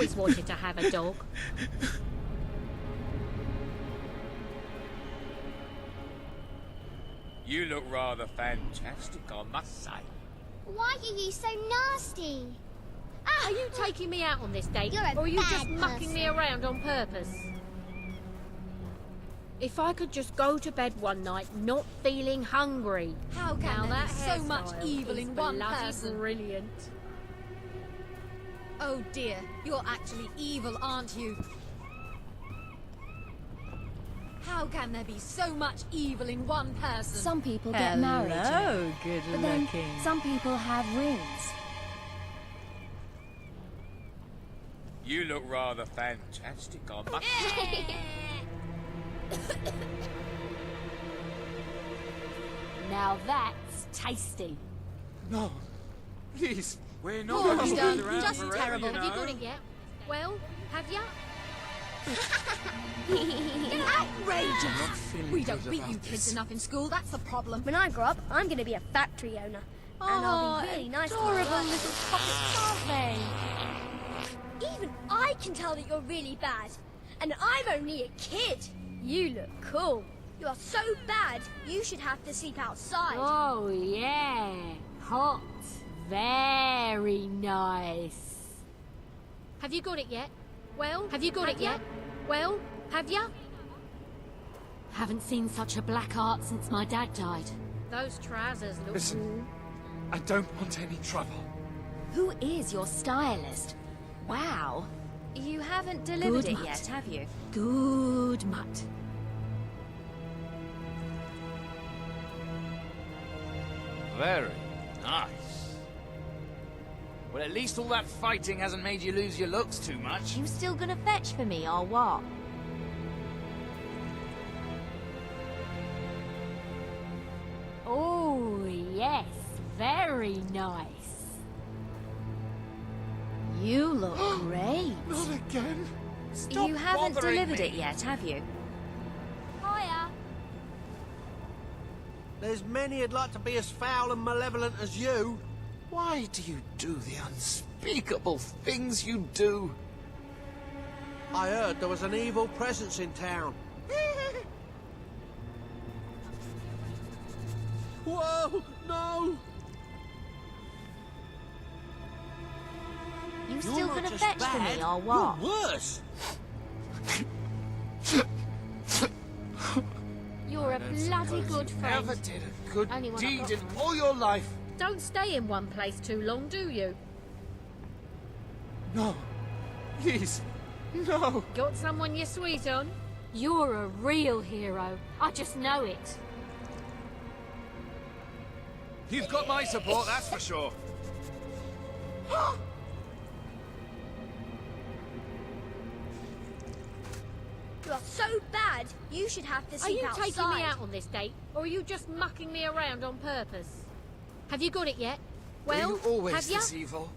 always wanted to have a dog. You look rather fantastic, I must say. Why are you so nasty? Are you taking me out on this date, You're a or are you bad just mucking me around on purpose? If I could just go to bed one night not feeling hungry. How can Now there that be so much hairstyle evil is in one bloody person? Brilliant. Oh dear, you're actually evil, aren't you? How can there be so much evil in one person? Some people get married. Hello, good But then looking. some people have rings. You look rather fantastic, I must say. Now that's tasty. No, please. We're not Poor going to done, be around just forever, terrible. you Have you know. got it yet? Well, have you? Outrageous! We don't beat you kids enough in school, that's the problem. When I grow up, I'm going to be a factory owner. And I'll be really nice to my adorable workers. little puppets, aren't they? Even I can tell that you're really bad. And I'm only a kid. You look cool. You are so bad, you should have to sleep outside. Oh yeah, hot. Very nice. Have you got it yet? Well, have you got it yet? Well, have you? Haven't seen such a black art since my dad died. Those trousers look Listen, I don't want any trouble. Who is your stylist? Wow. You haven't delivered Good it mutt. yet, have you? good mutt. Very nice. Well, at least all that fighting hasn't made you lose your looks too much. You still gonna fetch for me, or what? Oh yes, very nice. You look great. Not again. Stop You haven't bothering delivered me. it yet, have you? Hiya. There's many who'd like to be as foul and malevolent as you. Why do you do the unspeakable things you do? I heard there was an evil presence in town. Whoa, no! You You're still not gonna just fetch for bad, me, or what? You're worse. You're a bloody good friend. Never did a good Only one I've deed got. in all your life. Don't stay in one place too long, do you? No. Please. No. Got someone you're sweet on? You're a real hero. I just know it. You've got my support, that's for sure. You are so bad, you should have to Are sleep you outside. taking me out on this date, or are you just mucking me around on purpose? Have you got it yet? Well, Were you always have you? this evil?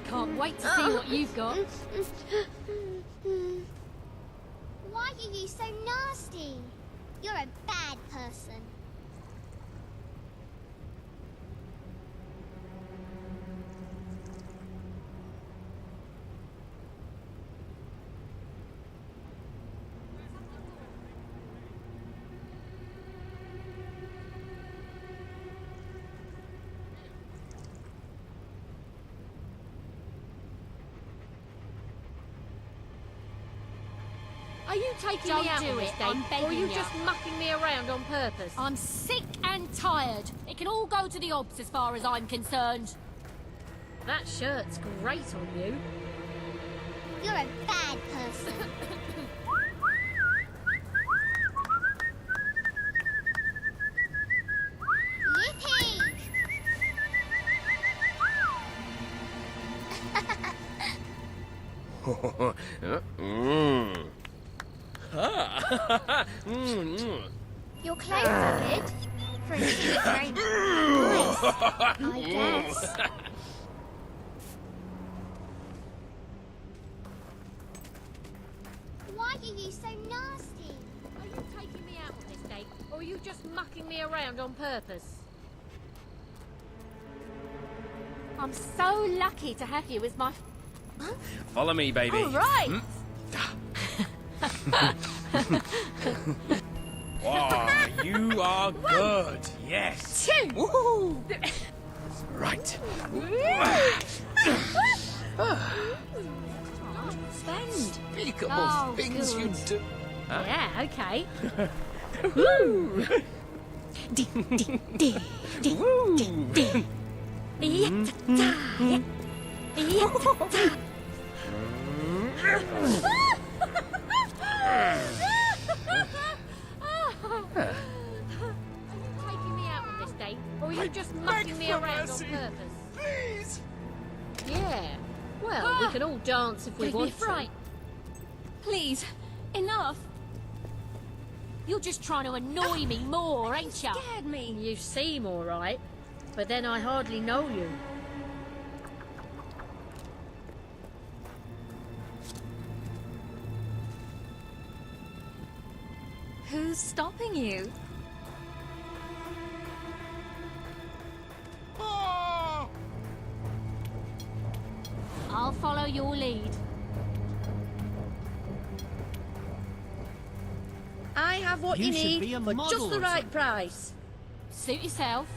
Can't wait to see what you've got. Why are you so nasty? You're a bad person. Are you taking Don't me out do on this it, date, I'm or are you begging ya. just mucking me around on purpose? I'm sick and tired. It can all go to the obs as far as I'm concerned. That shirt's great on you. You're a bad person. Yippee! Your clothes are good. For a cute very nice, I guess. Why are you so nasty? Are you taking me out on this date, or are you just mucking me around on purpose? I'm so lucky to have you as my... Follow me, baby. All right. Wow, you are good. Yes. Woohoo. Right. Spend. Unspeakable things you do. Yeah, okay. Taking me out on this date, or are you just mucking me around on purpose? Please. Yeah. Well, we can all dance if we want to. fright. Please, enough. You're just trying to annoy me more, ain't ya? Scared me. You seem all right, but then I hardly know you. Who's stopping you? I'll follow your lead. I have what you You should be need a for model just the or right something. price. Suit yourself.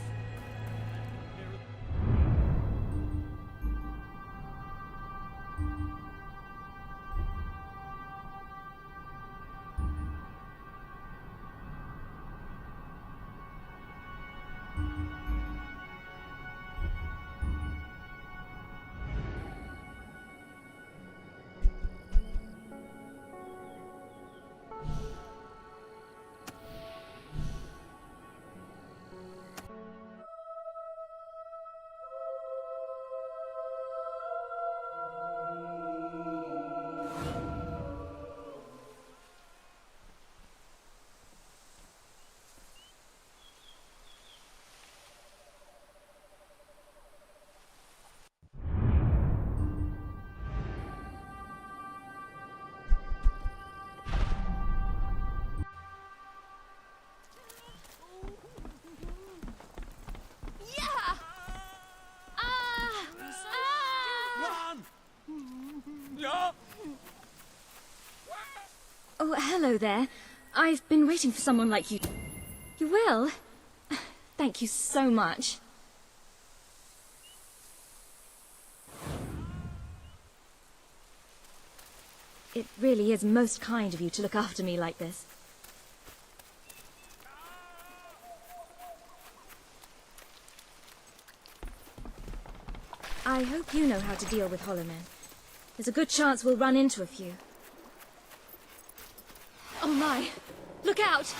Oh, hello there. I've been waiting for someone like you. You will? Thank you so much. It really is most kind of you to look after me like this. I hope you know how to deal with hollow men. There's a good chance we'll run into a few. Oh my! Look out!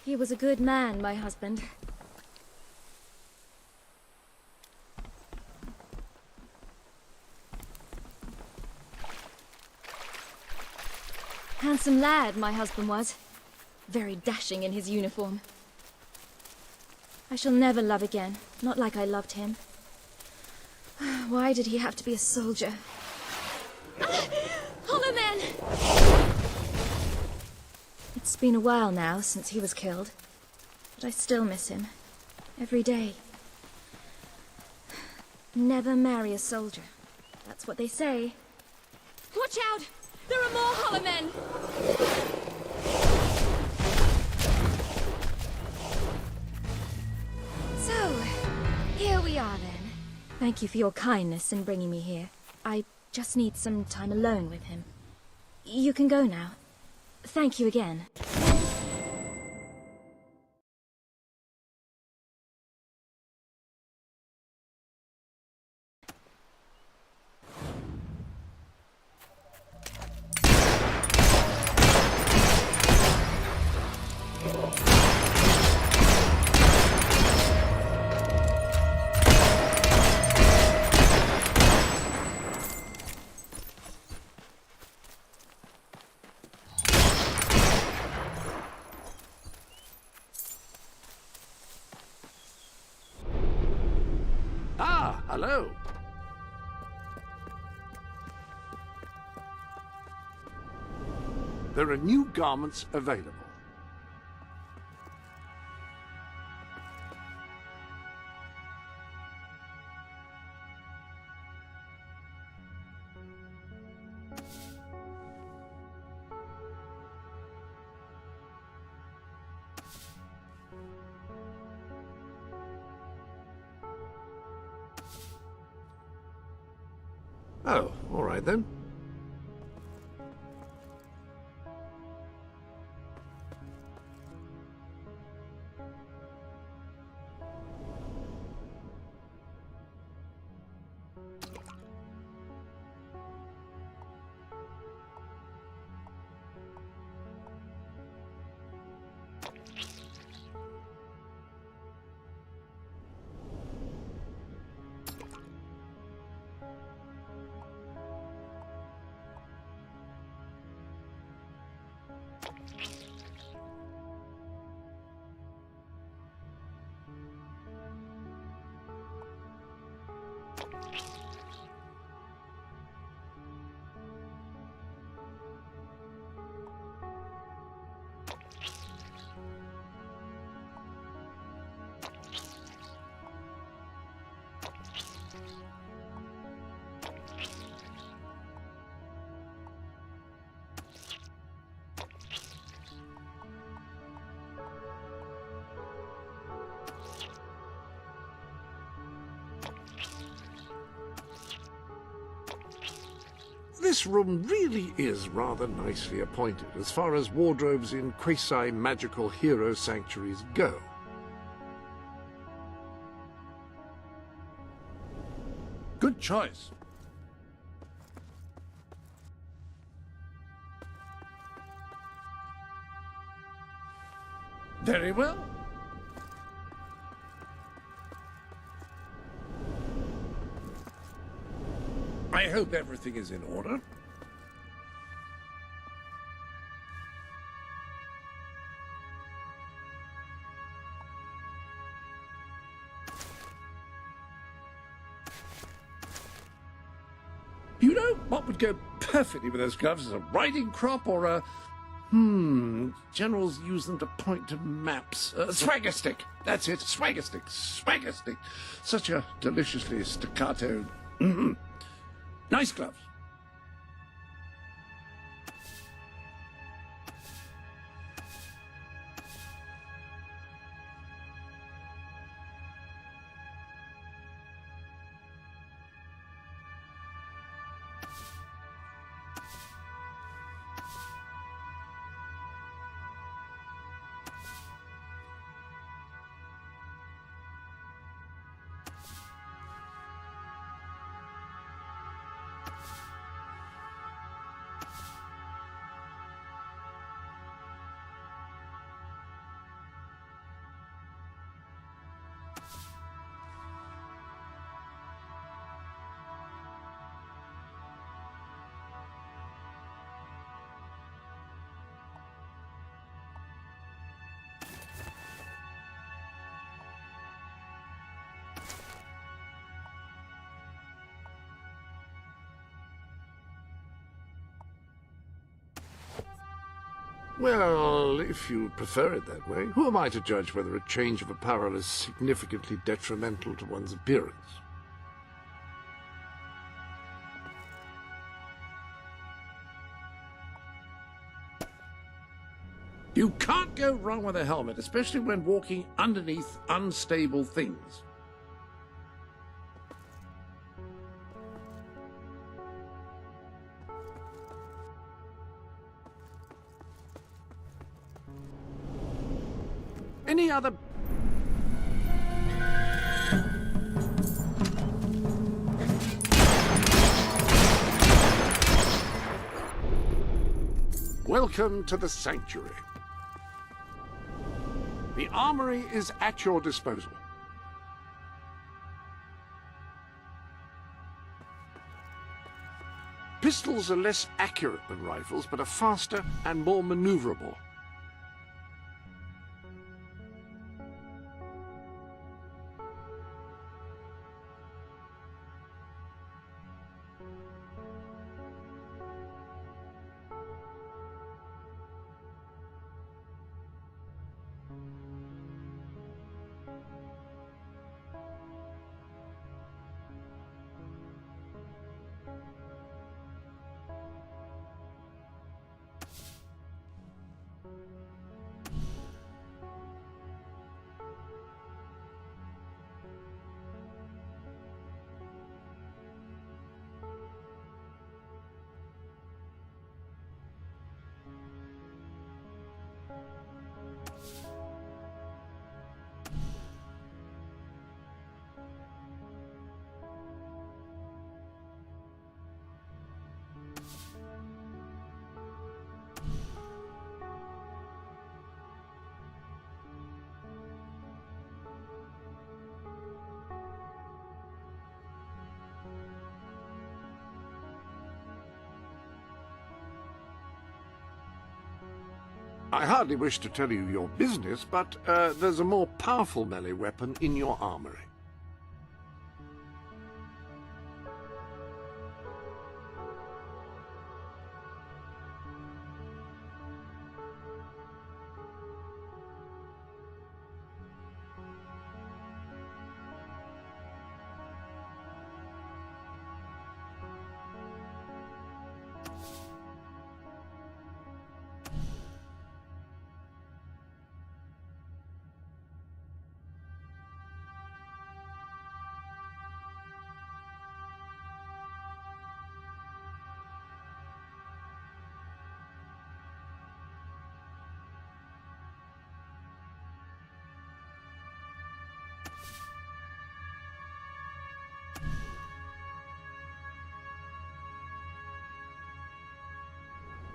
He was a good man, my husband. Handsome lad, my husband was. Very dashing in his uniform. I shall never love again, not like I loved him. Why did he have to be a soldier? Hollow men! It's been a while now since he was killed, but I still miss him. Every day. Never marry a soldier. That's what they say. Watch out! There are more hollow men! So, here we are then. Thank you for your kindness in bringing me here. I just need some time alone with him. You can go now. Thank you again. Hello. There are new garments available. Oh, all right then. This room really is rather nicely appointed as far as wardrobes in quasi-magical hero sanctuaries go. Good choice. Very well. I hope everything is in order. You know what would go perfectly with those gloves is a riding crop or a... generals use them to point to maps. Swagger stick. That's it. Swagger stick. Swagger stick. Such a deliciously staccato... Nice gloves. Well, if you prefer it that way, who am I to judge whether a change of apparel is significantly detrimental to one's appearance? You can't go wrong with a helmet, especially when walking underneath unstable things. other... Welcome to the sanctuary. The armory is at your disposal. Pistols are less accurate than rifles, but are faster and more maneuverable. I hardly wish to tell you your business, but there's a more powerful melee weapon in your armory.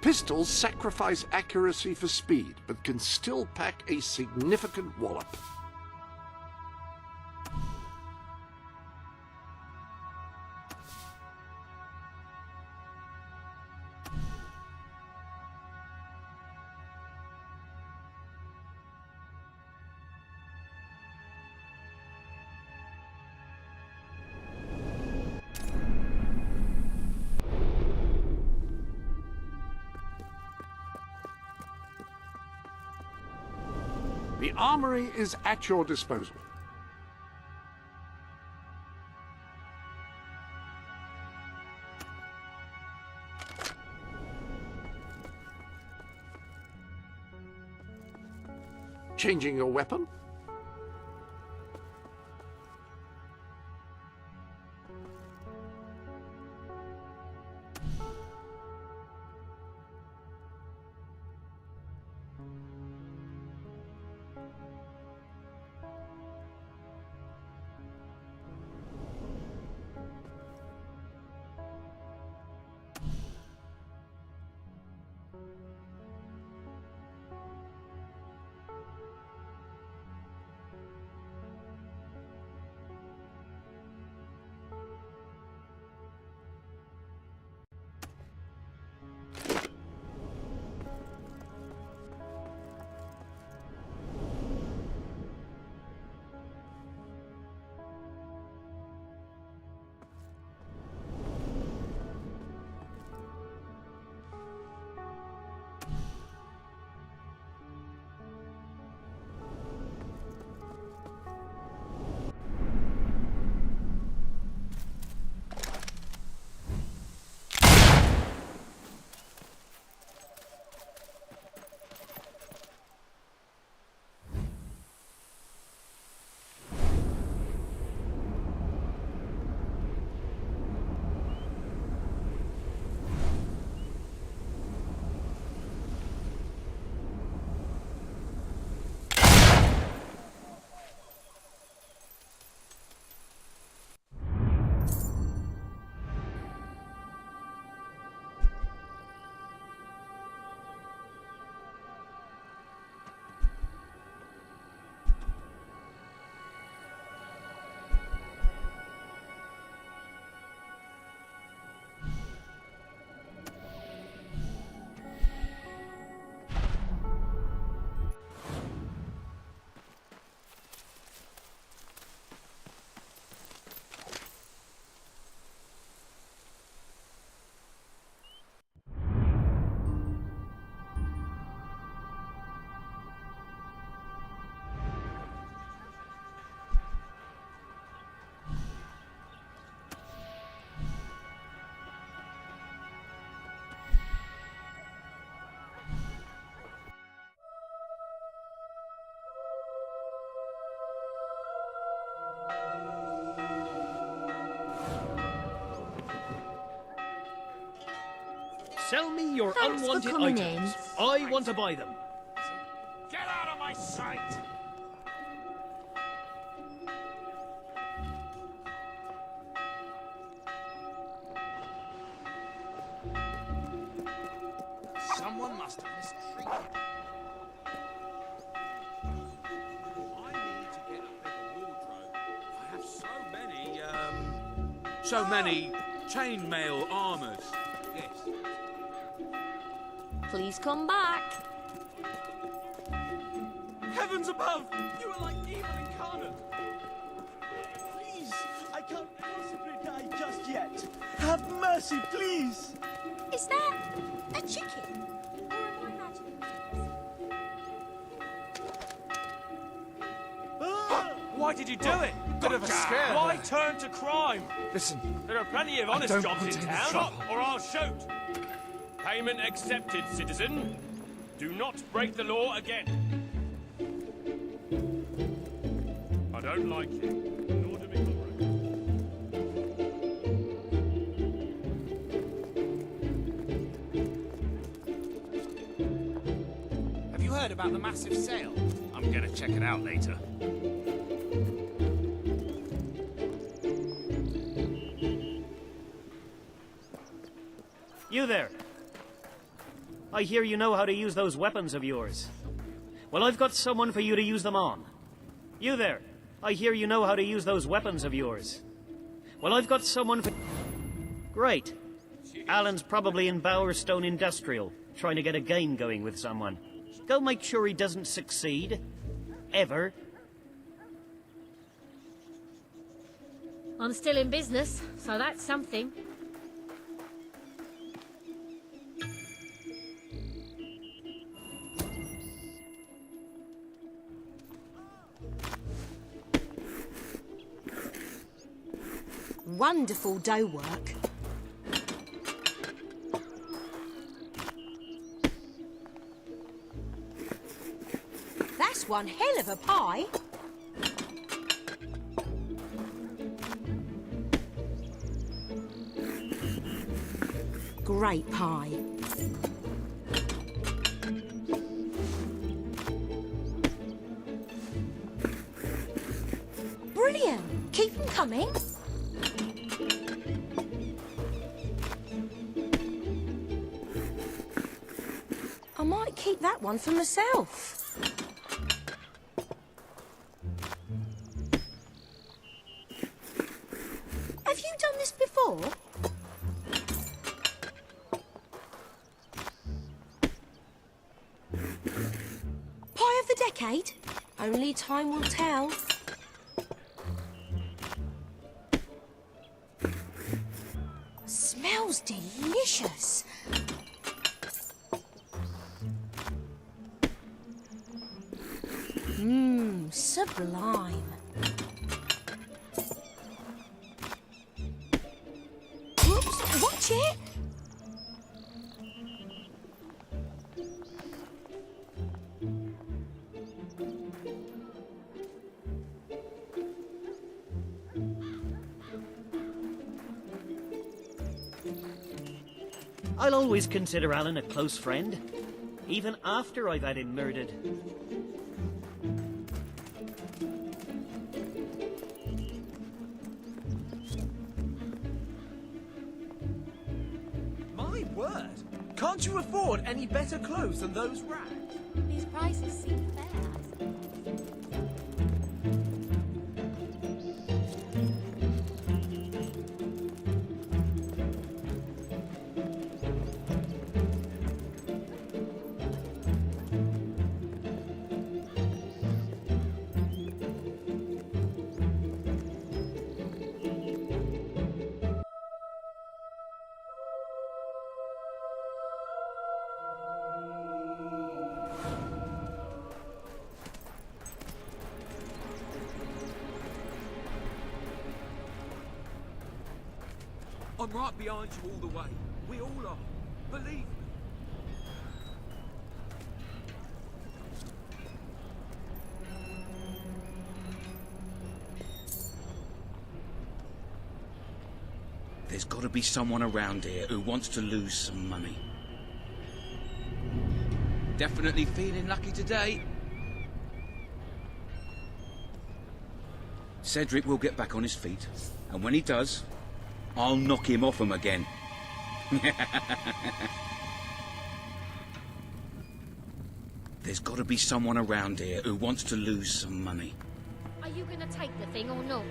Pistols sacrifice accuracy for speed, but can still pack a significant wallop. The armory is at your disposal. Changing your weapon? Sell me your Thanks for unwanted coming items. I want to buy them. Get out of my sight! Someone must have mistreated him. I need to get a bigger wardrobe. I have so many chainmail armors. Yes. Please come back. Heavens above! You are like evil incarnate. Please, I can't possibly die just yet. Have mercy, please. Is that a chicken? Or am I imagining Why did you do it? Bit of a scare. Why turn to crime? Listen, There are plenty of honest jobs in town. Stop, or I'll shoot. Payment accepted, citizen. Do not break the law again. I don't like you, nor do we tolerate. have you heard about the massive sale? I'm gonna check it out later. You there. I hear you know how to use those weapons of yours. Well, I've got someone for you to use them on. You there. I hear you know how to use those weapons of yours. Well, I've got someone for... Great. Alan's probably in Bowerstone Industrial, trying to get a game going with someone. Go make sure he doesn't succeed. Ever. I'm still in business, so that's something. Wonderful dough work. That's one hell of a pie. Great pie. Brilliant. Keep them coming. I might keep that one for myself. Have you done this before? Pie of the decade? Only time will tell. Smells delicious. Mmm, sublime. Whoops, watch it! I'll always consider Alan a close friend, even after I've had him murdered. My word! Can't you afford any better clothes than those rags? These prices seem fair. I'm right behind you all the way. We all are. Believe me. There's got to be someone around here who wants to lose some money. Definitely feeling lucky today. Cedric will get back on his feet, and when he does, I'll knock him off him again. There's got to be someone around here who wants to lose some money. Are you going to take the thing or not?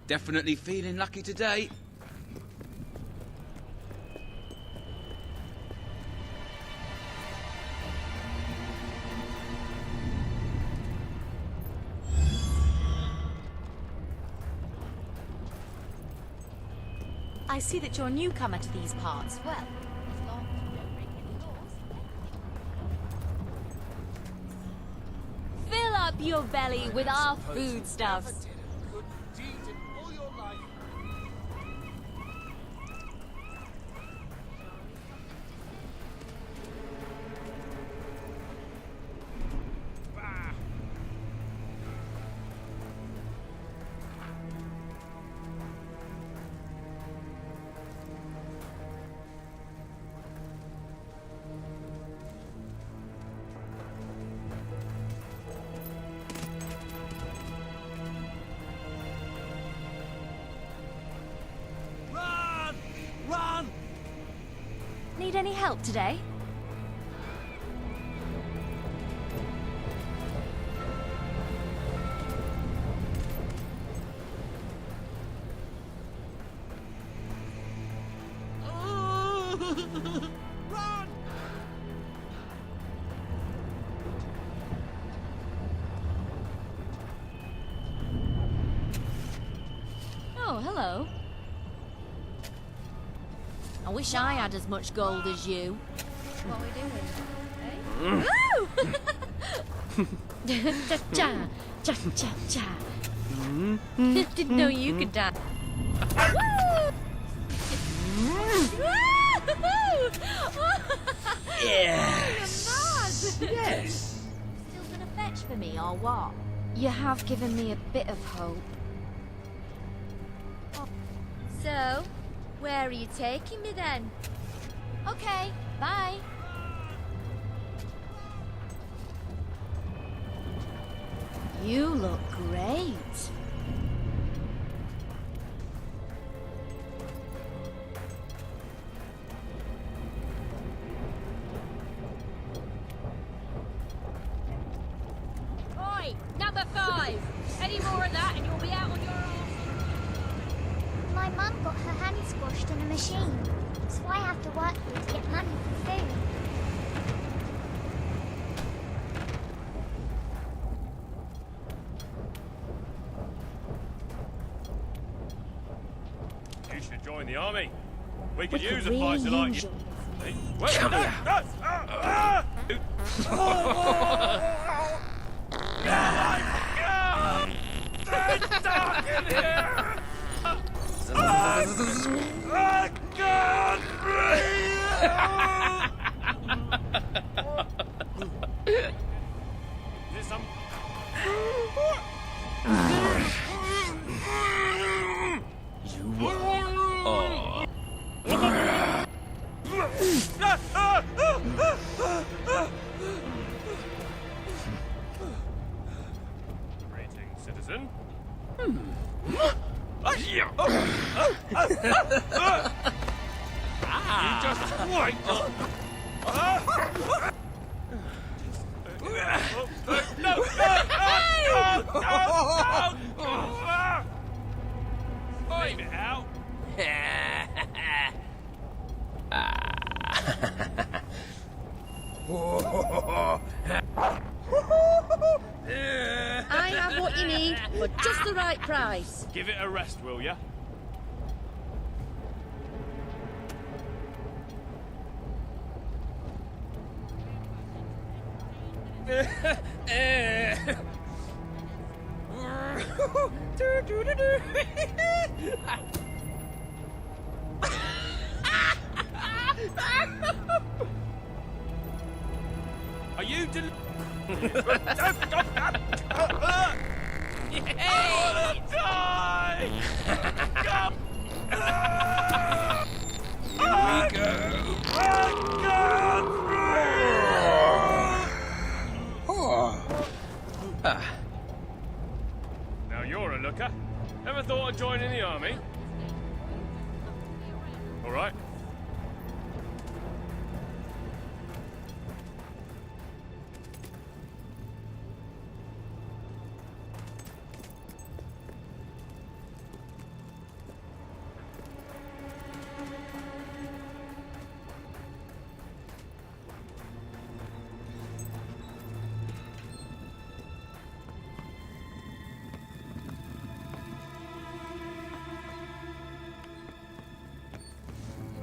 Definitely feeling lucky today. I see that you're a newcomer to these parts. Well, as long as you don't break any laws. Fill up your belly with our foodstuffs. Need any help today? Run! Oh, hello. I wish I had as much gold as you. What are we doing? Cha-cha, cha-cha-cha. Didn't know you could dance. Yes! Yes! Still gonna fetch for me, or what? You have given me a bit of hope. So, where are you taking me then? Okay, bye. You look great. Oi, number 5. Any more of that and you'll be out on your arse. My mum got her hand squashed in a machine, so I have to work here to get money for food. You should join the army. We could We use could a fighter really like use you. you. Come here. I can't breathe! Is it some... You are. Greetings, citizen. You just wait. No! Leave it out. I have what you need for just the right price. Give it a rest, will ya? Are you Here we go. Now you're a looker. Ever thought of joining the army? All right.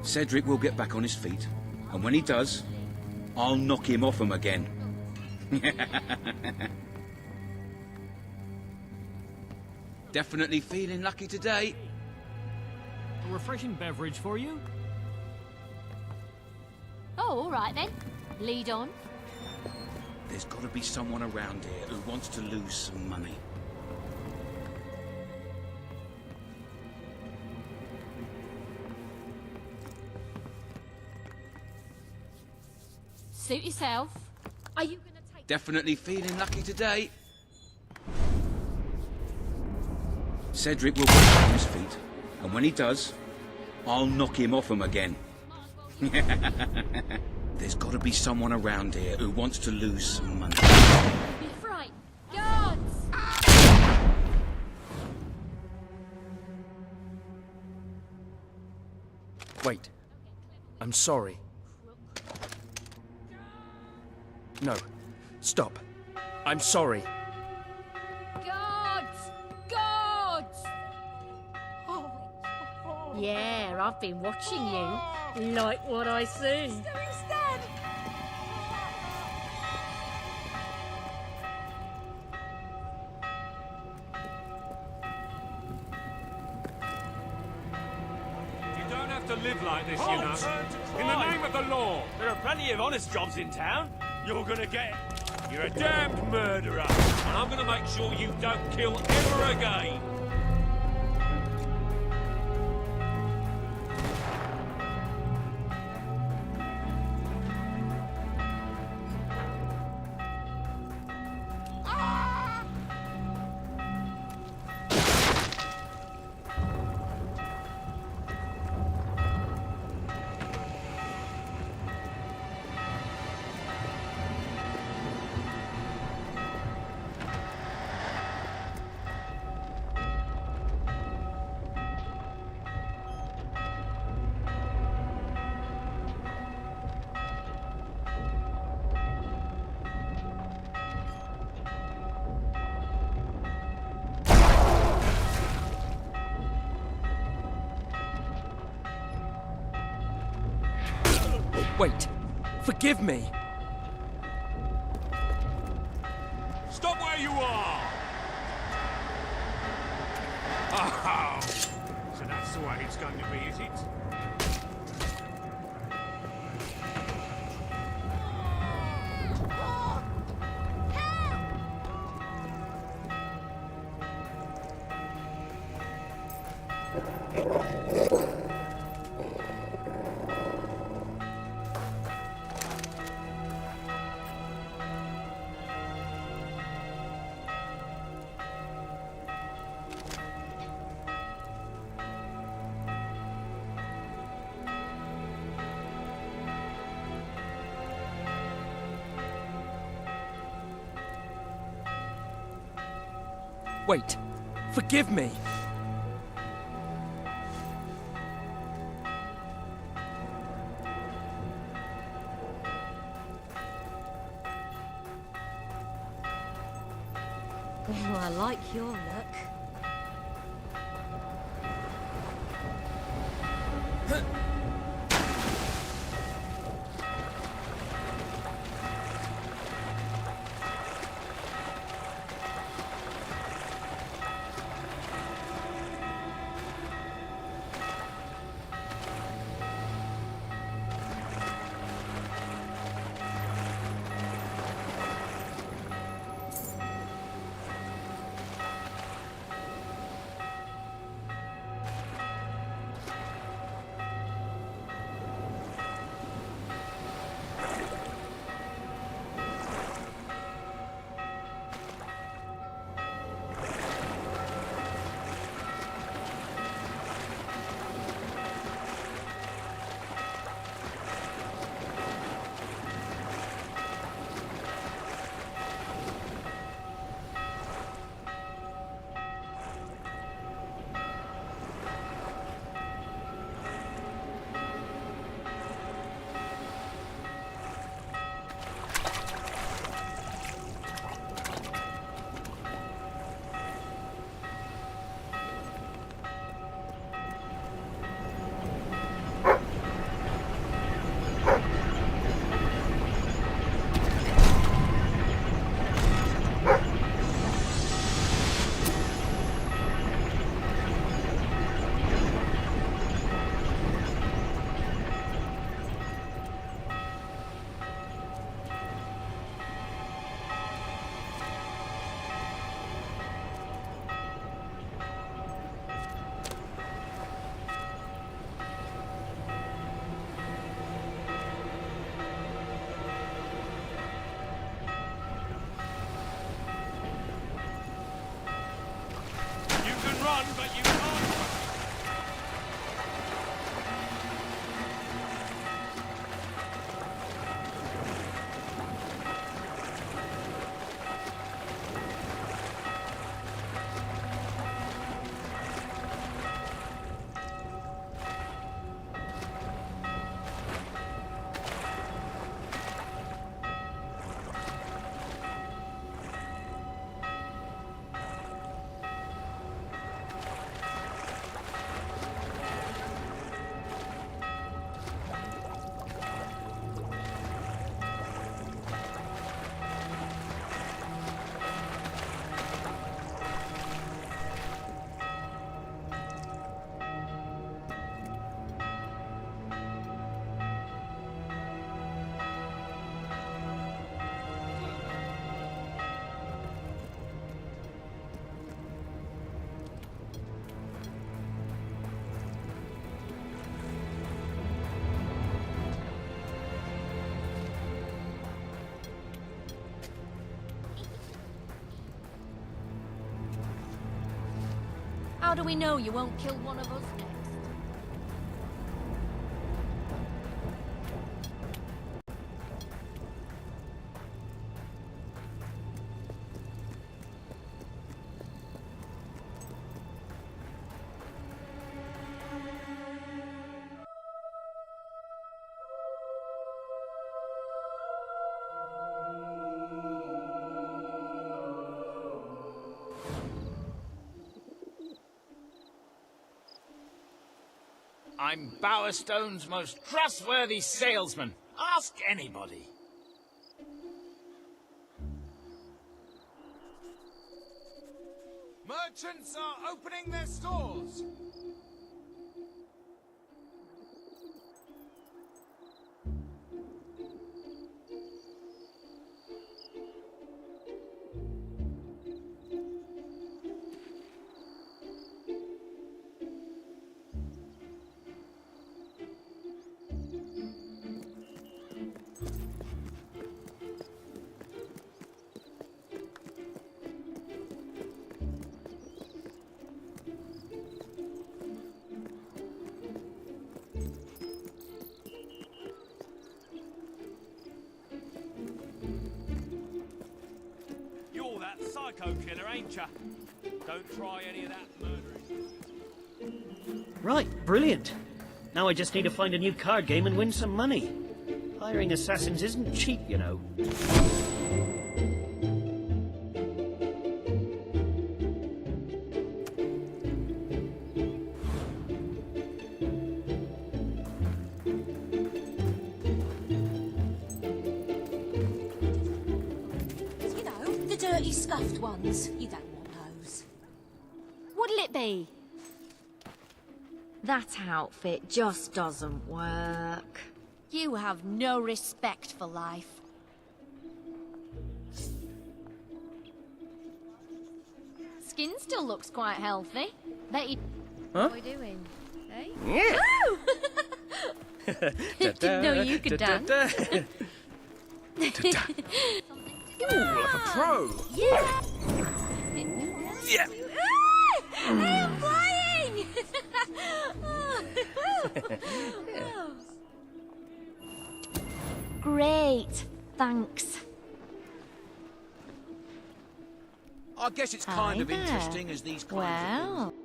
Cedric will get back on his feet, and when he does, I'll knock him off him again. Definitely feeling lucky today. A refreshing beverage for you? Oh, all right then. Lead on. There's got to be someone around here who wants to lose some money. Suit yourself. Are you gonna take... Definitely feeling lucky today. Cedric will get back on his feet, and when he does, I'll knock him off him again. There's got to be someone around here who wants to lose some money. Be frightened. Guards! Wait. I'm sorry. No. Stop. I'm sorry. Guards! Guards! Yeah, I've been watching you. Like what I see. You don't have to live like this, you know. In the name of the law, there are plenty of honest jobs in town. You're gonna get... You're a damned murderer, and I'm gonna make sure you don't kill ever again. Wait. Forgive me. Stop where you are! Oh, so that's the way it's going to be, is it? Wait. Forgive me. Oh, I like your look. How do we know you won't kill one of us next? I'm Bowerstone's most trustworthy salesman. Ask anybody. Merchants are opening their stores. Psycho killer, ain't ya? Don't try any of that murdering. Right, brilliant. Now I just need to find a new card game and win some money. Hiring assassins isn't cheap, you know. Dirty, scuffed ones. You don't want those. What'll it be? That outfit just doesn't work. You have no respect for life. Skin still looks quite healthy. Bet you... Huh? What are we doing? Eh? Yeah. Didn't know you could dance. Ooh, like a pro. Yeah. Yeah. I'm flying. Great. Thanks. I guess it's kind of interesting as these kinds of things.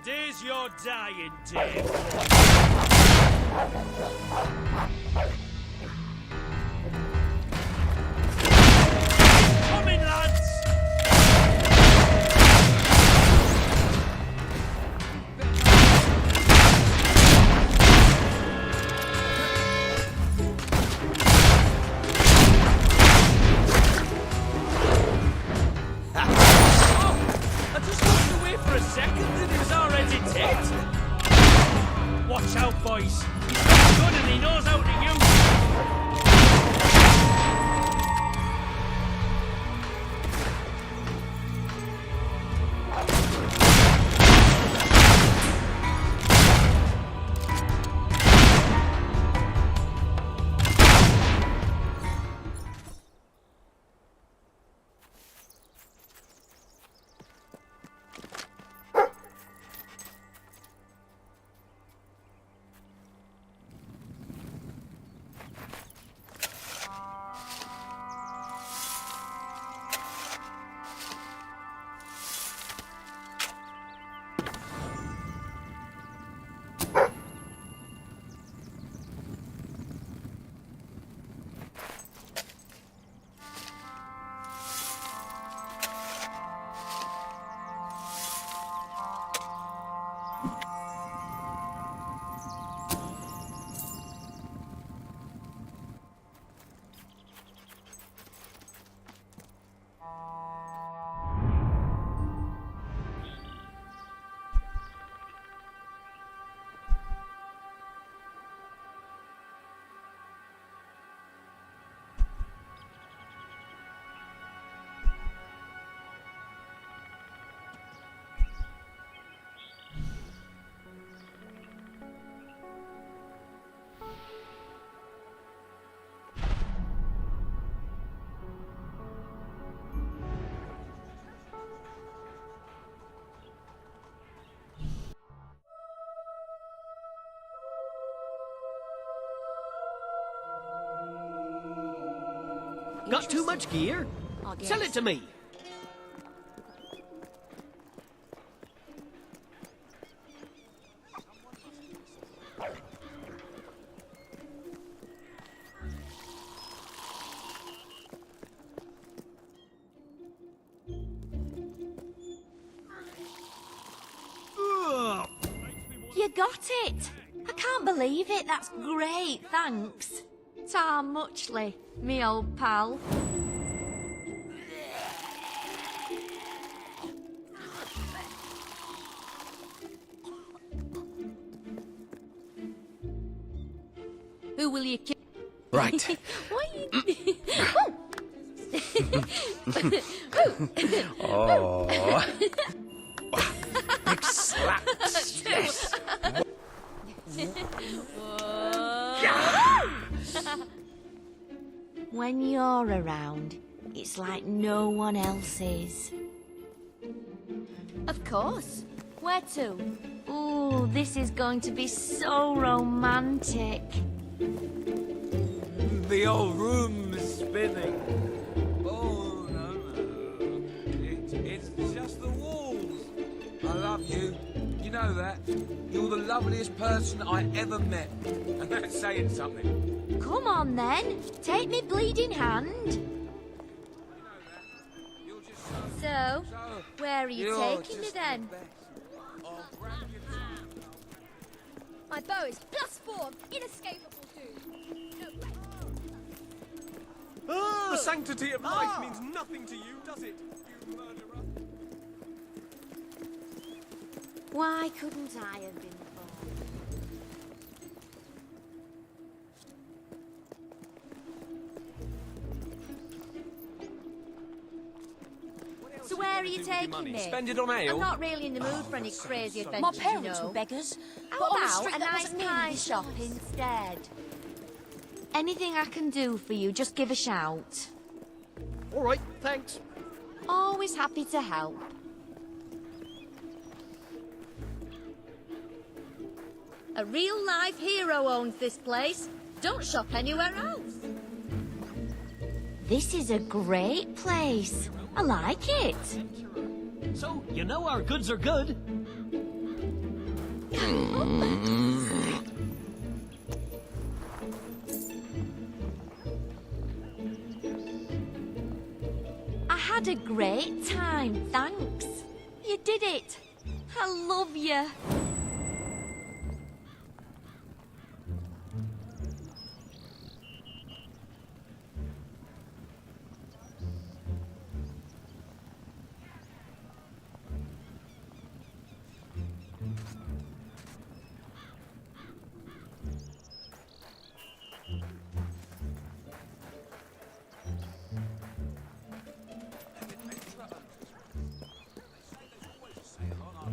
Today's your dying day. Come in, lads! I just looked away for a second and he was already dead. Watch out, boys. He's got a gun and he knows how to use it. Got too much gear? I guess. Sell it to me. You got it! I can't believe it. That's great, thanks. Ta muchly, me old pal. Who will you kill? Right. Why you... Oh. Big slaps. Yes. When you're around, it's like no one else is. Of course. Where to? Ooh, this is going to be so romantic. The old room is spinning. Oh, no. It's just the walls. I love you. You know that. You're the loveliest person I ever met. And that's saying something. Come on then, take me bleeding hand. So, where are you taking me then? My bow is +4, inescapable doom. The sanctity of life means nothing to you, does it, you murderer? Why couldn't I have been born? So where are you taking me? Spend it on ale. I'm not really in the mood for any crazy adventures, My parents you know. were beggars. How but on a about street a that nice wasn't near pie this shop house. instead? Anything I can do for you, just give a shout. All right, thanks. Always happy to help. A real-life hero owns this place. Don't shop anywhere else. This is a great place. I like it. So, you know our goods are good. I had a great time, thanks. You did it. I love you.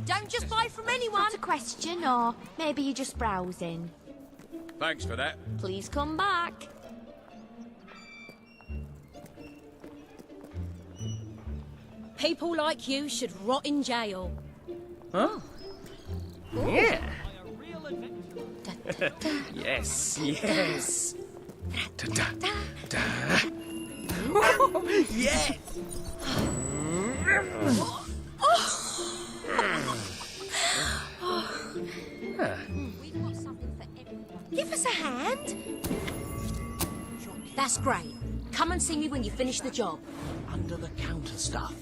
Don't just buy from anyone. Got a question, or maybe you're just browsing? Thanks for that. Please come back. People like you should rot in jail. Huh? Yeah. Yes, yes. Yes. Give us a hand. That's great. Come and see me when you finish the job. Under the counter stuff.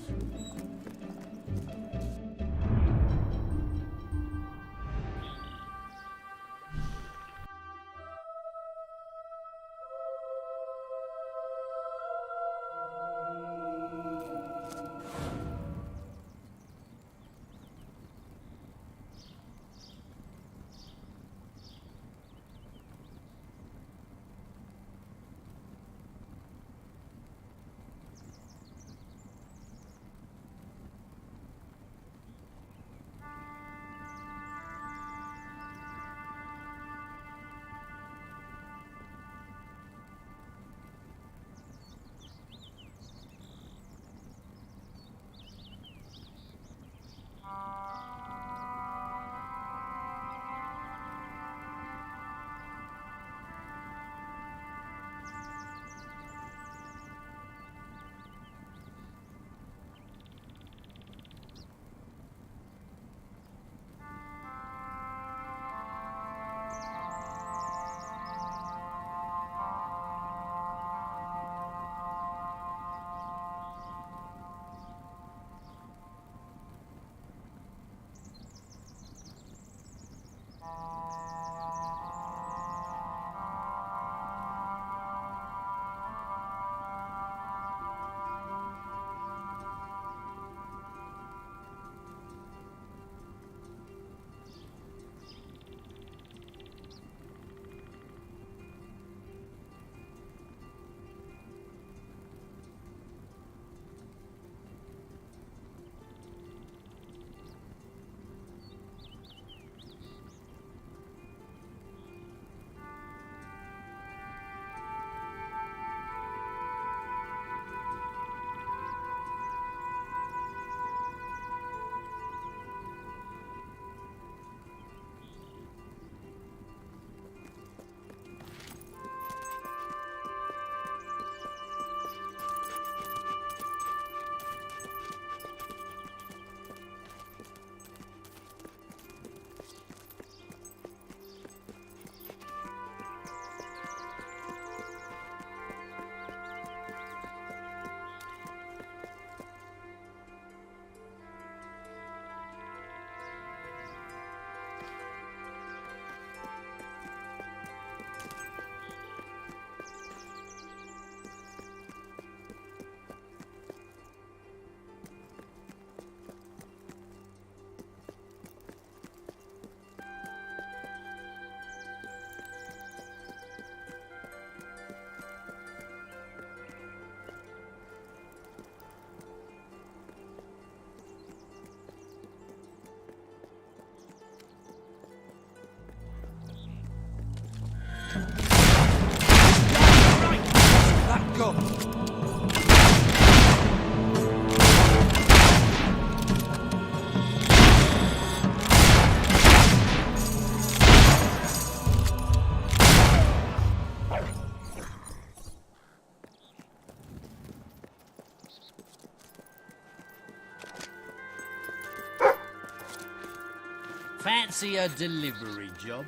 Fancy a delivery job?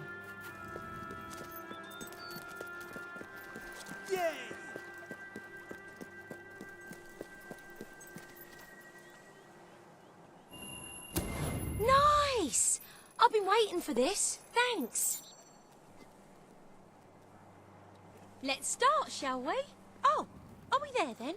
Yay! Nice! I've been waiting for this. Thanks. Let's start, shall we? Oh, are we there then?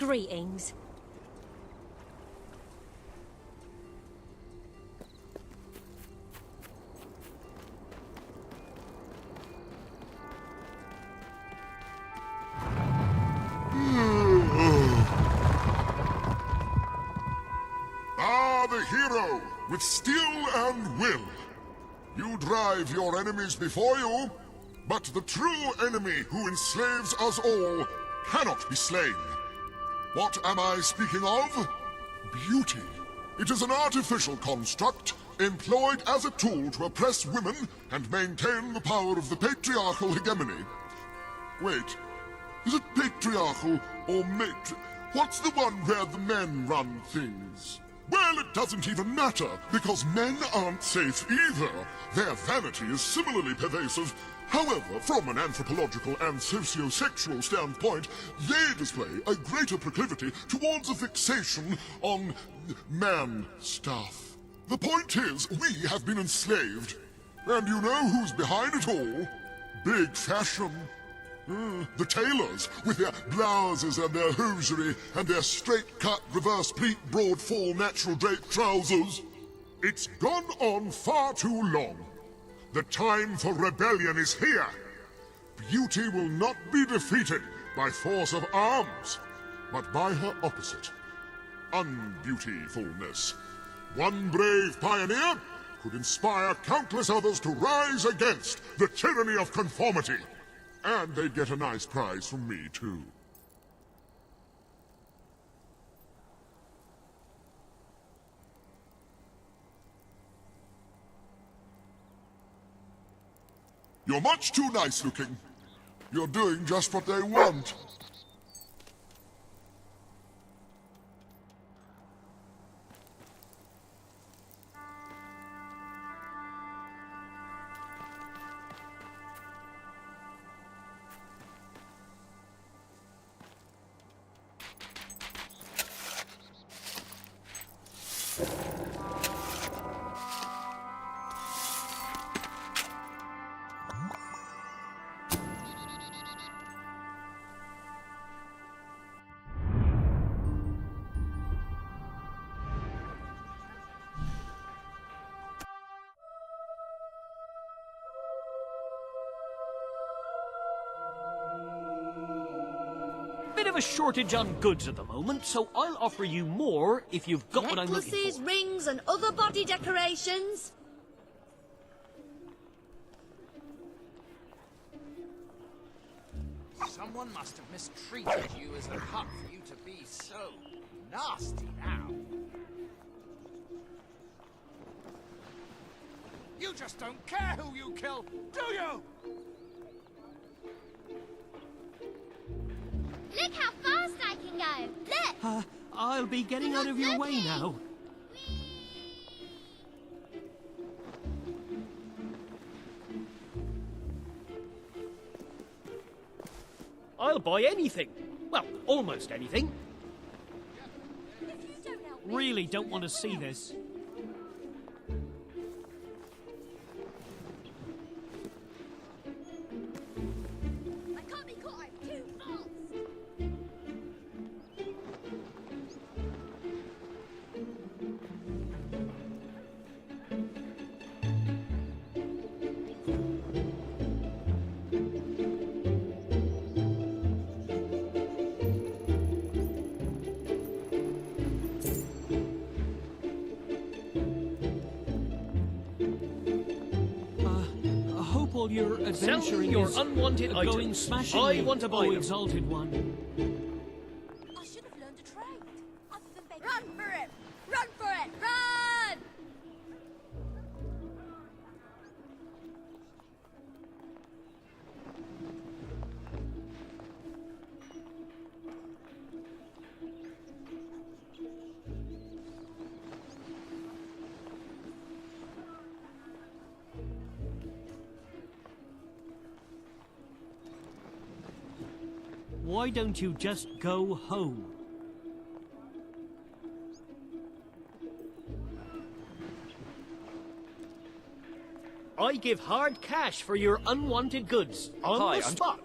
Greetings. The hero with skill and will. You drive your enemies before you, but the true enemy who enslaves us all cannot be slain. What am I speaking of? Beauty. It is an artificial construct employed as a tool to oppress women and maintain the power of the patriarchal hegemony. Wait, is it patriarchal or what's the one where the men run things? Well, it doesn't even matter, because men aren't safe either. Their vanity is similarly pervasive. However, from an anthropological and socio-sexual standpoint, they display a greater proclivity towards a fixation on man stuff. The point is, we have been enslaved. And you know who's behind it all? Big fashion. The tailors, with their blouses and their hosiery and their straight-cut, reverse-pleat, broad-fall, natural drape trousers. It's gone on far too long. The time for rebellion is here. Beauty will not be defeated by force of arms, but by her opposite, unbeautifulness. One brave pioneer could inspire countless others to rise against the tyranny of conformity. And they'd get a nice prize from me, too. You're much too nice looking. You're doing just what they want. Bit of a shortage on goods at the moment, so I'll offer you more if you've got what I'm looking Necklaces, for. rings, and other body decorations. Someone must have mistreated you as a pup for you to be so nasty now. You just don't care who you kill, do you? Look how fast I can go! Look! I'll be getting out of your way now. I'll buy anything. Well, almost anything. Really don't want to see this. I can't be caught, I'm too fast. All your adventuring your unwanted items. Going smashing. I want to buy them. Exalted one. I should have learned a trade. Other than begging. Run for it! Run for it! Run! Why don't you just go home? I give hard cash for your unwanted goods on the spot.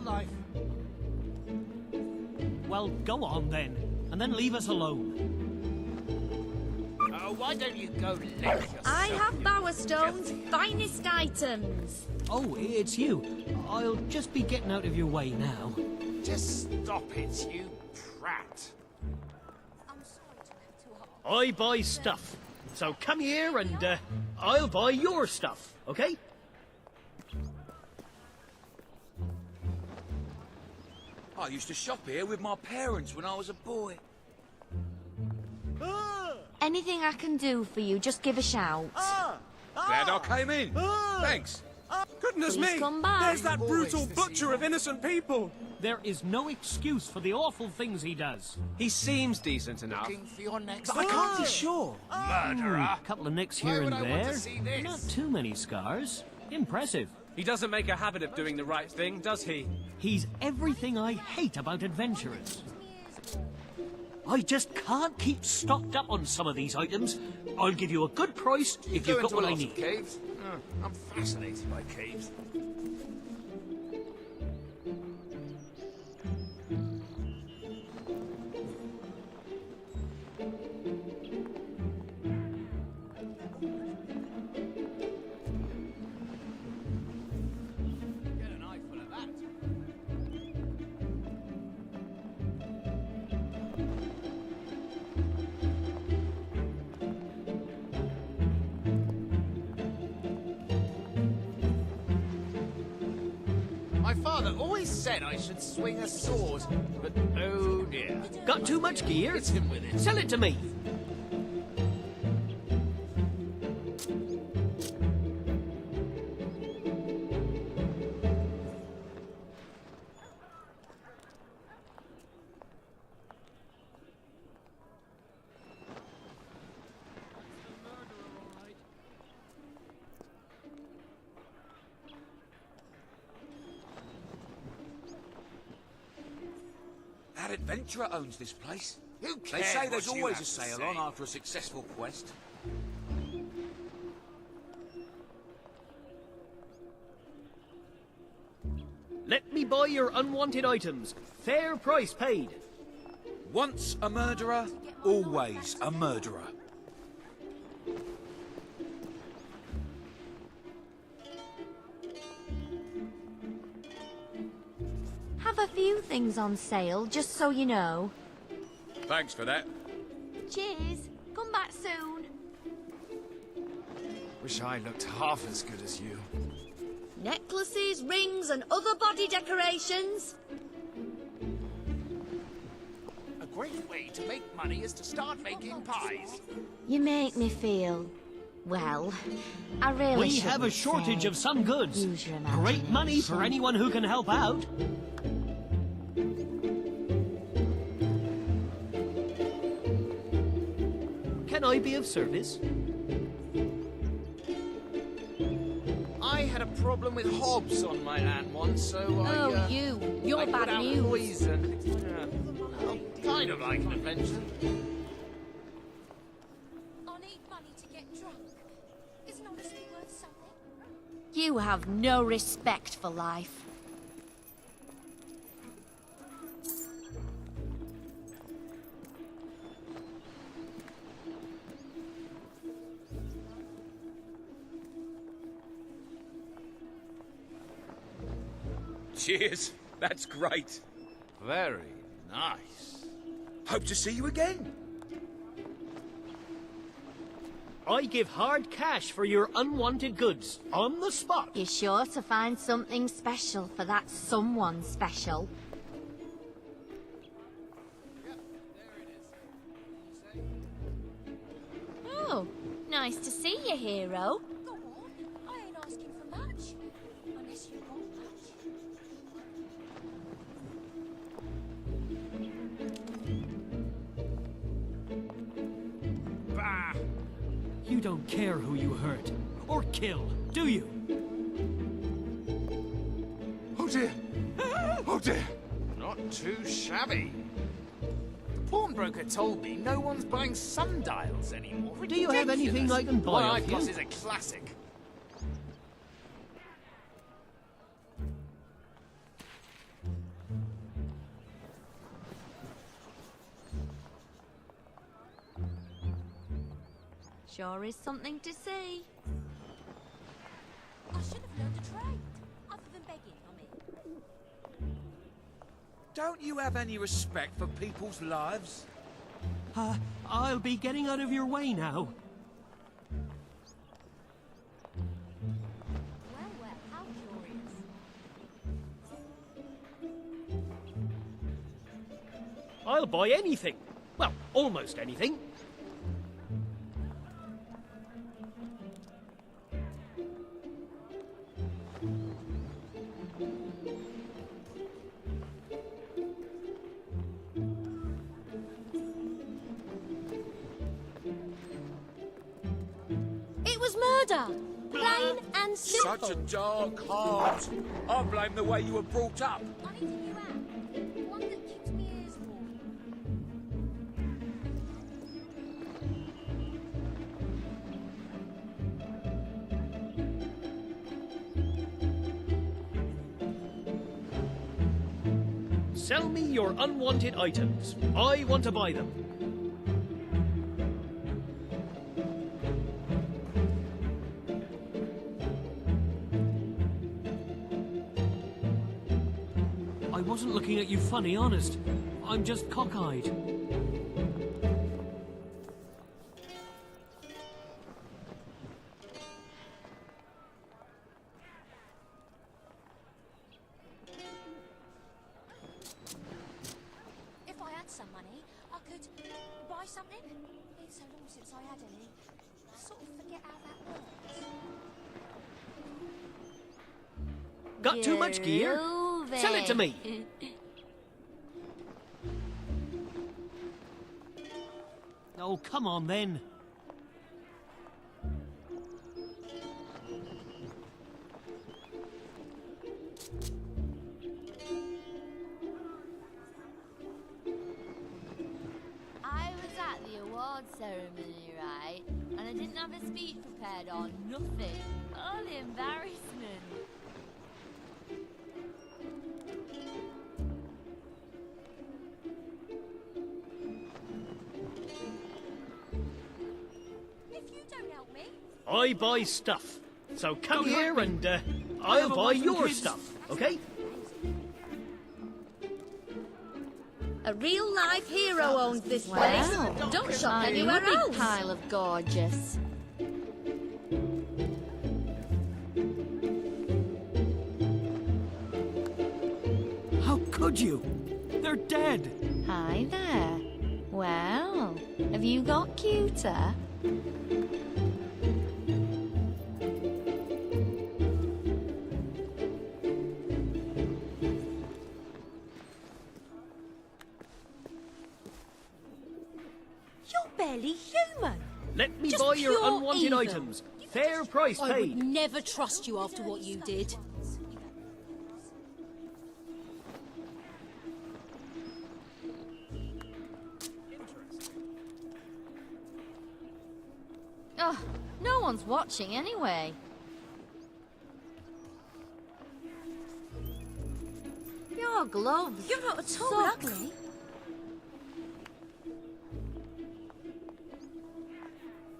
life. Well, go on then, and then leave us alone. Oh, why don't you go lick yourself? I have Bower Stone's finest items. Oh, it's you. I'll just be getting out of your way now. Just stop it, you prat. I buy stuff. So come here and I'll buy your stuff, okay? I used to shop here with my parents when I was a boy. Anything I can do for you, just give a shout. Glad I came in. Thanks. Goodness Please me! come back. There's that brutal butcher of innocent people! There is no excuse for the awful things he does. He seems decent enough. Looking for your next But I can't be sure. murderer. A couple of nicks Why here would and I want to there. see this? Not too many scars. Impressive. He doesn't make a habit of doing the right thing, does he? He's everything I hate about adventurers. I just can't keep stocked up on some of these items. I'll give you a good price if you've got what I need. Caves? I'm fascinated by caves. My father always said I should swing a sword, but oh dear. Got too much gear? Hit him with it. Sell it to me. That adventurer owns this place. Who They cares say there's what you always have a to sale say? on after a successful quest. Let me buy your unwanted items. Fair price paid. Once a murderer, always a murderer. Have a few things on sale, just so you know. Thanks for that. Cheers. Come back soon. Wish I looked half as good as you. Necklaces, rings, and other body decorations. A great way to make money is to start making pies. You make me feel... well, I really We have a shouldn't shortage say. of some goods. Use your Great money for imagination. anyone who can help out. Can I be of service? I had a problem with hobs on my land once, so I... You're I put bad out news. poison. Kind of like an adventure. I need money to get drunk. Isn't honesty worth something? You have no respect for life. Cheers. That's great. Very nice. Hope to see you again. I give hard cash for your unwanted goods, on the spot. You're sure to find something special for that someone special. Oh, nice to see you, hero. Go on. I ain't asking for much. Unless you want much. Bah! You don't care who you hurt or kill, do you? Oh dear! Oh dear! Not too shabby. The pawnbroker told me no one's buying sundials anymore. Do you have anything I can buy One off Eye-Plus you? is a classic. Sure is something to see. I should have learned a trade. Other than begging, I mean. Don't you have any respect for people's lives? I'll be getting out of your way now. Well, how curious. I'll buy anything. Well, almost anything. It was murder! Plain and simple. Such a dark heart. I blame the way you were brought up. I need a new app. One that keeps me ears warm. Sell me your unwanted items. I want to buy them. I wasn't looking at you funny, honest. I'm just cockeyed. If I had some money, I could buy something. It's so long since I had any. I sort of forget how that works. Got too much gear? Sell it to me. Oh, come on then. I was at the awards ceremony, right? And I didn't have a speech prepared or nothing. All the embarrassment. If you don't help me, I buy stuff. So come here and I'll buy your stuff, okay? A real-life hero owns this place. Don't shop anywhere Big else. pile of gorgeous. How could you? They're dead. Hi there. Well, have you got cuter? you're barely human. Let me Just buy your pure unwanted evil. items. Fair price I would paid. never trust you after what you did. Oh, no one's watching anyway. Your gloves. You're not at all suck. ugly.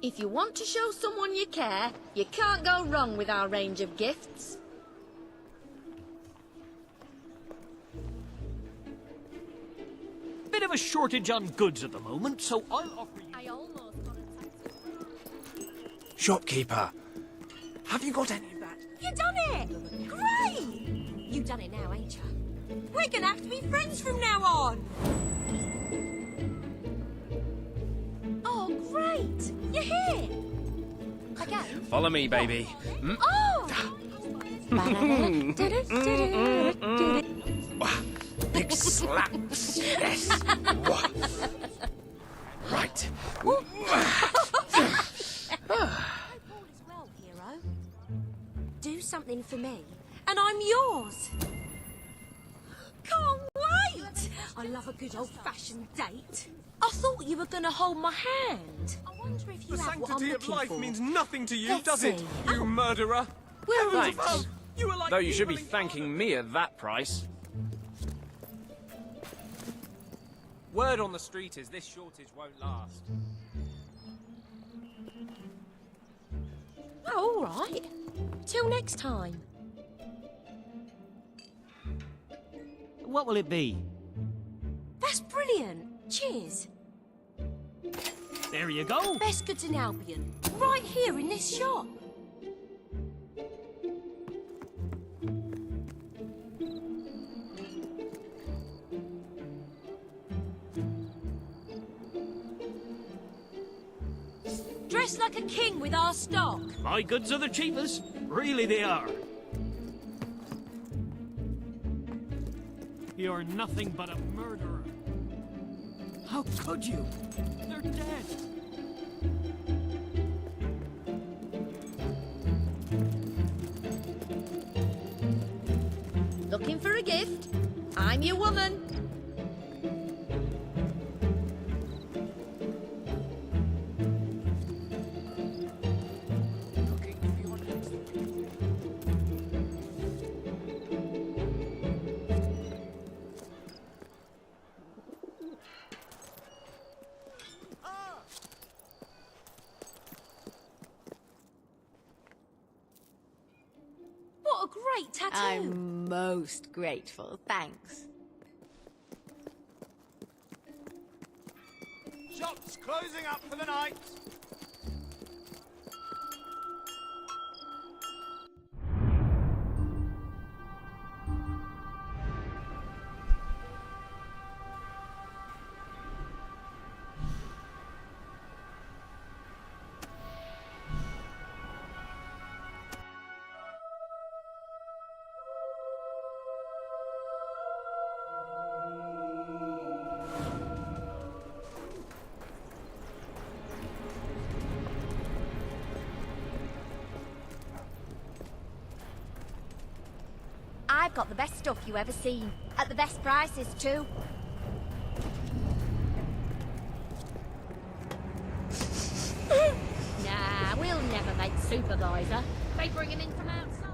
If you want to show someone you care, you can't go wrong with our range of gifts. Bit of a shortage on goods at the moment, so I'll offer you... I almost got a Shopkeeper, have you got any of that? You done it! Great! You done it now, ain't you? We're gonna have to be friends from now on. Oh, great! You're here. Again? Follow me, baby. Oh! Big slaps. Yes. Right. Hope all is well, hero. Do something for me, and I'm yours. Can't wait! I love a good old-fashioned date. I thought you were going to hold my hand. I wonder if you The have what I'm sanctity of looking life for. means nothing to you, Let's does it? see. You murderer. Where are Heavens above, you were like Though you should be evilly- thanking me at that price. Word on the street is this shortage won't last. All right. Till next time. What will it be? That's brilliant. Cheers. There you go. Best goods in Albion. Right here in this shop. Dressed like a king with our stock. My goods are the cheapest. Really they are. You're nothing but a murderer. How could you? They're dead. Looking for a gift? I'm your woman. What a great tattoo! I'm most grateful, thanks. Shop's closing up for the night. I've got the best stuff you ever seen. At the best prices, too. Nah, we'll never make supervisor. They bring him in from outside.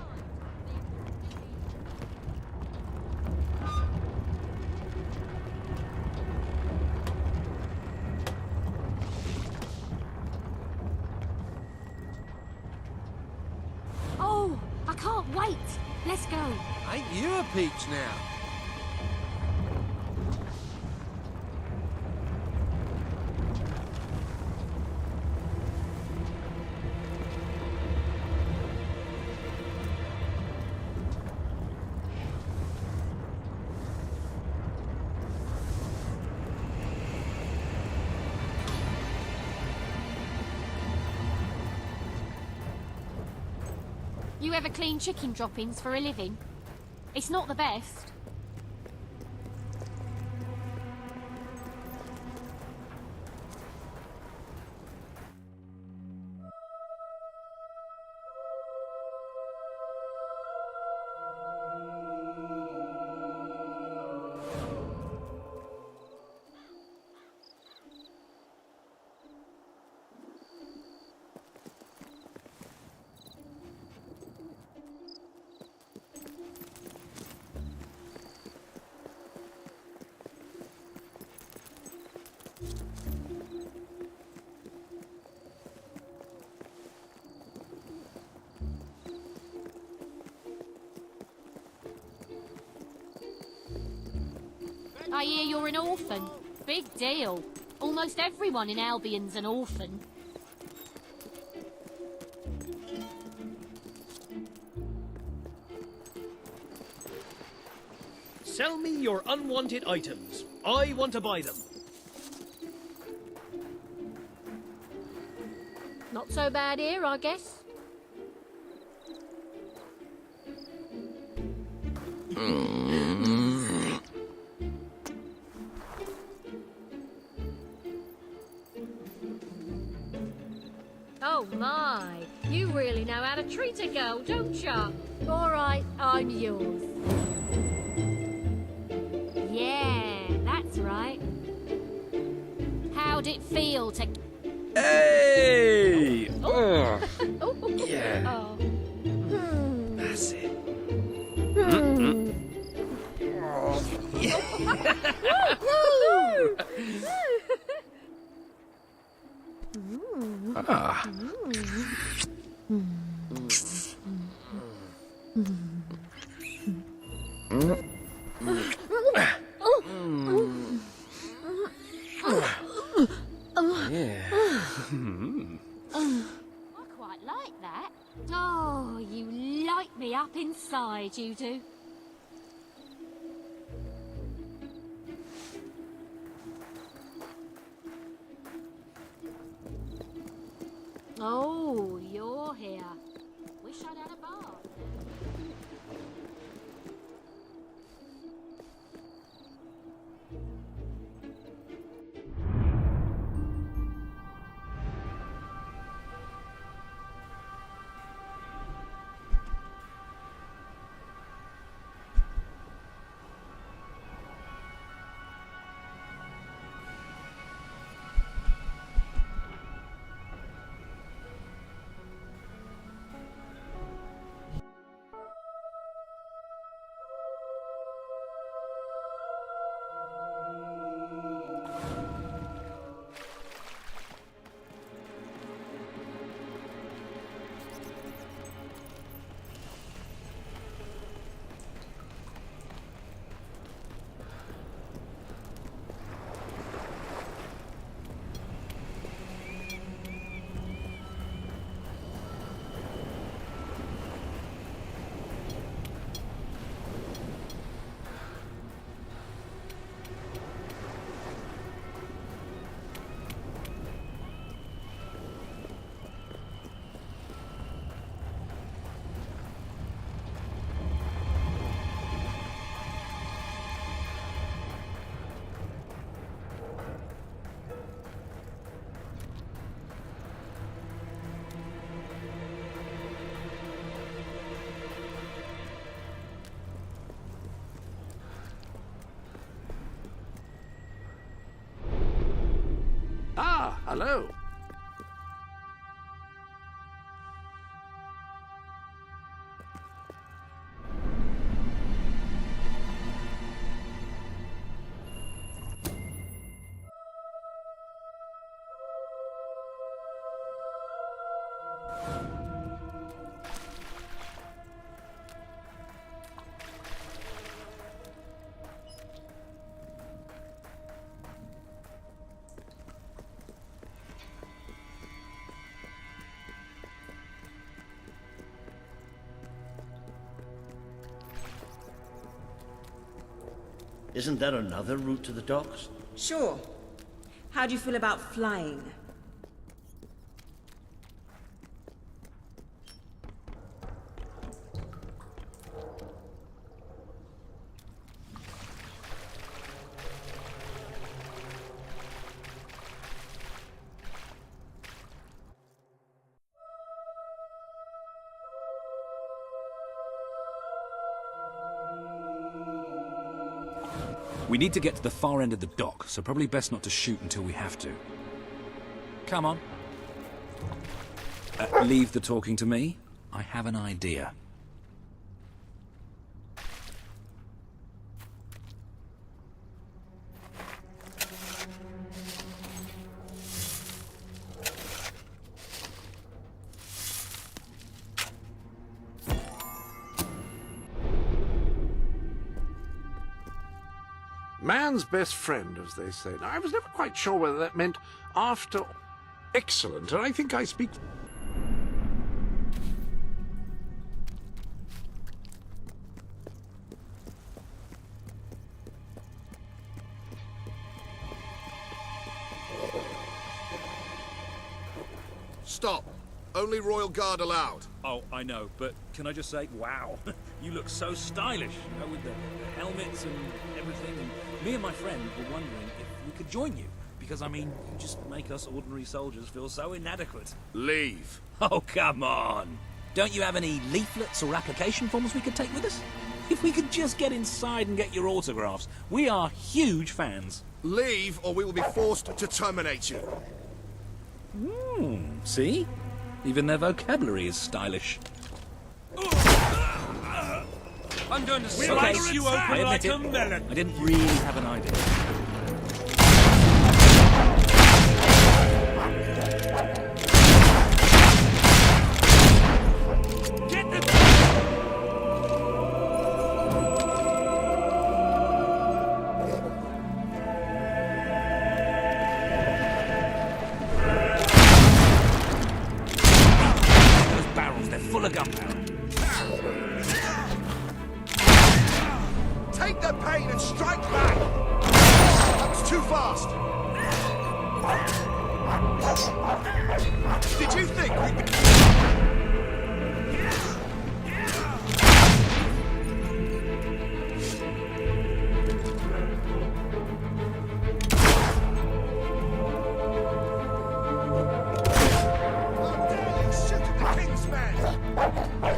Oh, I can't wait. Let's go. Ain't you a peach now? You ever clean chicken droppings for a living? It's not the best. I hear you're an orphan. Big deal. Almost everyone in Albion's an orphan. Sell me your unwanted items. I want to buy them. Not so bad here, I guess. Oh my, you really know how to treat a girl, don't ya? All right, I'm yours. Yeah, that's right. How'd it feel to... Hey! Oh. Yeah. Oh. That's it. Ah. I quite like that. Oh, you light me up inside, you do. Oh, you're here. Wish I'd had a bath. Ah, hello. Isn't there another route to the docks? Sure. How do you feel about flying? We need to get to the far end of the dock, so probably best not to shoot until we have to. Come on. Leave the talking to me. I have an idea. Man's best friend, as they say. Now, I was never quite sure whether that meant after... Excellent, and I think I speak... Stop. Only Royal Guard allowed. Oh, I know, but can I just say, wow, you look so stylish, you know, with the helmets and everything. And me and my friend were wondering if we could join you, because, I mean, you just make us ordinary soldiers feel so inadequate. Leave. Oh, come on. Don't you have any leaflets or application forms we could take with us? If we could just get inside and get your autographs. We are huge fans. Leave, or we will be forced to terminate you. See? Even their vocabulary is stylish. I'm going to Okay, slice you I open like admit a it. melon. I didn't really have an idea. full of gunpowder. Take the pain and strike back! That was too fast! Did you think we'd be...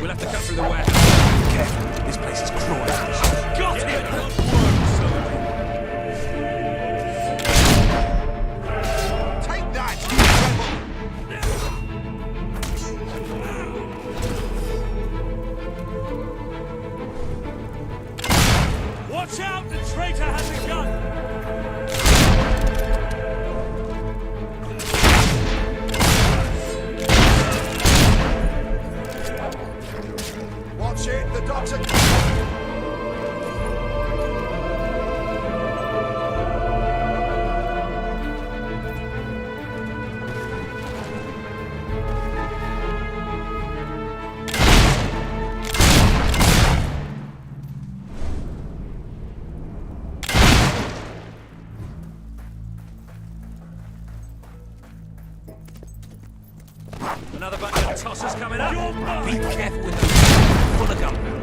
We'll have to cut through the warehouse. Careful, this place is crawling. Got it! Take that, you rebel! Watch out! The traitor has a gun! Watch it, the dogs are... Another bunch of tossers coming up. Be careful with those. Full of gunpowder.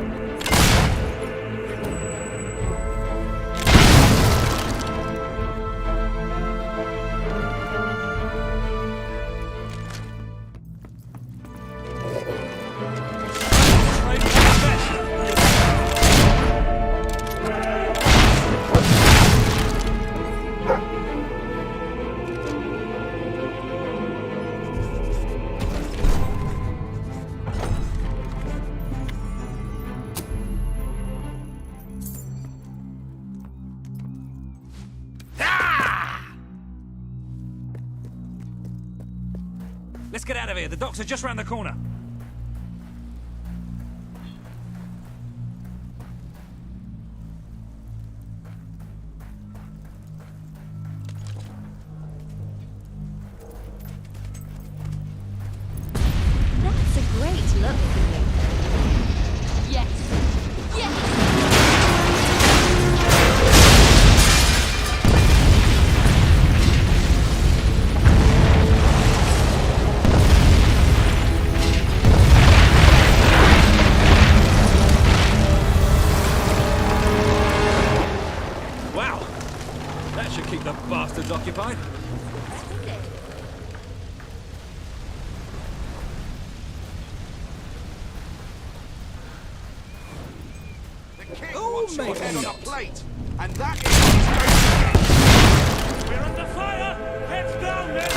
Let's get out of here. The docks are just round the corner. That's a great look for you. Yes. Yes! Keep the bastards occupied. The king wants your head on a plate, and that is what he's going to get. We're under fire! Heads down, men!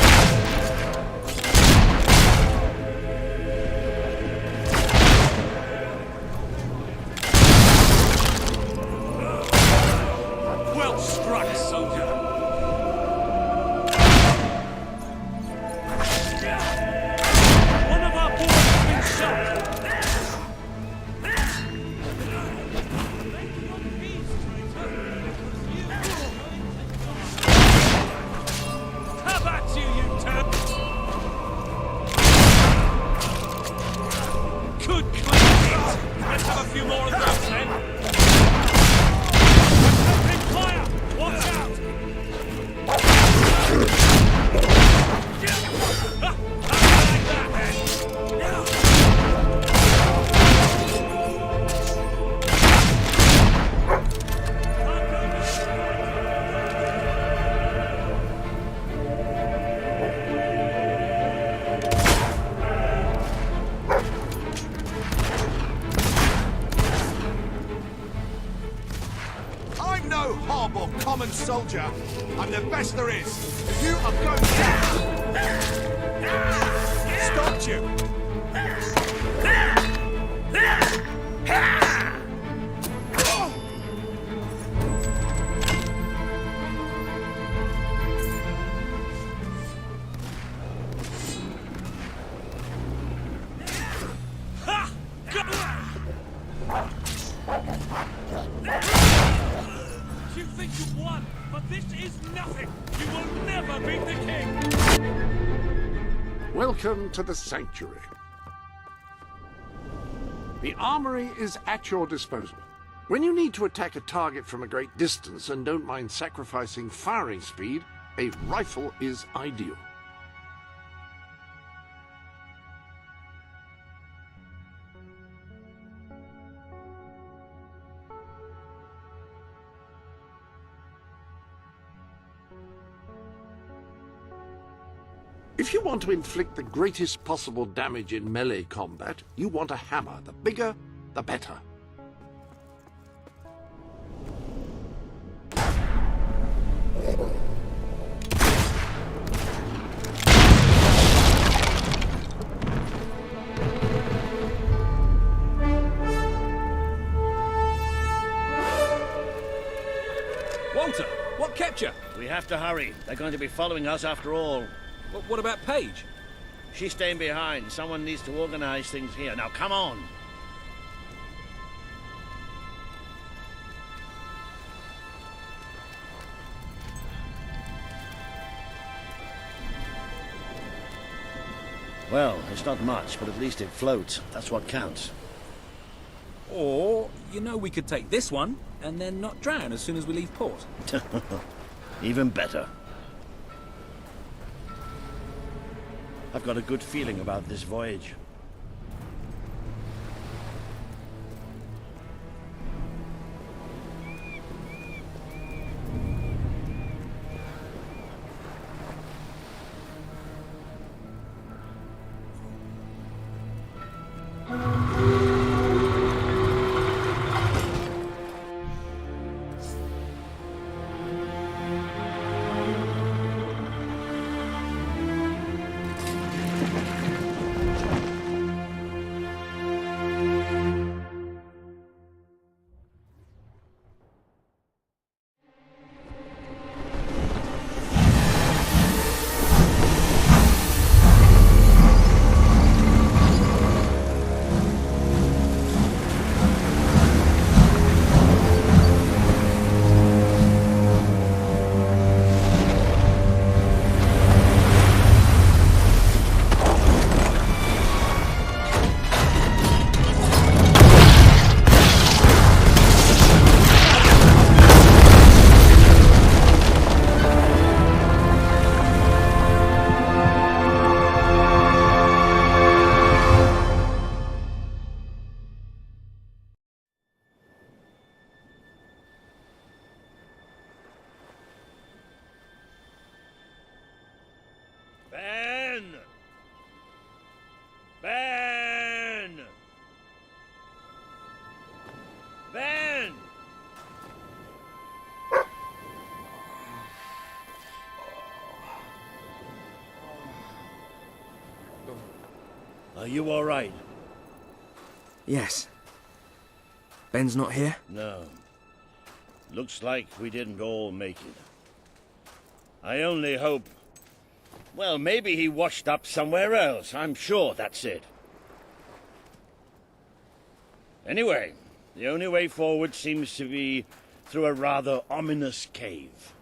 Well struck, soldier! One of our boys has been shot! How about you, you turd? Good clean hit! Let's have a few more of those, then! Opening fire! Watch out! I'm no hob or common soldier. I'm the best there is. You are going down. Stopped you. You think you've won, but this is nothing. You will never beat the king. Welcome to the sanctuary. The armory is at your disposal. When you need to attack a target from a great distance and don't mind sacrificing firing speed, a rifle is ideal. If you want to inflict the greatest possible damage in melee combat, you want a hammer. The bigger, the better. Walter, what kept you? We have to hurry. They're going to be following us after all. What about Paige? She's staying behind. Someone needs to organize things here. Now, come on. Well, it's not much, but at least it floats. That's what counts. Or, you know, we could take this one and then not drown as soon as we leave port. Even better. I've got a good feeling about this voyage. Are you all right? Yes. Ben's not here? No. Looks like we didn't all make it. I only hope... Well, maybe he washed up somewhere else. I'm sure that's it. Anyway, the only way forward seems to be through a rather ominous cave.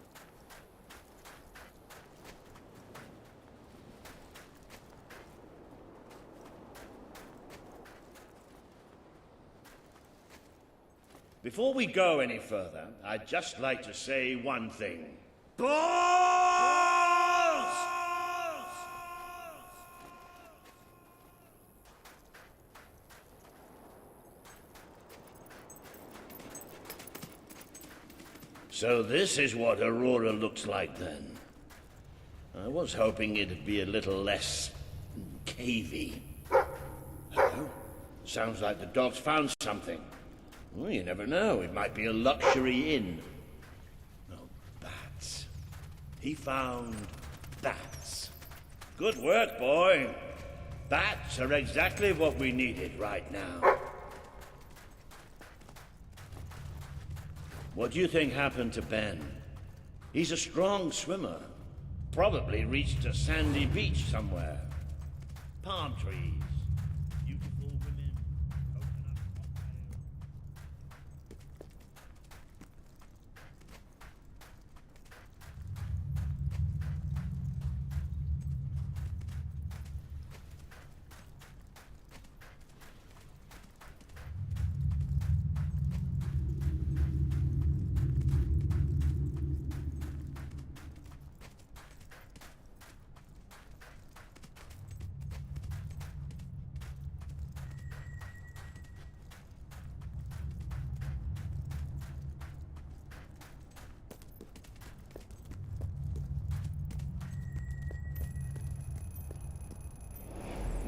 Before we go any further, I'd just like to say one thing. Balls! So this is what Aurora looks like then. I was hoping it'd be a little less cavey. Hello? Sounds like the dog's found something. Well, you never know. It might be a luxury inn. No, bats. He found bats. Good work, boy. Bats are exactly what we needed right now. What do you think happened to Ben? He's a strong swimmer. Probably reached a sandy beach somewhere. Palm trees. Beautiful women. Coconut cocktails.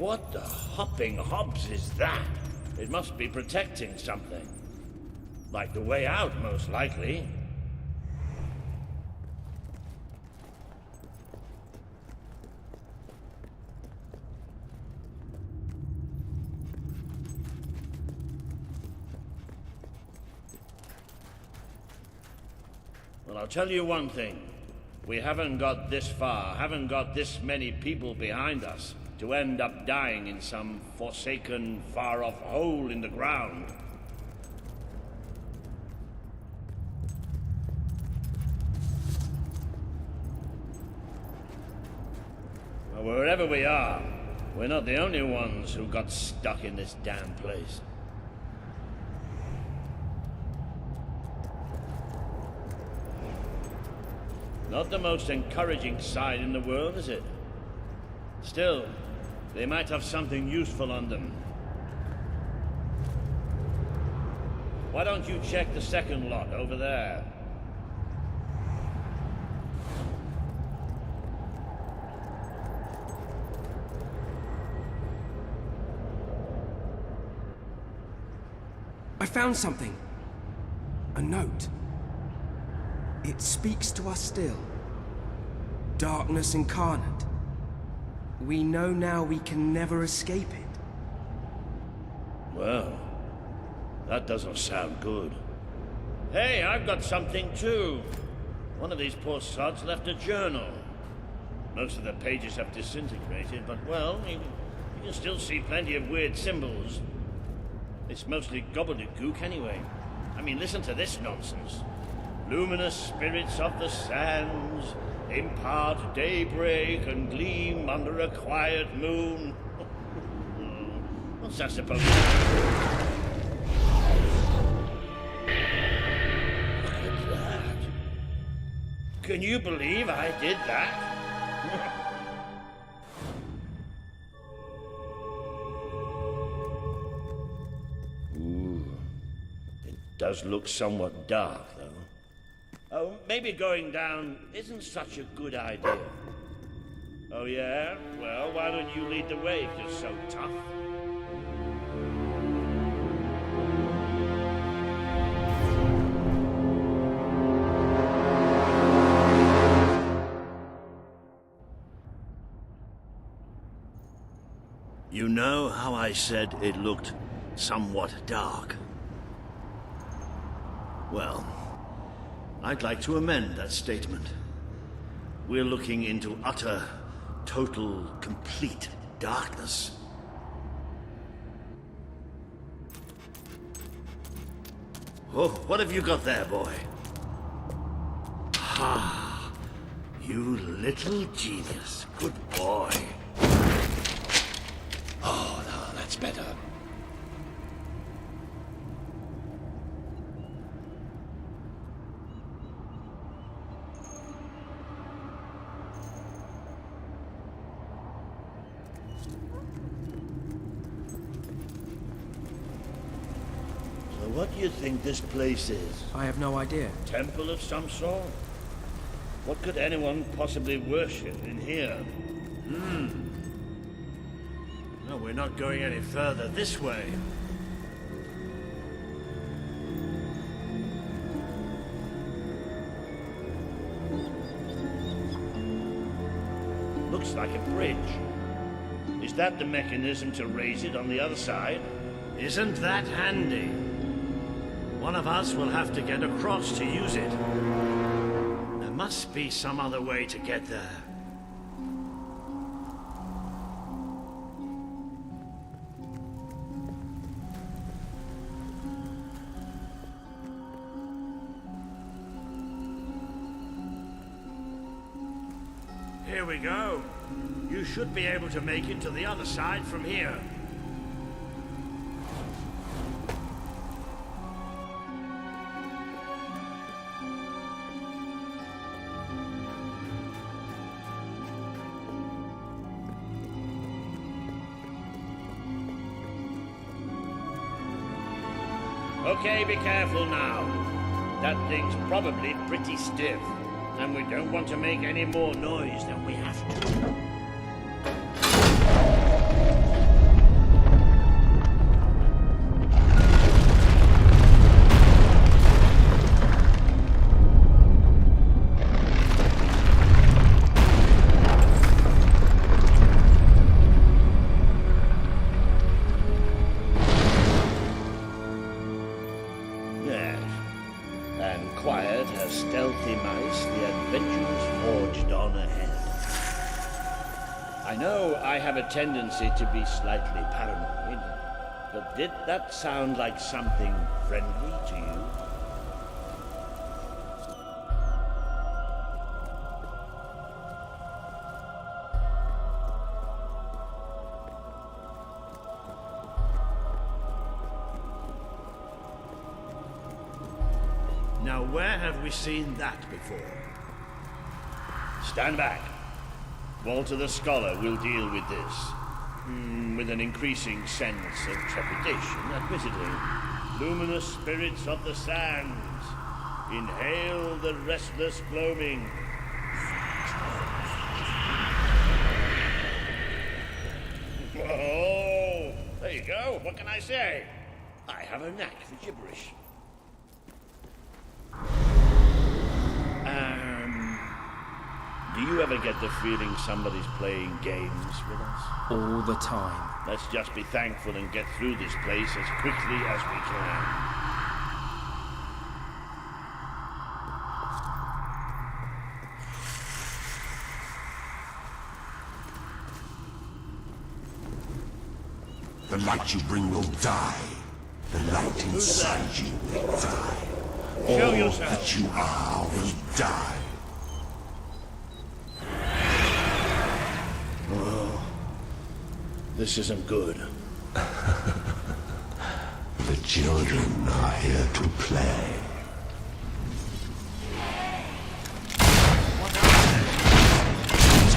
What the hopping hobs is that? It must be protecting something. Like the way out, most likely. Well, I'll tell you one thing. We haven't got this far, haven't got this many people behind us to end up dying in some forsaken, far-off hole in the ground. Well, wherever we are, we're not the only ones who got stuck in this damn place. Not the most encouraging sight in the world, is it? Still, they might have something useful on them. Why don't you check the second lot over there? I found something. A note. It speaks to us still. Darkness incarnate. We know now we can never escape it. Well, that doesn't sound good. Hey, I've got something too. One of these poor sods left a journal. Most of the pages have disintegrated, but well, you can still see plenty of weird symbols. It's mostly gobbledygook anyway. I mean, listen to this nonsense. Luminous spirits of the sands impart daybreak and gleam under a quiet moon. What's that supposed to be? Look at that. Can you believe I did that? Ooh. It does look somewhat dark, though. Oh, maybe going down isn't such a good idea. Oh, yeah? Well, why don't you lead the way if you're so tough? You know how I said it looked somewhat dark? Well, I'd like to amend that statement. We're looking into utter, total, complete darkness. Oh, what have you got there, boy? Ah, you little genius. Good boy. Oh, no, that's better. What do you think this place is? I have no idea. Temple of some sort? What could anyone possibly worship in here? No, we're not going any further this way. Looks like a bridge. Is that the mechanism to raise it on the other side? Isn't that handy? One of us will have to get across to use it. There must be some other way to get there. Here we go. You should be able to make it to the other side from here. Okay, be careful now. That thing's probably pretty stiff, and we don't want to make any more noise than we have to. know I have a tendency to be slightly paranoid, but did that sound like something friendly to you? Now, where have we seen that before? Stand back. Walter the Scholar will deal with this. With an increasing sense of trepidation, admittedly. Luminous spirits of the sands, inhale the restless gloaming. Oh, there you go. What can I say? I have a knack for gibberish. Do you ever get the feeling somebody's playing games with us? All the time. Let's just be thankful and get through this place as quickly as we can. The light you bring will die. The light inside you will die. Show All yourself. that you are will die. Oh, this isn't good. The children are here to play.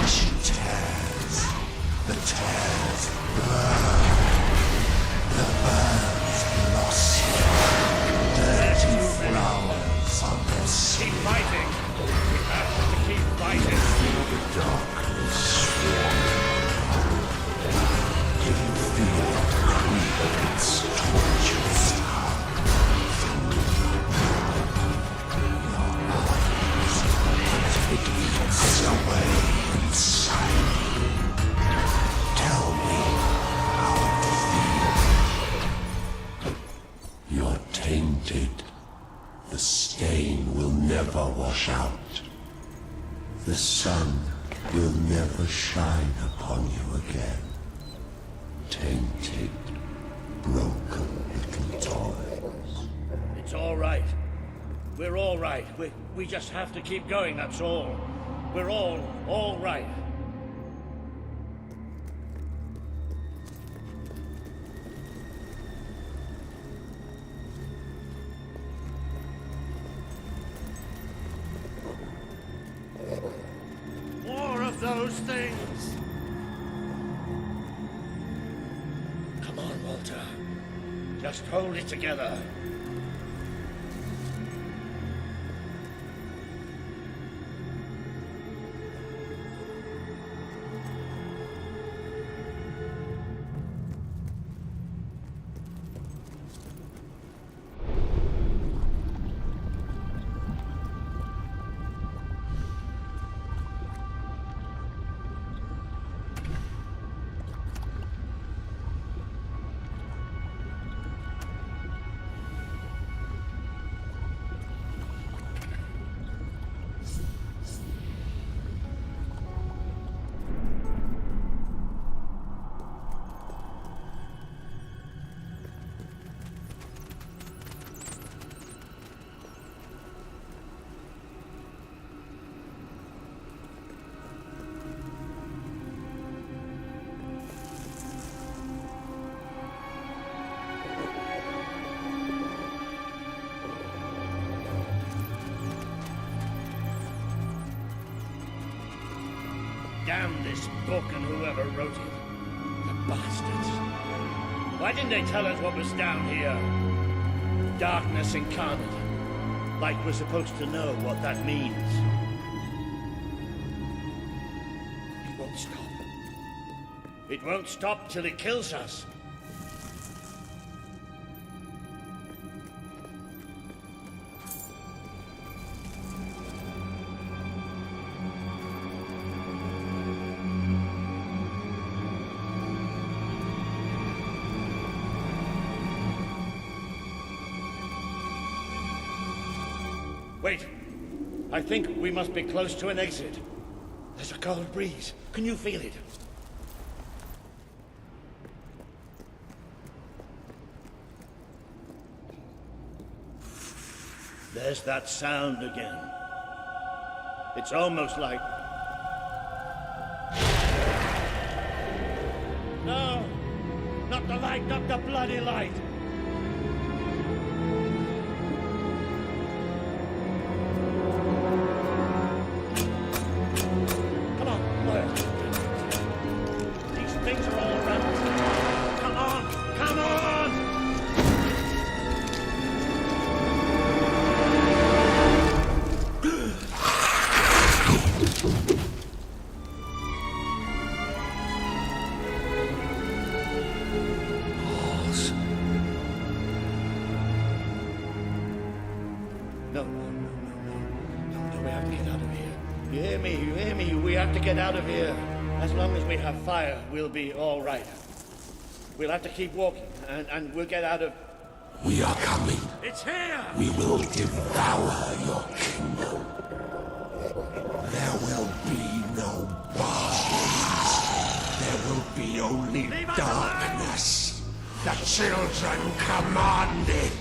She tears. The tears burn. The burns blossom. Dirty flowers on their skin. Keep fighting. We have to keep fighting. The darkness swarming. Can you feel it creep its torturous heart? Your eyes, it eats away inside you. Tell me how it feels. You're tainted. The stain will never wash out. The sun will never shine upon you again. Tainted, broken little toys. It's all right. We're all right. We just have to keep going, that's all. We're all right. More of those things. Come on, Walter. Just hold it together. Damn this book and whoever wrote it. The bastards. Why didn't they tell us what was down here? Darkness incarnate. Like we're supposed to know what that means. It won't stop. It won't stop till it kills us. Wait. I think we must be close to an exit. There's a cold breeze. Can you feel it? There's that sound again. It's almost like... No! Not the light, not the bloody light! Come on, where? These things are all around us. Come on, come on! Get out of here. As long as we have fire, we'll be all right. We'll have to keep walking, and we'll get out of... We are coming. It's here! We will devour your kingdom. There will be no bodies. There will be only darkness. The children command it.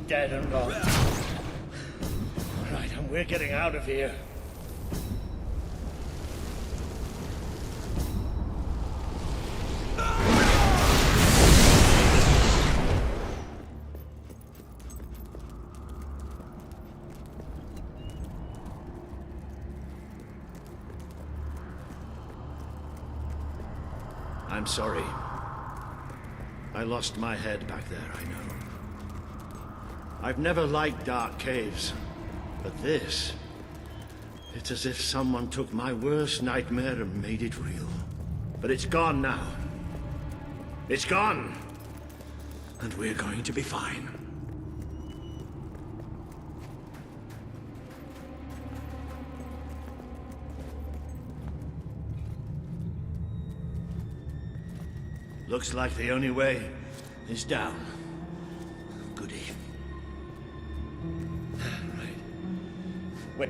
Dead and gone. All right, and we're getting out of here. I'm sorry. I lost my head back there, I know. I've never liked dark caves, but this... It's as if someone took my worst nightmare and made it real. But it's gone now. It's gone! And we're going to be fine. Looks like the only way is down. Goody. Wait.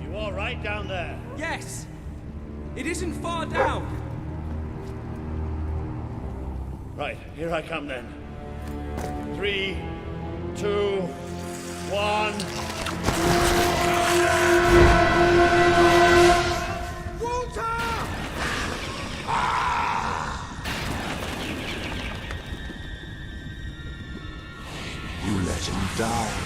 You all right down there? Yes! It isn't far down! Right, here I come then. 3, 2, 1... You let him die.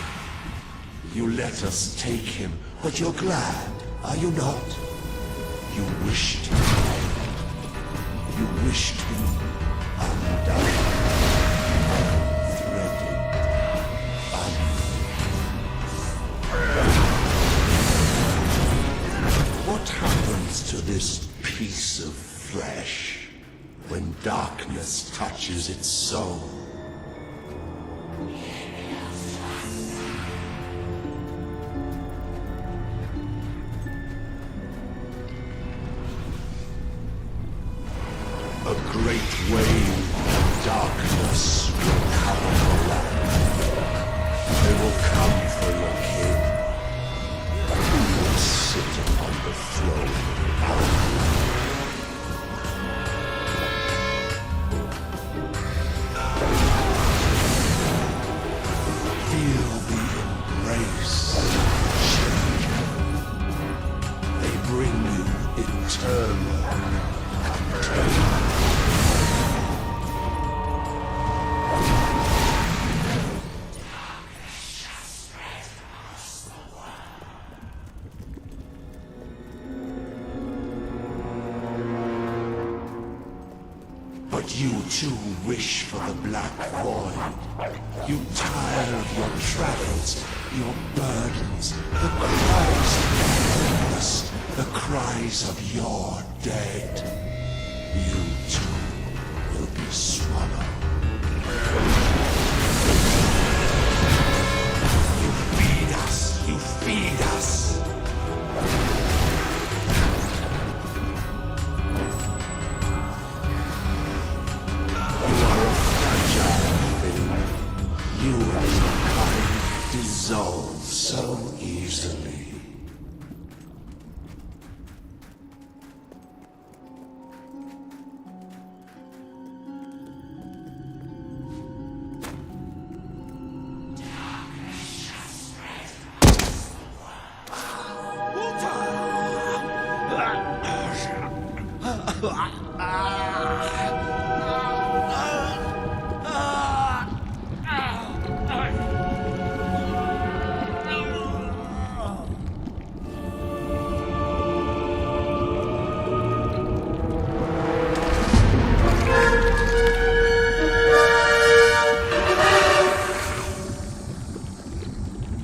You let us take him, but you're glad, are you not? You wished him dead. You wished him undone, unthreaded, What happens to this piece of flesh when darkness touches its soul? A great wave of darkness will cover the land. They will come for your king. Who will sit upon the throne above you? Feel the embrace, children. They bring you eternal content. But you too wish for the Black Void. You tire of your travels, your burdens, the cries of your endless, the cries of your dead. You too will be swallowed. You feed us, you feed us. You and your kind dissolve so easily.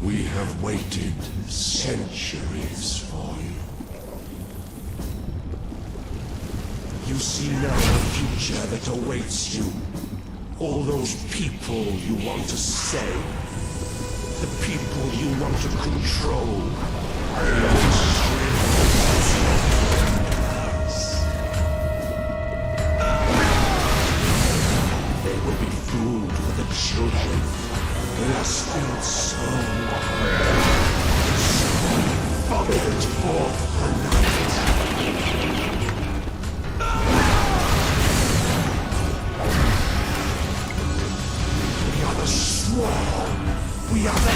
We have waited centuries for you. You see now the future that awaits you. All those people you want to save. The people you want to control. They will shrink as your fingers. They will be food for the children. They are still so vomit forth the night. We are the swarm. We are the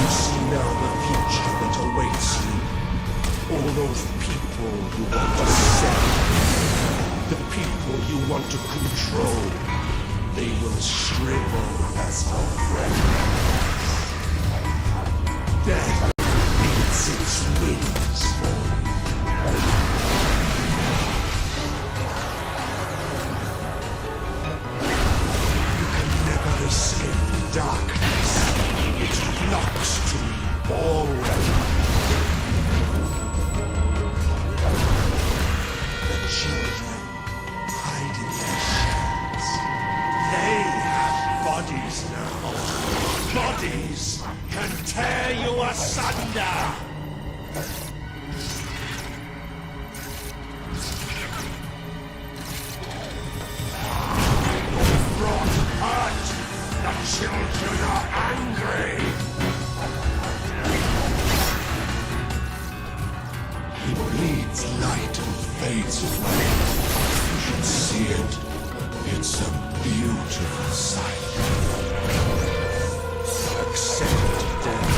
You see now the future that awaits you. All those people you want to save. The people you want to control. They will shrivel as a friend. Death beats its wings for you. You can never escape darkness. It flocks to you already. The children hide in their shells. They have bodies now. Bodies can tear you asunder. You've brought hurt. The children are angry. He bleeds light and fades away. You should see it. It's a beautiful sight. Accept death.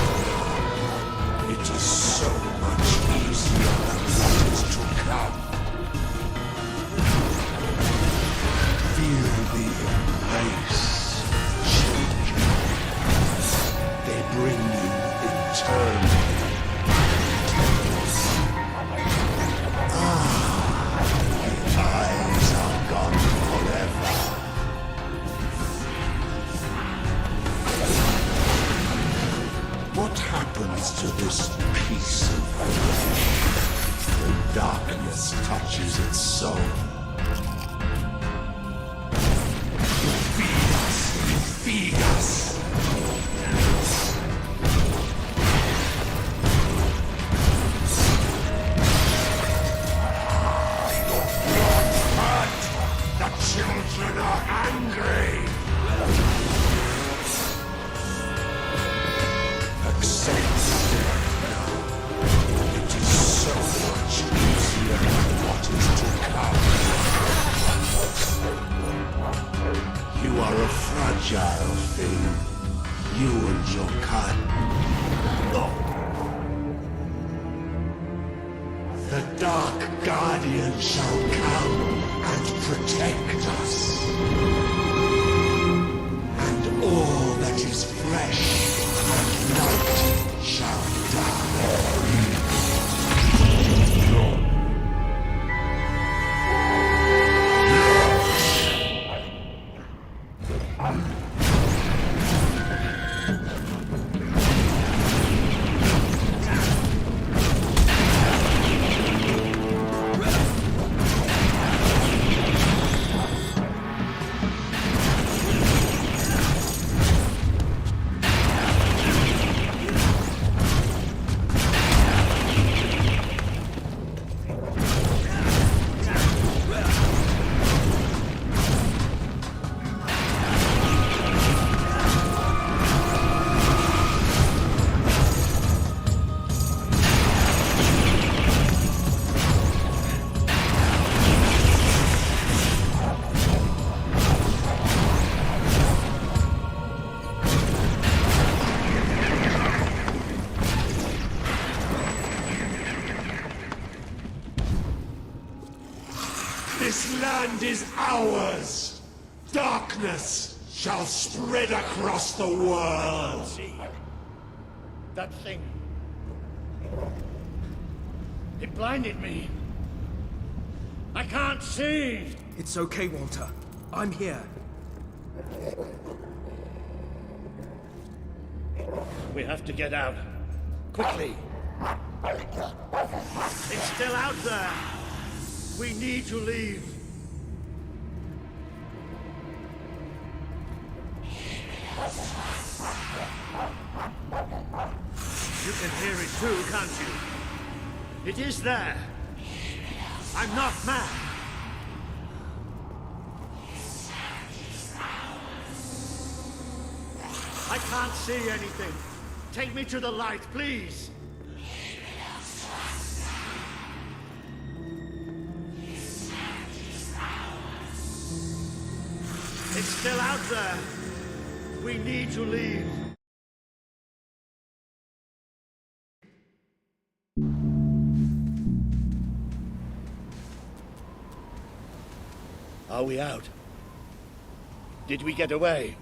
It is so much easier than what is to come. Feel the embrace, children. They bring you eternity. The eyes are gone forever. What happens to this piece of flesh when darkness touches its soul? You feed us, you feed us. Your demon shall come and protect us. And all that is flesh and light shall die. This land is ours! Darkness shall spread across the world! See? That thing. It blinded me. I can't see! It's okay, Walter. I'm here. We have to get out. Quickly! It's still out there. We need to leave. You can hear it too, can't you? It is there. I'm not mad. I can't see anything. Take me to the light, please. It's still out there. We need to leave. Are we out? Did we get away?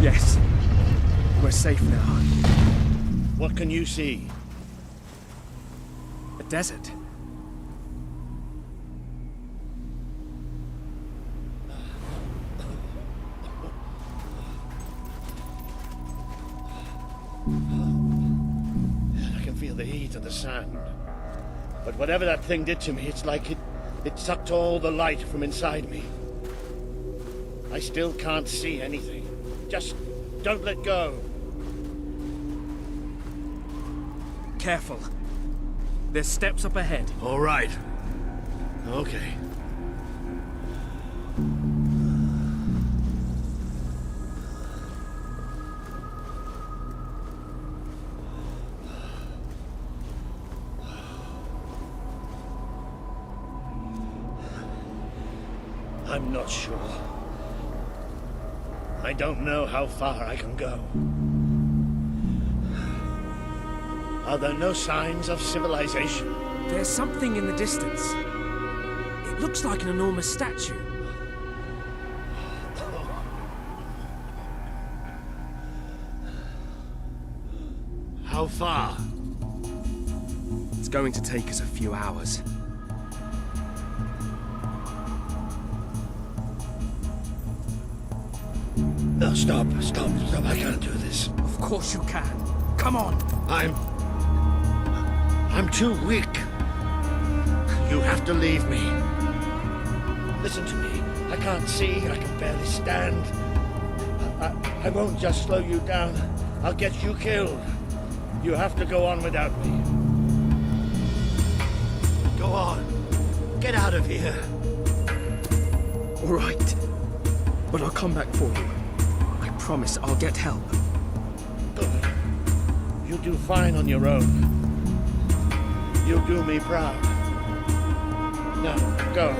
Yes. We're safe now. What can you see? A desert. I can feel the heat of the sand. But whatever that thing did to me, it's like it sucked all the light from inside me. I still can't see anything. Just don't let go. Careful. There's steps up ahead. All right. Okay. I'm not sure. I don't know how far I can go. Are there no signs of civilization? There's something in the distance. It looks like an enormous statue. How far? It's going to take us a few hours. No, stop. I can't do this. Of course you can. Come on. I'm too weak. You have to leave me. Listen to me. I can't see. I can barely stand. I won't just slow you down. I'll get you killed. You have to go on without me. Go on. Get out of here. All right. But I'll come back for you. I promise I'll get help. Good. You do fine on your own. You do me proud. Now, go.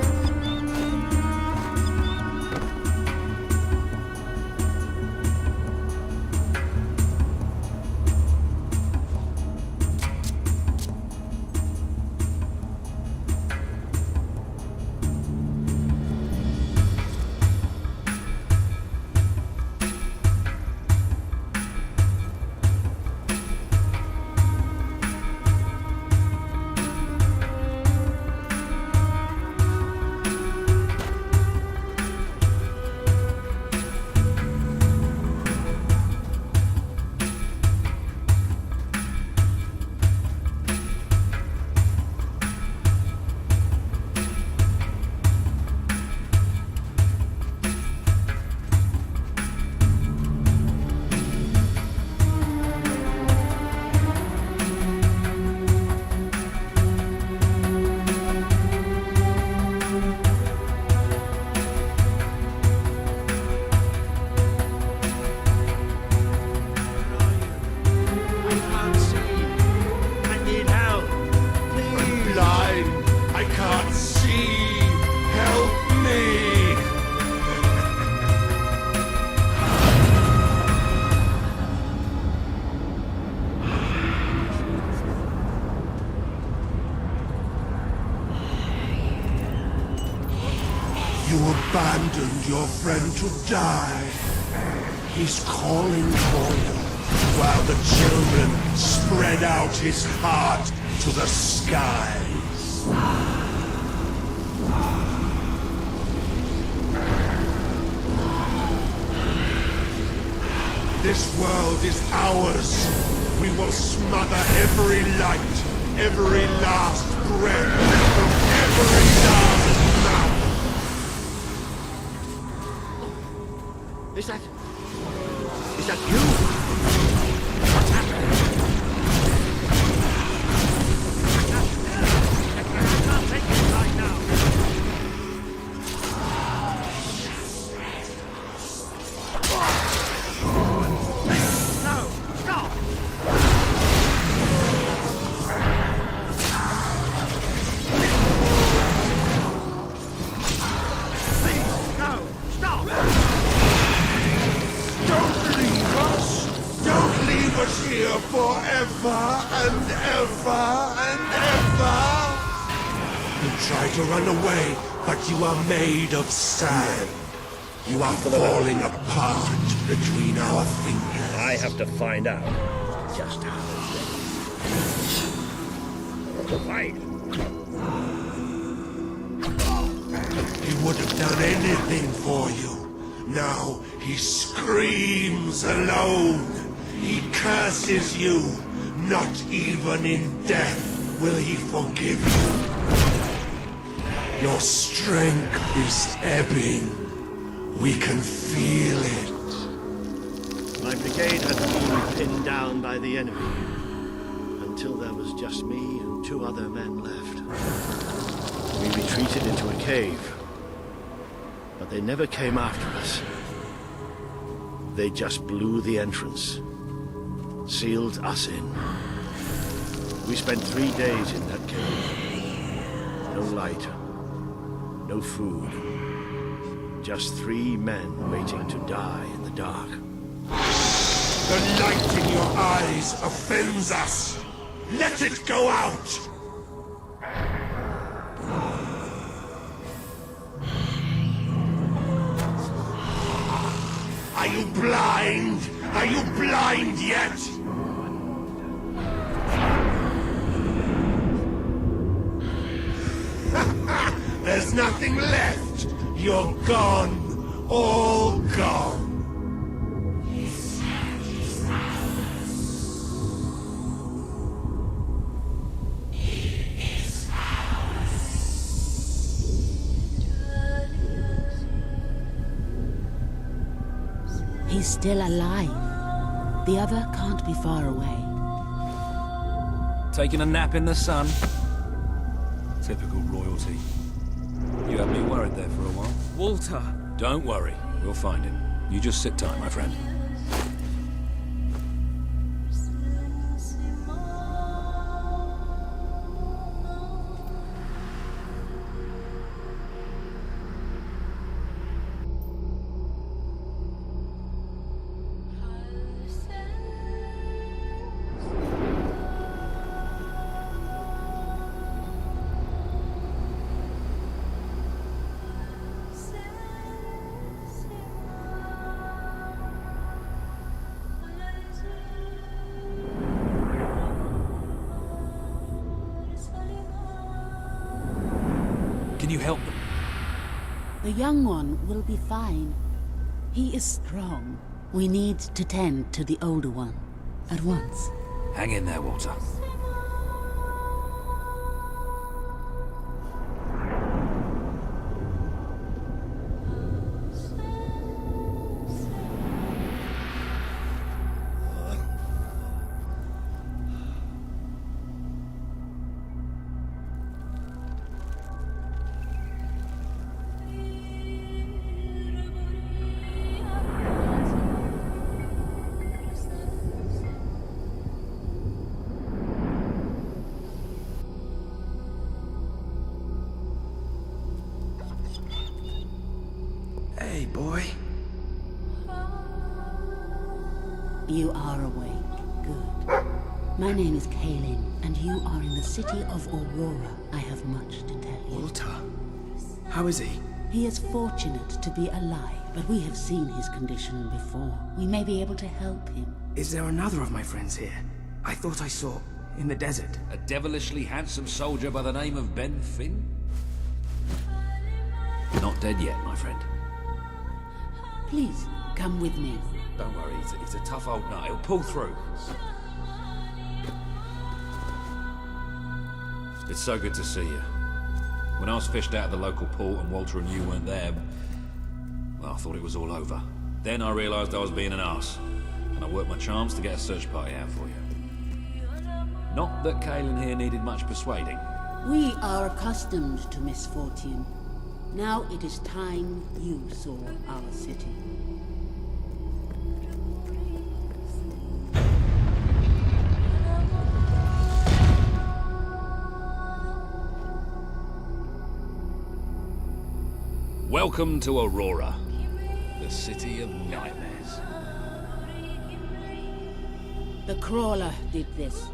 abandoned your friend to die. He's calling for you, while the children spread out his heart to the skies. This world is ours. We will smother every light, every last breath, from every last mouth. Is that you? What's happening? I can't take this right now. No, stop! Please, no, stop! Don't leave us! Don't leave us here forever and ever and ever! You try to run away, but you are made of sand. You are falling apart between our fingers. I have to find out just how they fight. He would have done anything for you. Now he screams alone. He curses you. Not even in death will he forgive you. Your strength is ebbing. We can feel it. My brigade had been pinned down by the enemy, until there was just me and 2 other men left. We retreated into a cave, but they never came after us. They just blew the entrance, sealed us in. We spent 3 days in that cave. No light, no food. Just 3 men waiting to die in the dark. The light in your eyes offends us. Let it go out! Are you blind? Are you blind yet? There's nothing left. You're gone. All gone. He's still alive. The other can't be far away. Taking a nap in the sun? Typical royalty. You had me worried there for a while. Walter! Don't worry, we'll find him. You just sit tight, my friend. Can you help them? The young one will be fine. He is strong. We need to tend to the older one at once. Hang in there, Walter. Hey, boy. You are awake. Good. My name is Kaelin, and you are in the city of Aurora. I have much to tell you. Walter. How is he? He is fortunate to be alive, but we have seen his condition before. We may be able to help him. Is there another of my friends here? I thought I saw in the desert. A devilishly handsome soldier by the name of Ben Finn? Not dead yet, my friend. Please, come with me. Don't worry, he's a tough old nut. He'll pull through. It's so good to see you. When I was fished out of the local port and Walter and you weren't there, well, I thought it was all over. Then I realised I was being an arse, and I worked my charms to get a search party out for you. Not that Kaelin here needed much persuading. We are accustomed to misfortune. Now it is time you saw our city. Welcome to Aurora, the city of nightmares. The crawler did this.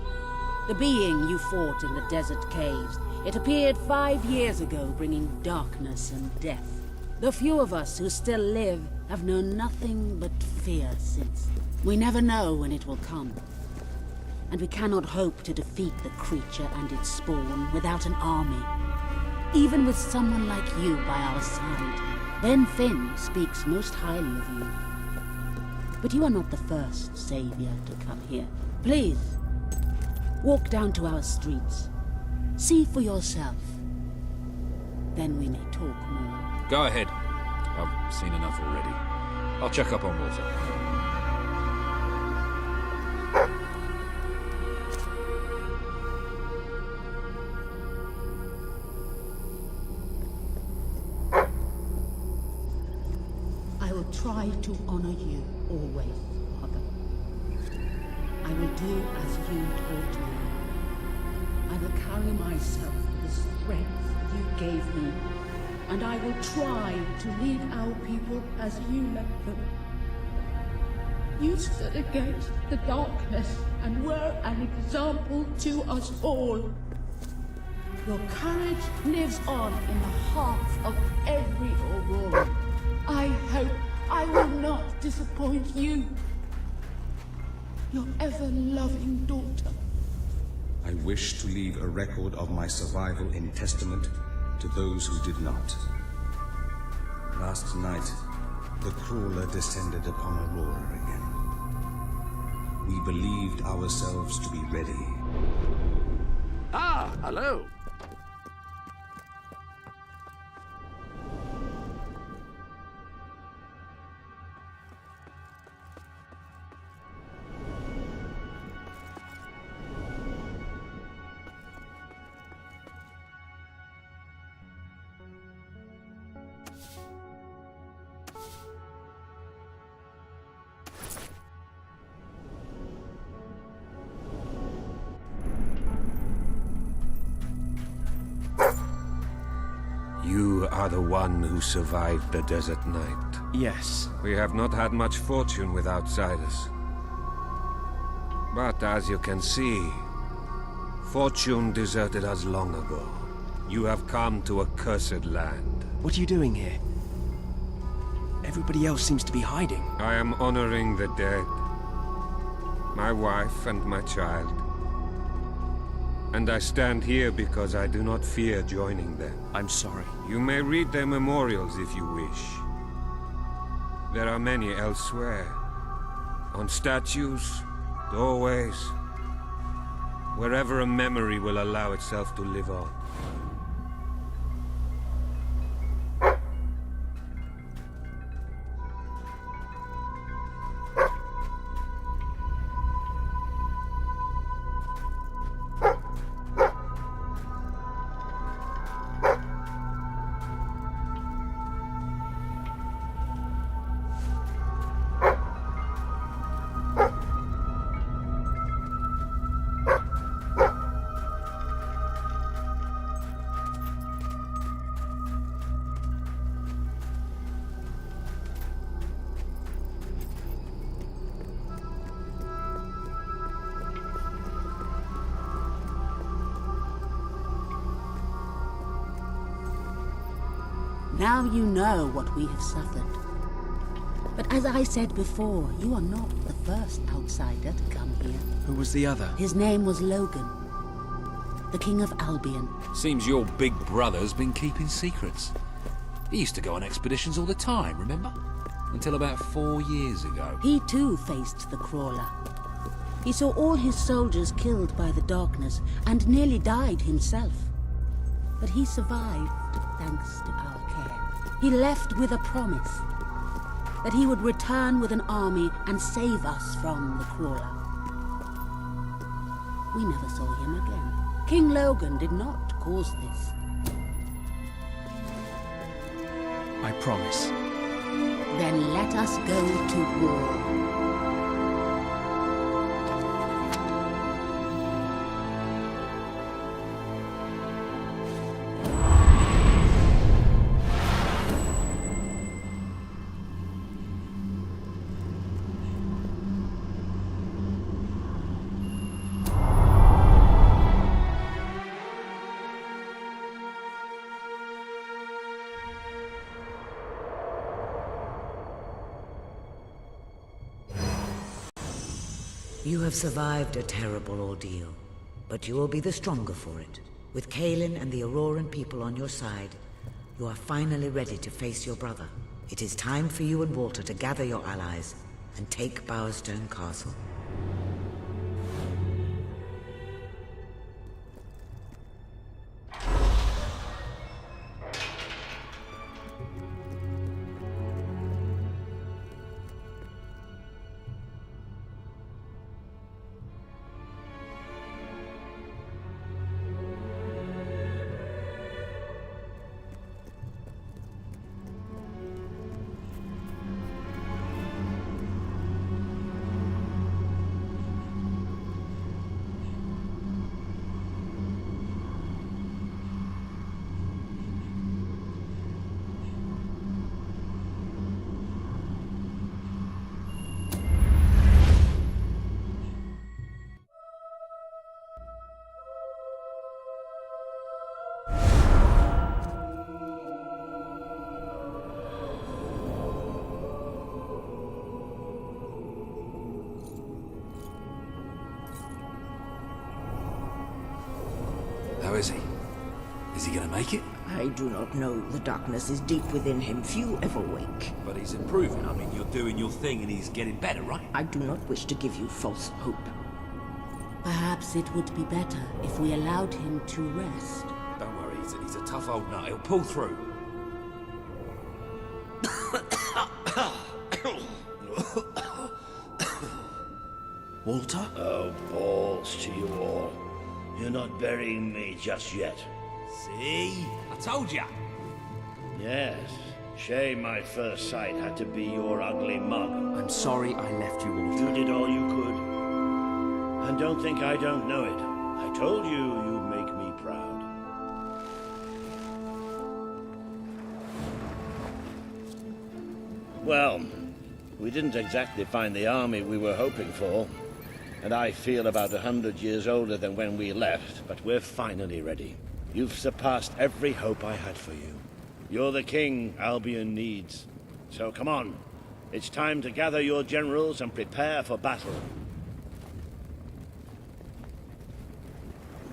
The being you fought in the desert caves. It appeared 5 years ago, bringing darkness and death. The few of us who still live have known nothing but fear since. We never know when it will come. And we cannot hope to defeat the creature and its spawn without an army. Even with someone like you by our side, Ben Finn speaks most highly of you. But you are not the first savior to come here. Please, walk down to our streets. See for yourself. Then we may talk more. Go ahead. I've seen enough already. I'll check up on Walter. I will try to honor you always, Father. I will do as you taught me. I will carry myself with the strength you gave me, and I will try to lead our people as you led them. You stood against the darkness and were an example to us all. Your courage lives on in the hearts of every Aurora. I hope I will not disappoint you. Your ever-loving daughter. I wish to leave a record of my survival in testament to those who did not. Last night, the crawler descended upon Aurora again. We believed ourselves to be ready. Ah, hello. You are the one who survived the desert night. Yes. We have not had much fortune with outsiders. But as you can see, fortune deserted us long ago. You have come to a cursed land. What are you doing here? Everybody else seems to be hiding. I am honoring the dead. My wife and my child. And I stand here because I do not fear joining them. I'm sorry. You may read their memorials if you wish. There are many elsewhere. On statues, doorways, wherever a memory will allow itself to live on. Now you know what we have suffered. But as I said before, you are not the first outsider to come here. Who was the other? His name was Logan, the King of Albion. Seems your big brother's been keeping secrets. He used to go on expeditions all the time, remember? Until about 4 years ago. He too faced the crawler. He saw all his soldiers killed by the darkness and nearly died himself. But he survived thanks to our care. He left with a promise that he would return with an army and save us from the crawler. We never saw him again. King Logan did not cause this. I promise. Then let us go to war. You have survived a terrible ordeal, but you will be the stronger for it. With Kaelin and the Auroran people on your side, you are finally ready to face your brother. It is time for you and Walter to gather your allies and take Bowerstone Castle. How is he? Is he gonna make it? I do not know. The darkness is deep within him. Few ever wake. But he's improving. I mean, you're doing your thing and he's getting better, right? I do not wish to give you false hope. Perhaps it would be better if we allowed him to rest. Don't worry, he's a tough old nut. He'll pull through. Walter? Oh, balls to you all. You're not burying me just yet. See? I told ya. Yes. Shame my first sight had to be your ugly mug. I'm sorry I left you, Walter. You did all you could. And don't think I don't know it. I told you you'd make me proud. Well, we didn't exactly find the army we were hoping for. And I feel about 100 years older than when we left, but we're finally ready. You've surpassed every hope I had for you. You're the king Albion needs. So come on. It's time to gather your generals and prepare for battle.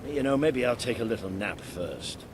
You know, maybe I'll take a little nap first.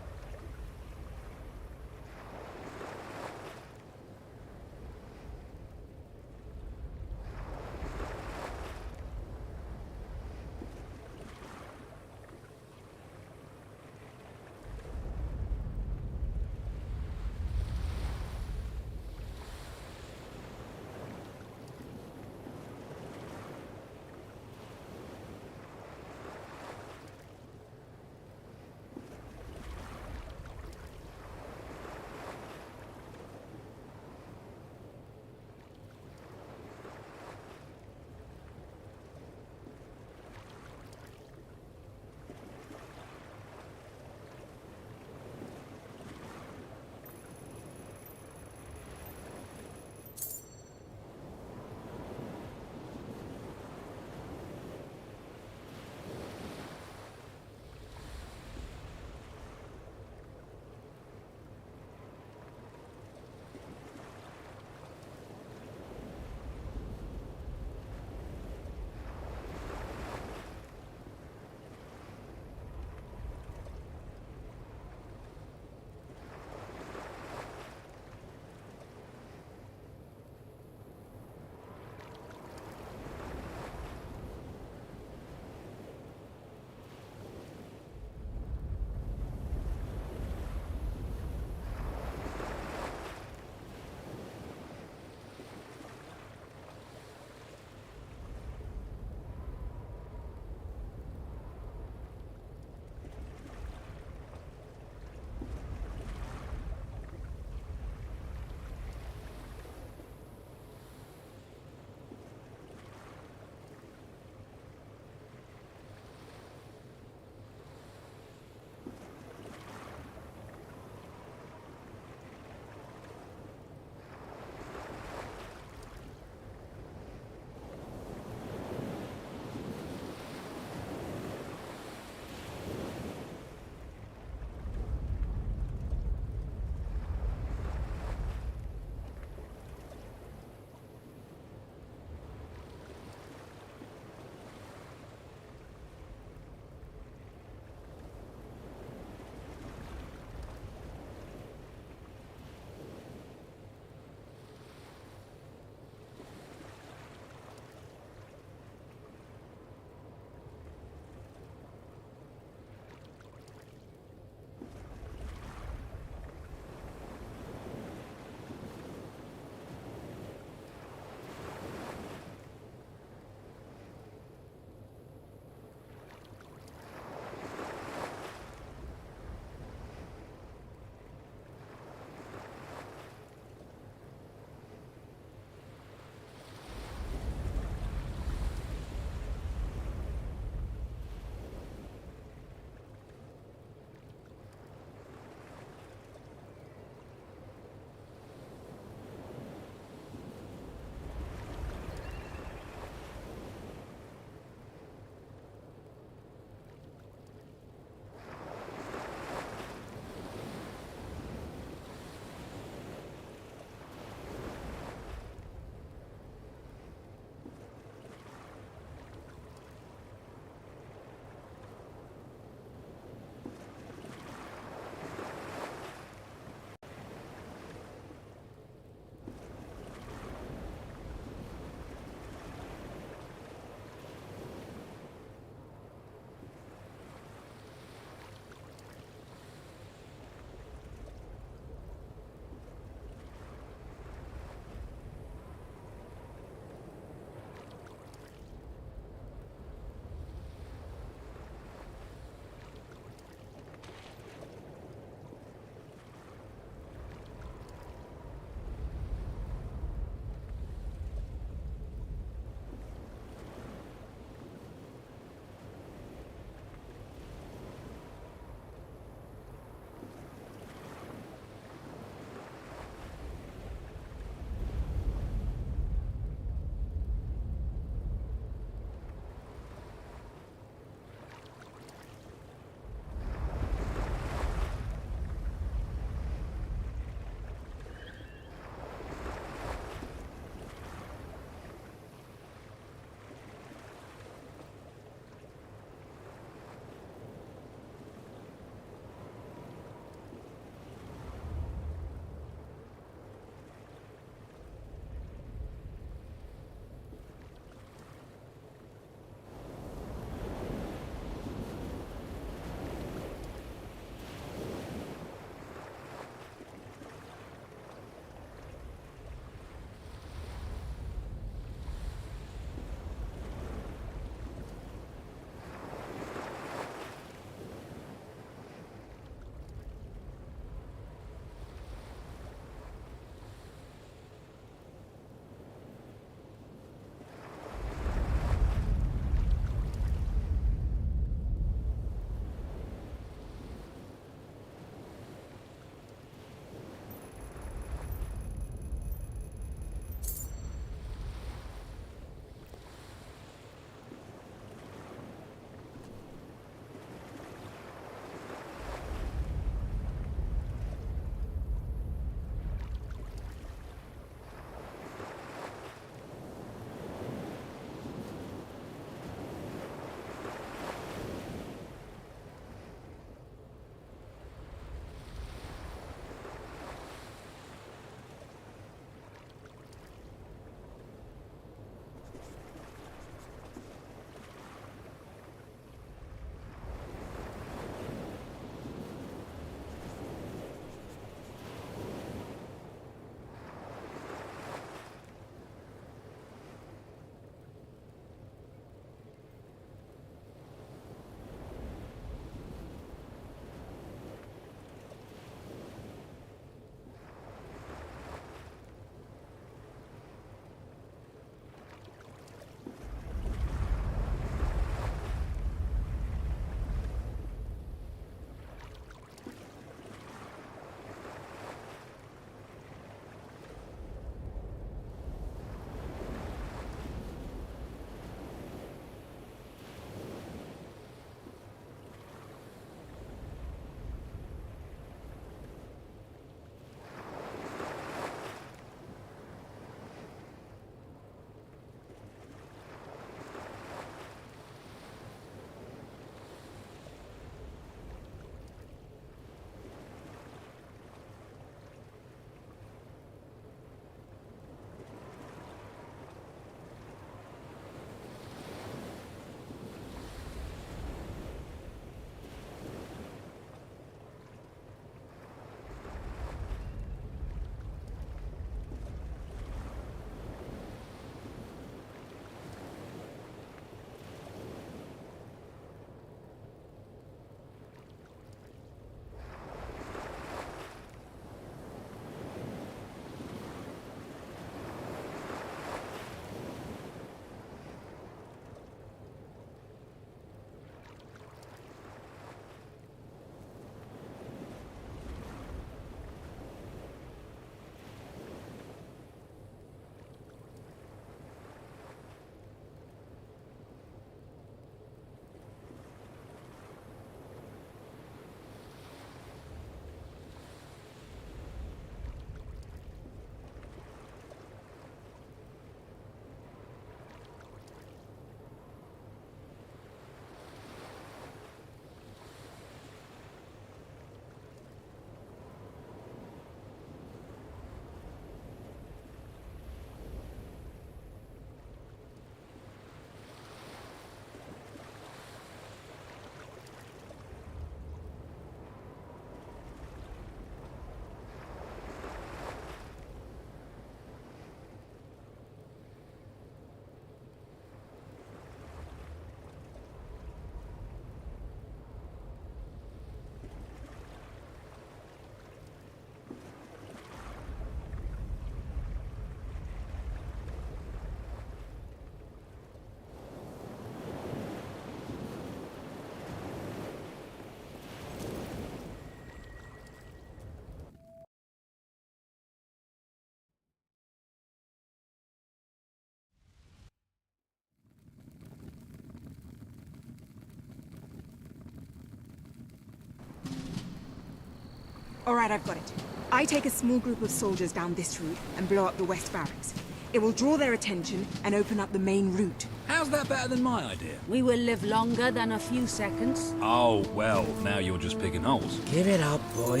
All right, I've got it. I take a small group of soldiers down this route and blow up the west barracks. It will draw their attention and open up the main route. How's that better than my idea? We will live longer than a few seconds. Oh, well, now you're just picking holes. Give it up, boy.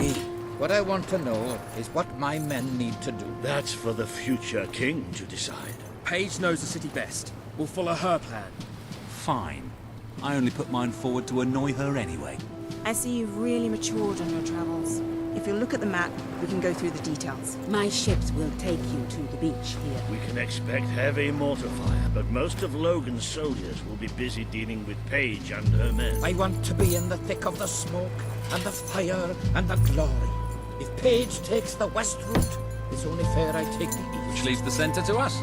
What I want to know is what my men need to do. That's for the future king to decide. Paige knows the city best. We'll follow her plan. Fine. I only put mine forward to annoy her anyway. I see you've really matured on your travels. If you look at the map, we can go through the details. My ships will take you to the beach here. We can expect heavy mortar fire, but most of Logan's soldiers will be busy dealing with Paige and her men. I want to be in the thick of the smoke, and the fire, and the glory. If Paige takes the west route, it's only fair I take the east. Which leaves the centre to us.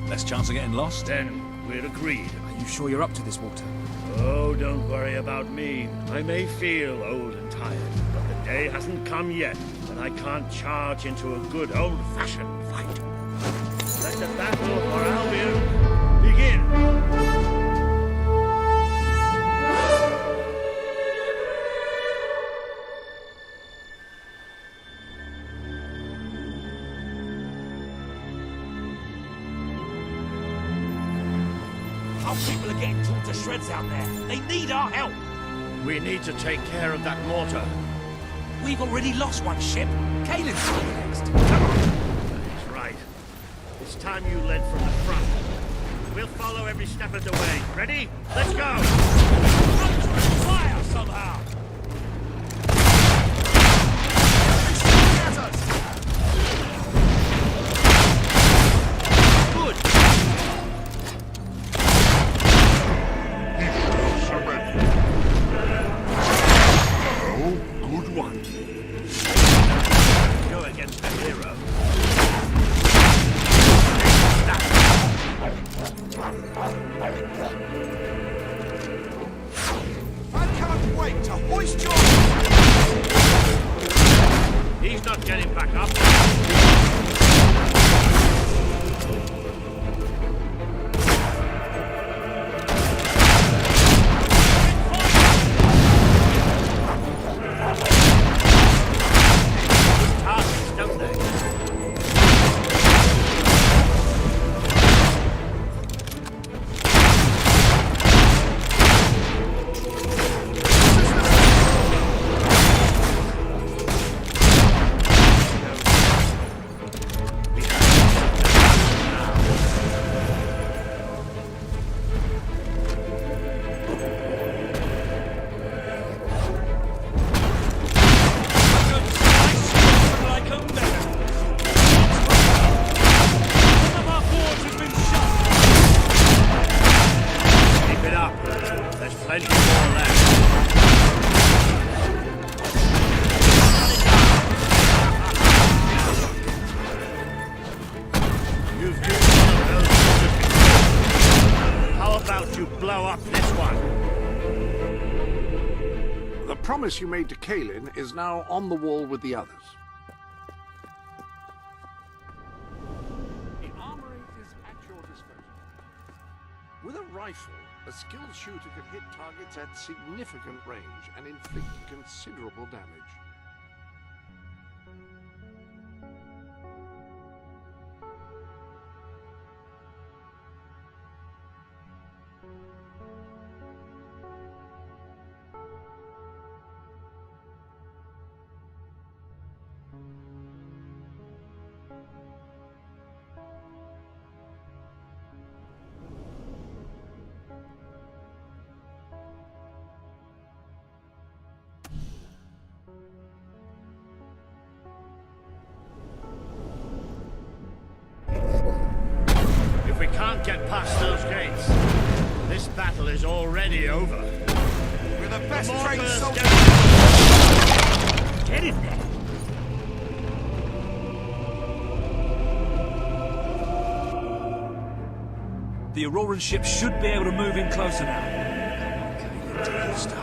Less chance of getting lost. Then we're agreed. Are you sure you're up to this, Walter? Oh, don't worry about me. I may feel old and tired, but the day hasn't come yet when I can't charge into a good old-fashioned fight. Let the battle for Albion begin! People are getting torn to shreds out there. They need our help. We need to take care of that mortar. We've already lost one ship. Kaelin's coming next. Come on. That's right. It's time you led from the front. We'll follow every step of the way. Ready? Let's go! Fire somehow! He's not getting back up. Targets, don't they? The promise you made to Kaelin is now on the wall with the others. The armory is at your disposal. With a rifle, a skilled shooter can hit targets at significant range and inflict considerable damage. If we can't get past those gates, this battle is already over. We're the best trained soldiers. Get in there. The Auroran ship should be able to move in closer now. Okay, do your stuff.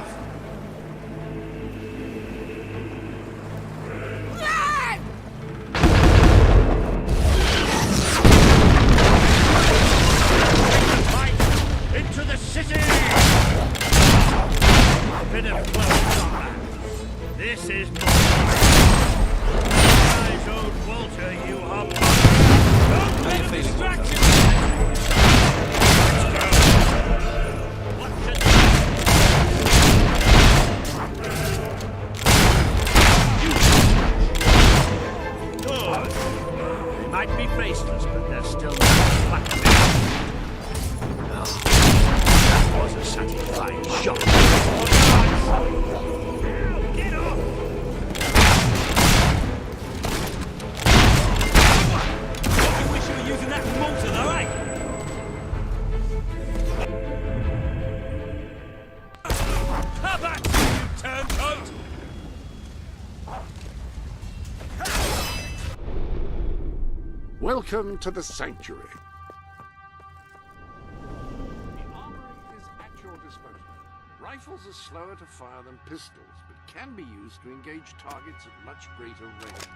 Into the city! A bit of close combat. This is more. might be faceless, but they're still not black. Oh, that was a satisfying shot. Get off! I wish you were using that mortar, though, eh? How about you, turncoat? Welcome to the Sanctuary. The armory is at your disposal. Rifles are slower to fire than pistols, but can be used to engage targets at much greater range.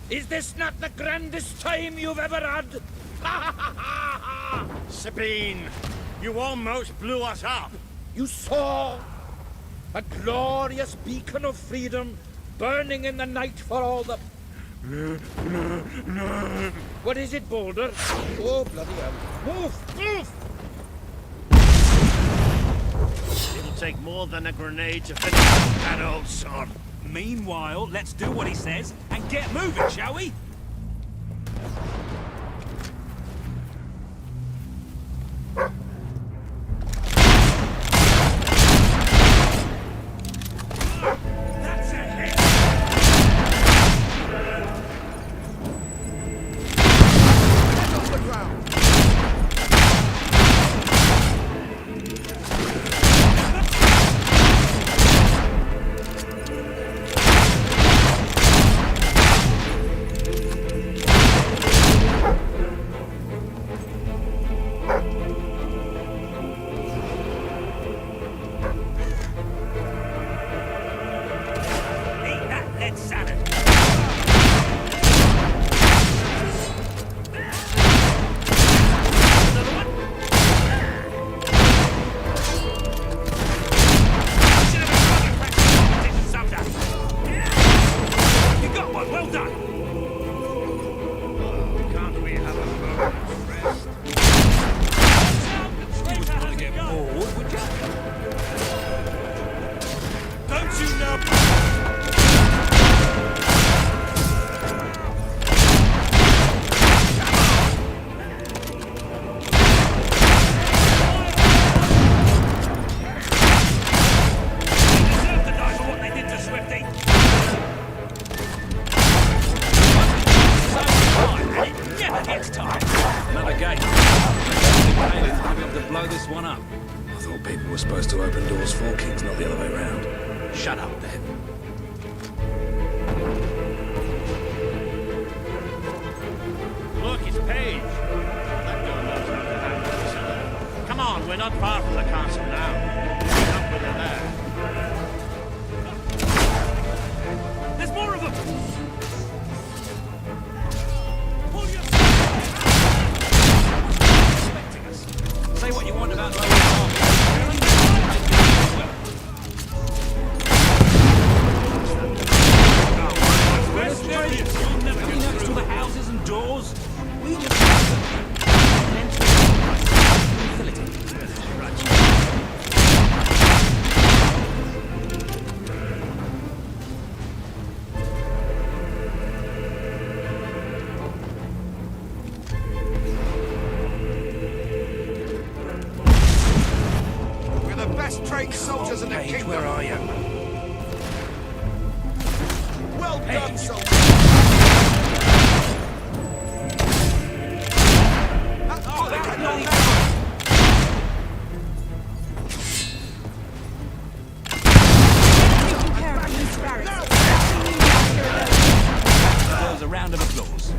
Is this not the grandest time you've ever had? Sabine, you almost blew us up. You saw a glorious beacon of freedom burning in the night for all the... What is it, Boulder? Oh, bloody hell. Move! Move! It'll take more than a grenade to finish that old sod. Meanwhile, let's do what he says and get moving, shall we? That's a hit! Get off the ground! Shut up, then. Look, it's Paige. That girl knows how to handle this. Come on, we're not far from the castle now. Meet up with her there. There's more of them! Pull expecting us. Say what you want about lower army. Next to the houses and doors. We just fill it in. great soldiers in the Page, kingdom. where are you? Well done, soldiers. Oh, that's not Taking care of these barracks. deserves a round of applause.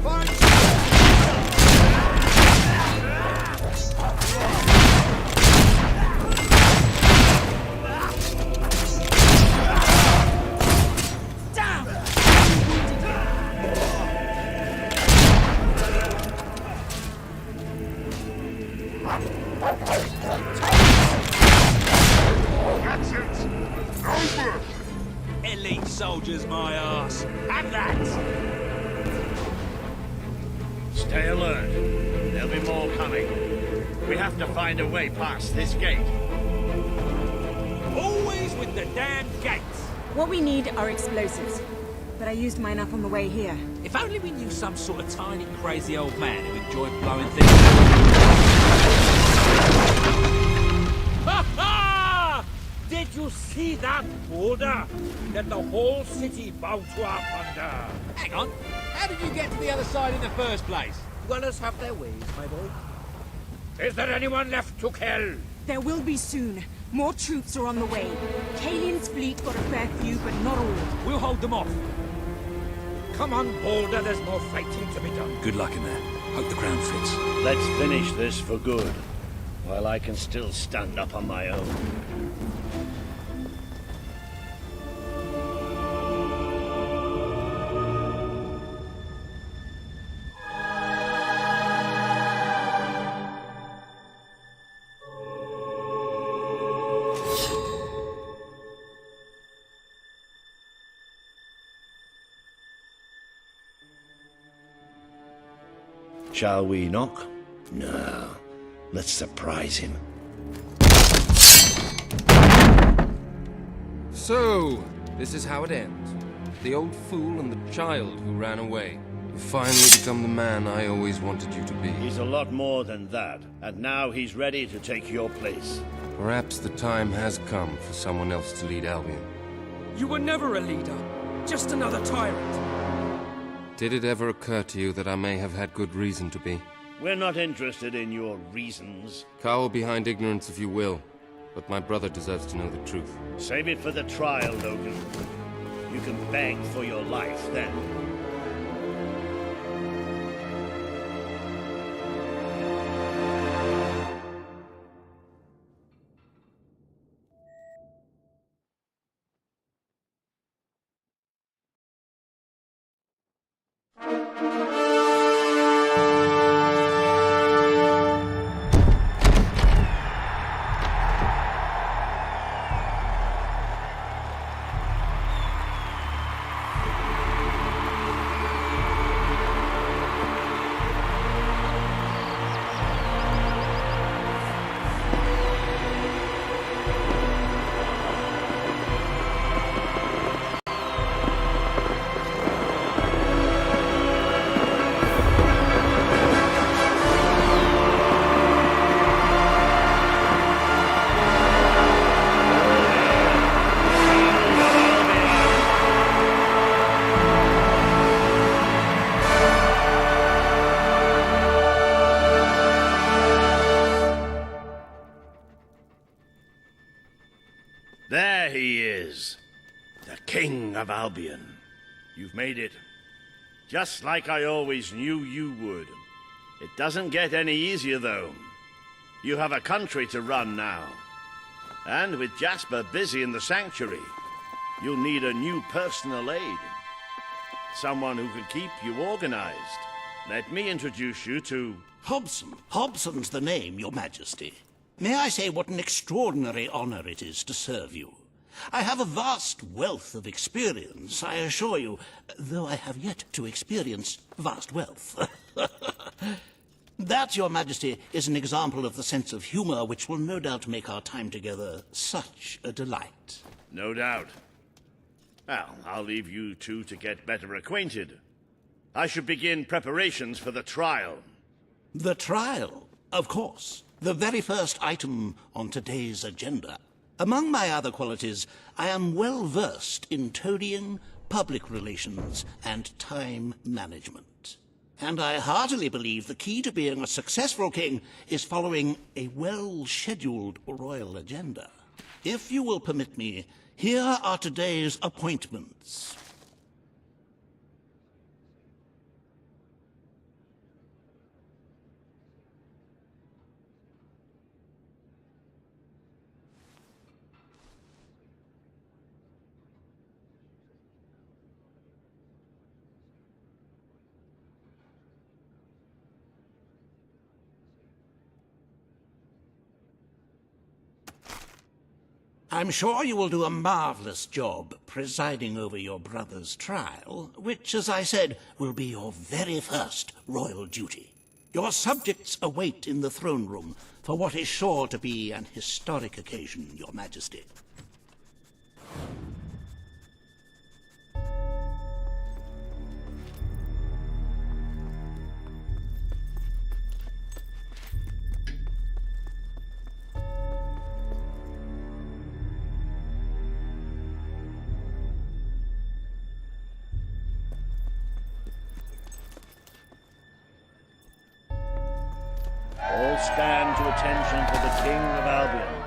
That's it. Over. Elite soldiers, my arse. Have that! Stay alert. There'll be more coming. We have to find a way past this gate. Always with the damn gates. What we need are explosives. But I used mine up on the way here. If only we knew some sort of tiny, crazy old man who enjoyed blowing things. Ha ha! Did you see that boulder that the whole city bowed to up under? Hang on. How did you get to the other side in the first place? Dwellers have their ways, my boy. Is there anyone left to kill? There will be soon. More troops are on the way. Kalian's fleet got a fair few, but not all. We'll hold them off. Come on, Boulder, there's more fighting to be done. Good luck in there. Hope the crown fits. Let's finish this for good, while I can still stand up on my own. Shall we knock? No. Let's surprise him. So, this is how it ends. The old fool and the child who ran away. You finally become the man I always wanted you to be. He's a lot more than that, and now he's ready to take your place. Perhaps the time has come for someone else to lead Albion. You were never a leader, just another tyrant. Did it ever occur to you that I may have had good reason to be? We're not interested in your reasons. Cower behind ignorance if you will, but my brother deserves to know the truth. Save it for the trial, Logan. You can beg for your life then. There he is, the King of Albion. You've made it, just like I always knew you would. It doesn't get any easier, though. You have a country to run now. And with Jasper busy in the sanctuary, you'll need a new personal aide. Someone who can keep you organized. Let me introduce you to... Hobson. Hobson's the name, Your Majesty. May I say what an extraordinary honor it is to serve you? I have a vast wealth of experience, I assure you, though I have yet to experience vast wealth. That, Your Majesty, is an example of the sense of humor which will no doubt make our time together such a delight. No doubt. Well, I'll leave you two to get better acquainted. I should begin preparations for the trial. The trial, of course. The very first item on today's agenda. Among my other qualities, I am well versed in toadying, public relations, and time management. And I heartily believe the key to being a successful king is following a well-scheduled royal agenda. If you will permit me, here are today's appointments. I'm sure you will do a marvelous job presiding over your brother's trial, which, as I said, will be your very first royal duty. Your subjects await in the throne room for what is sure to be an historic occasion, Your Majesty. All stand to attention for the King of Albion.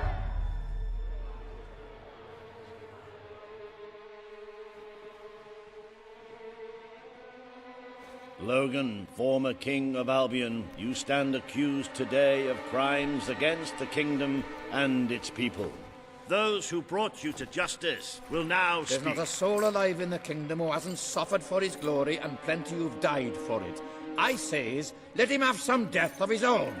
Logan, former King of Albion, you stand accused today of crimes against the kingdom and its people. Those who brought you to justice will now speak. There's not a soul alive in the kingdom who hasn't suffered for his glory, and plenty who've died for it. I says, let him have some death of his own.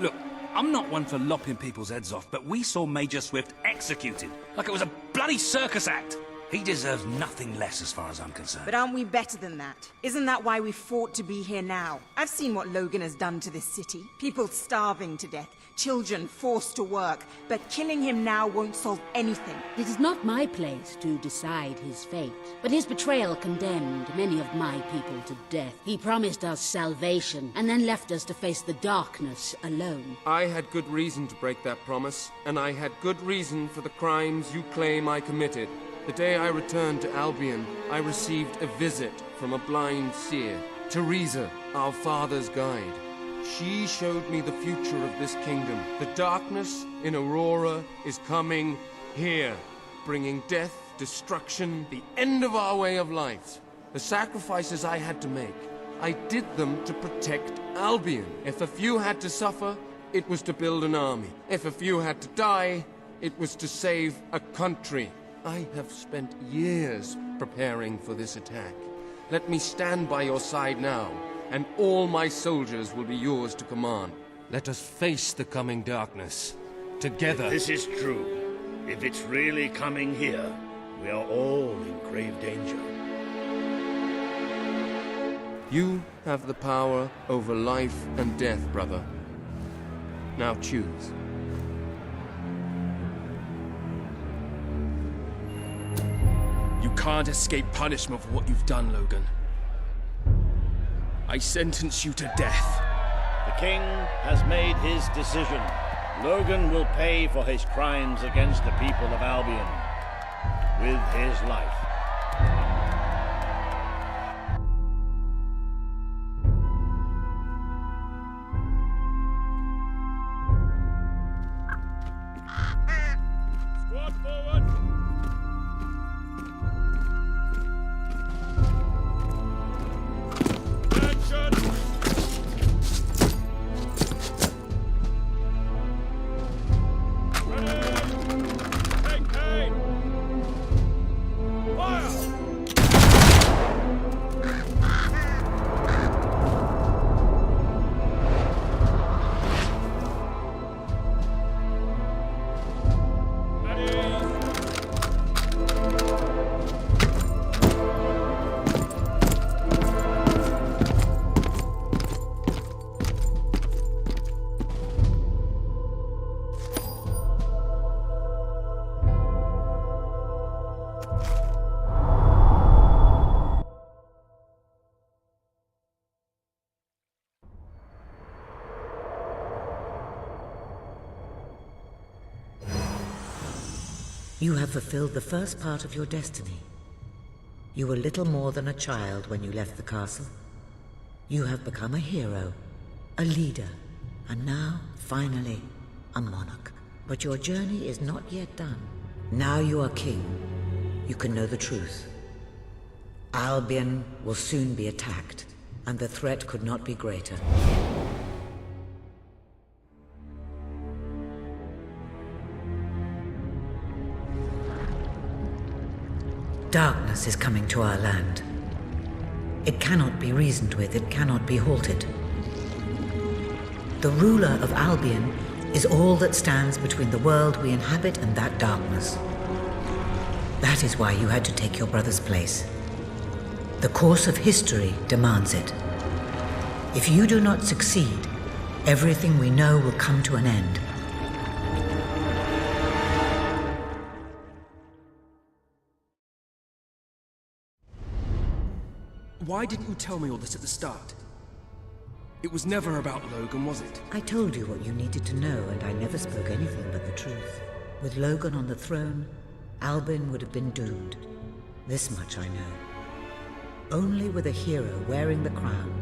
Look, I'm not one for lopping people's heads off, but we saw Major Swift executed like it was a bloody circus act. He deserves nothing less as far as I'm concerned. But aren't we better than that? Isn't that why we fought to be here now? I've seen what Logan has done to this city. People starving to death, children forced to work. But killing him now won't solve anything. It is not my place to decide his fate, but his betrayal condemned many of my people to death. He promised us salvation, and then left us to face the darkness alone. I had good reason to break that promise, and I had good reason for the crimes you claim I committed. The day I returned to Albion, I received a visit from a blind seer, Teresa, our father's guide. She showed me the future of this kingdom. The darkness in Aurora is coming here, bringing death, destruction, the end of our way of life. The sacrifices I had to make, I did them to protect Albion. If a few had to suffer, it was to build an army. If a few had to die, it was to save a country. I have spent years preparing for this attack. Let me stand by your side now, and all my soldiers will be yours to command. Let us face the coming darkness, together. If this is true, if it's really coming here, we are all in grave danger. You have the power over life and death, brother. Now choose. You can't escape punishment for what you've done, Logan. I sentence you to death. The king has made his decision. Logan will pay for his crimes against the people of Albion with his life. Squad forward! You have fulfilled the first part of your destiny. You were little more than a child when you left the castle. You have become a hero, a leader, and now, finally, a monarch. But your journey is not yet done. Now you are king. You can know the truth. Albion will soon be attacked, and the threat could not be greater. Darkness is coming to our land. It cannot be reasoned with, it cannot be halted. The ruler of Albion is all that stands between the world we inhabit and that darkness. That is why you had to take your brother's place. The course of history demands it. If you do not succeed, everything we know will come to an end. Why didn't you tell me all this at the start? It was never about Logan, was it? I told you what you needed to know, and I never spoke anything but the truth. With Logan on the throne, Albion would have been doomed. This much I know. Only with a hero wearing the crown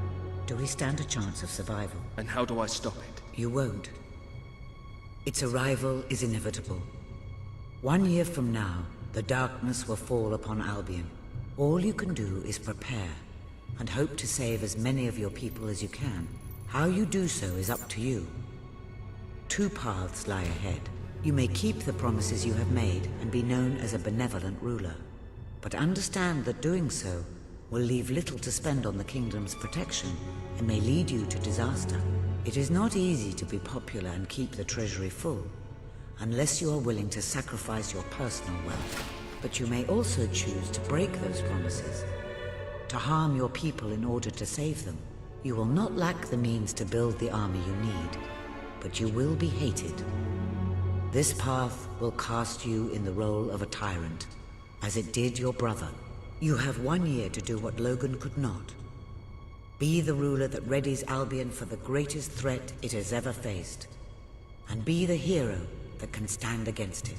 do we stand a chance of survival. And how do I stop it? You won't. Its arrival is inevitable. 1 year from now, the darkness will fall upon Albion. All you can do is prepare, and hope to save as many of your people as you can. How you do so is up to you. 2 paths lie ahead. You may keep the promises you have made and be known as a benevolent ruler. But understand that doing so will leave little to spend on the kingdom's protection and may lead you to disaster. It is not easy to be popular and keep the treasury full, unless you are willing to sacrifice your personal wealth. But you may also choose to break those promises, to harm your people in order to save them. You will not lack the means to build the army you need, but you will be hated. This path will cast you in the role of a tyrant, as it did your brother. You have 1 year to do what Logan could not. Be the ruler that readies Albion for the greatest threat it has ever faced, and be the hero that can stand against it.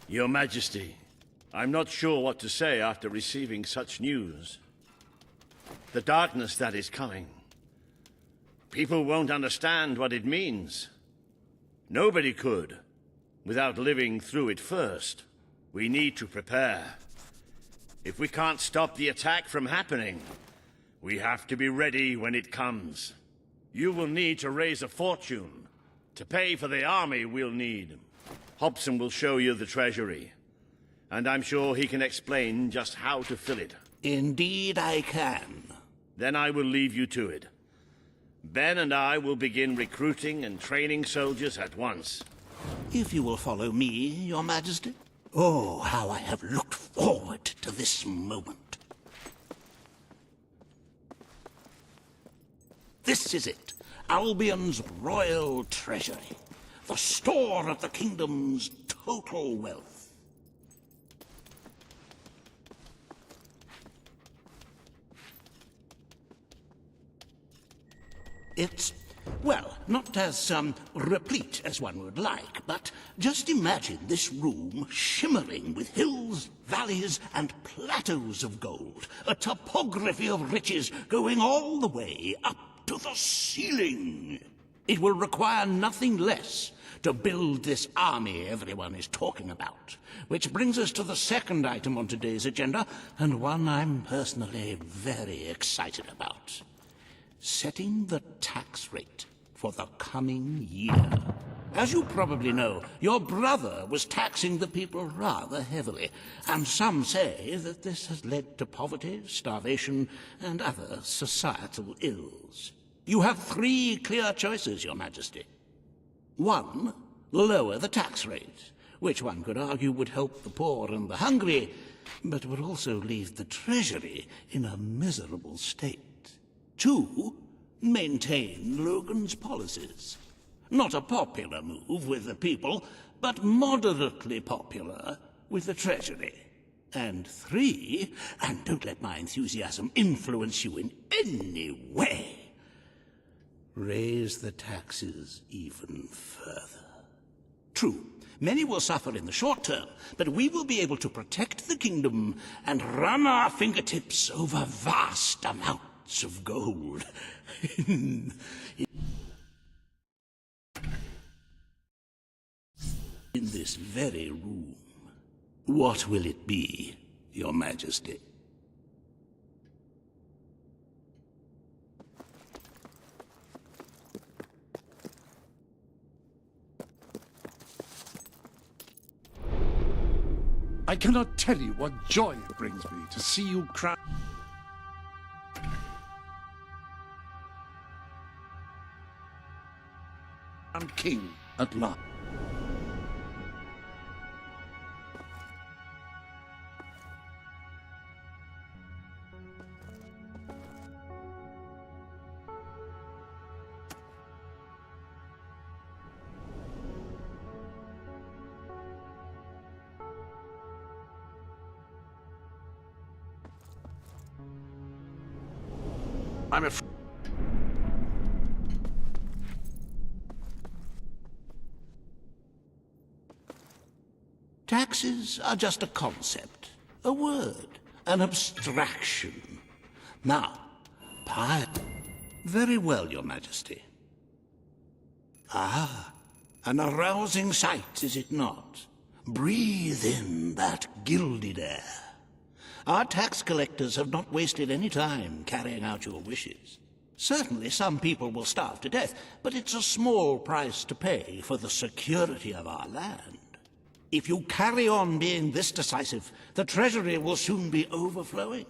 Your Majesty, I'm not sure what to say after receiving such news. The darkness that is coming. People won't understand what it means. Nobody could, without living through it first. We need to prepare. If we can't stop the attack from happening, we have to be ready when it comes. You will need to raise a fortune to pay for the army we'll need. Hobson will show you the treasury, and I'm sure he can explain just how to fill it. Indeed I can. Then I will leave you to it. Ben and I will begin recruiting and training soldiers at once. If you will follow me, Your Majesty. Oh, how I have looked forward to this moment. This is it, Albion's royal treasury, the store of the kingdom's total wealth. It's, well, not as replete as one would like, but just imagine this room shimmering with hills, valleys, and plateaus of gold, a topography of riches going all the way up to the ceiling. It will require nothing less to build this army everyone is talking about. Which brings us to the second item on today's agenda, and one I'm personally very excited about. Setting the tax rate for the coming year. As you probably know, your brother was taxing the people rather heavily, and some say that this has led to poverty, starvation, and other societal ills. You have 3 clear choices, Your Majesty. 1, lower the tax rate, which one could argue would help the poor and the hungry, but would also leave the treasury in a miserable state. 2, maintain Logan's policies. Not a popular move with the people, but moderately popular with the Treasury. And 3, and don't let my enthusiasm influence you in any way, raise the taxes even further. True, many will suffer in the short term, but we will be able to protect the kingdom and run our fingertips over vast amounts of gold. In this very room. What will it be, Your Majesty? I cannot tell you what joy it brings me to see you crowned king at last. I'm afraid. Taxes are just a concept, a word, an abstraction. Now, very well, Your Majesty. Ah, an arousing sight, is it not? Breathe in that gilded air. Our tax collectors have not wasted any time carrying out your wishes. Certainly some people will starve to death, but it's a small price to pay for the security of our land. If you carry on being this decisive, the treasury will soon be overflowing.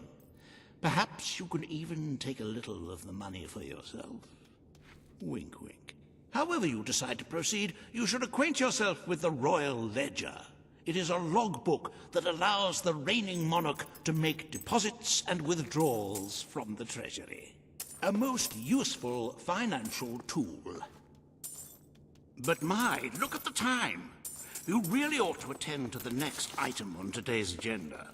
Perhaps you could even take a little of the money for yourself. Wink, wink. However you decide to proceed, you should acquaint yourself with the Royal Ledger. It is a logbook that allows the reigning monarch to make deposits and withdrawals from the treasury. A most useful financial tool. But my, look at the time. You really ought to attend to the next item on today's agenda.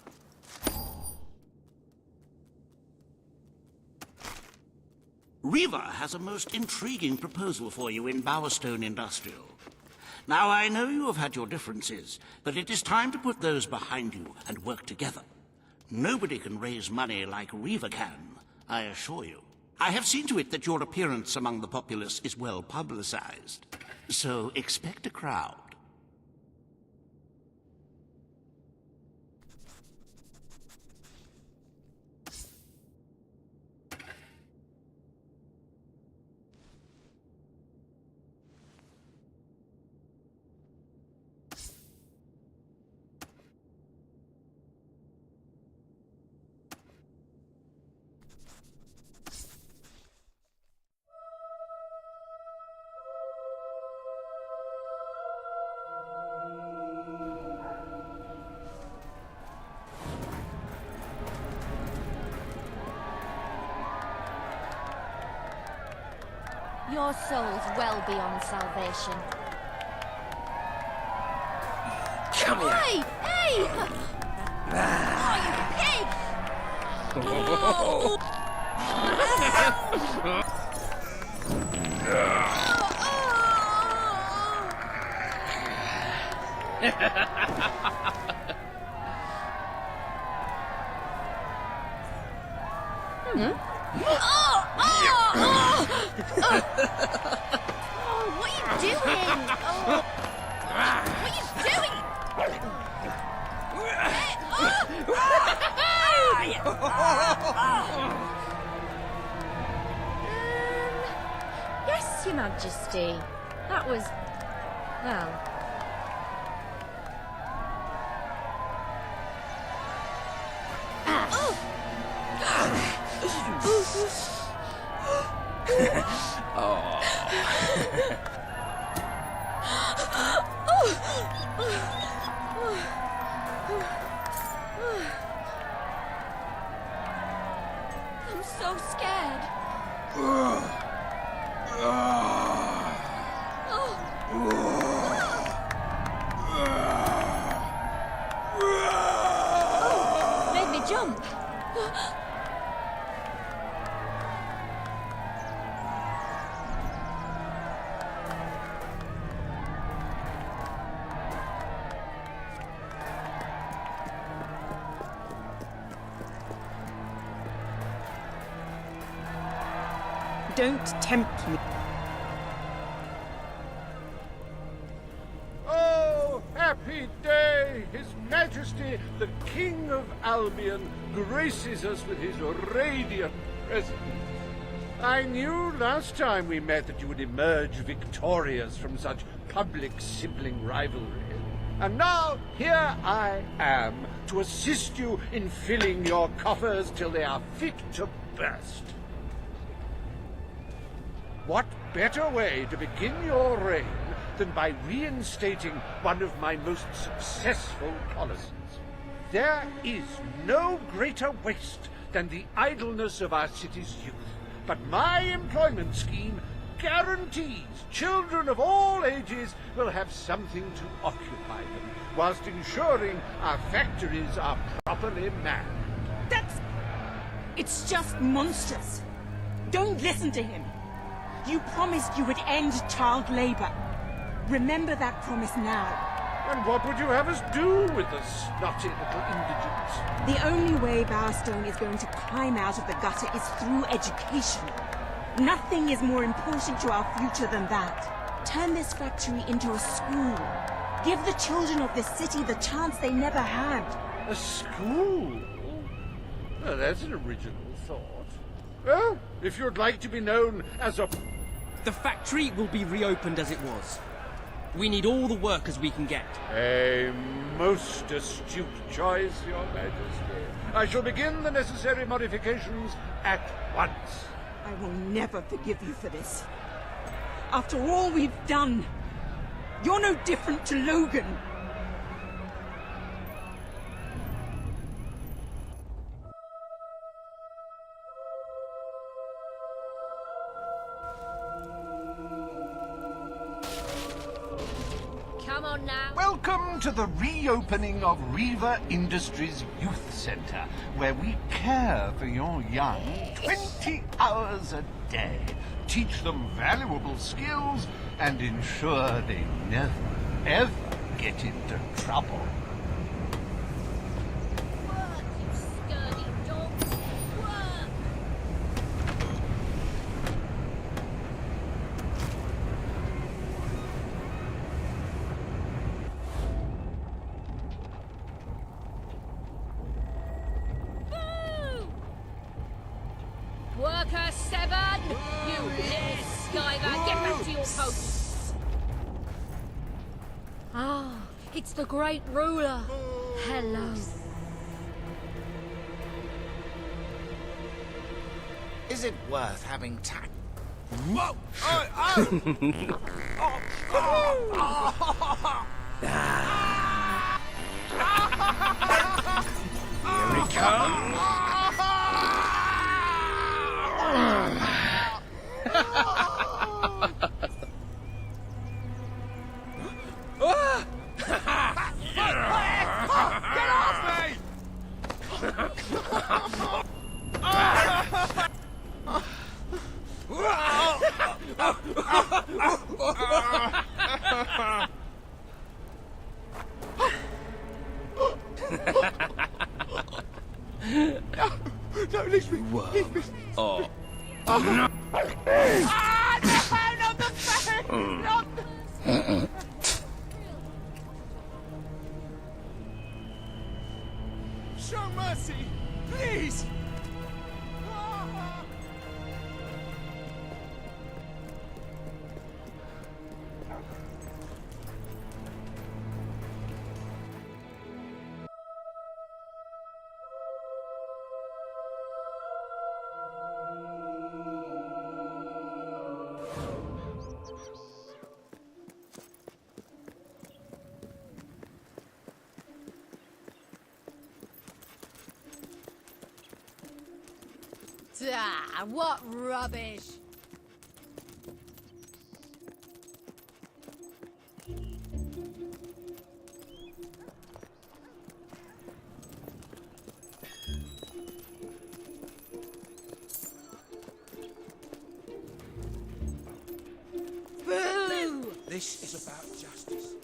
Riva has a most intriguing proposal for you in Bowerstone Industrial. Now, I know you have had your differences, but it is time to put those behind you and work together. Nobody can raise money like Reaver can, I assure you. I have seen to it that your appearance among the populace is well publicized. So expect a crowd. Your soul's well beyond salvation. Come here. Hey! Hey! Oh, you pig! Oh, what are you doing? Oh. What are you doing? Yes, Your Majesty. That was... well... I'm so scared. made me jump. Don't tempt me. Oh, happy day! His Majesty, the King of Albion, graces us with his radiant presence. I knew last time we met that you would emerge victorious from such public sibling rivalry. And now, here I am, to assist you in filling your coffers till they are fit to burst. What better way to begin your reign than by reinstating one of my most successful policies? There is no greater waste than the idleness of our city's youth, but my employment scheme guarantees children of all ages will have something to occupy them, whilst ensuring our factories are properly manned. It's just monstrous. Don't listen to him. You promised you would end child labor. Remember that promise now. And what would you have us do with the snotty little indigents? The only way Bowerstone is going to climb out of the gutter is through education. Nothing is more important to our future than that. Turn this factory into a school. Give the children of this city the chance they never had. A school? Well, that's an original thought. Well, if you'd like to be known as a... The factory will be reopened as it was. We need all the workers we can get. A most astute choice, Your Majesty. I shall begin the necessary modifications at once. I will never forgive you for this. After all we've done, you're no different to Logan. Come on now. Welcome to the reopening of Reaver Industries Youth Centre, where we care for your young 20 hours a day. teach them valuable skills, and ensure they never, ever get into trouble. Worker 7, you little skiver, get back to your posts. Ah, it's the great ruler. Hello. Is it worth having tact? Whoa! Here he comes. Get off me! No, leave me. Whoa. Leave me. Oh. No. Ah, no, not the face! Not the... Show mercy, please! Ah, what rubbish! Boo! This is about justice.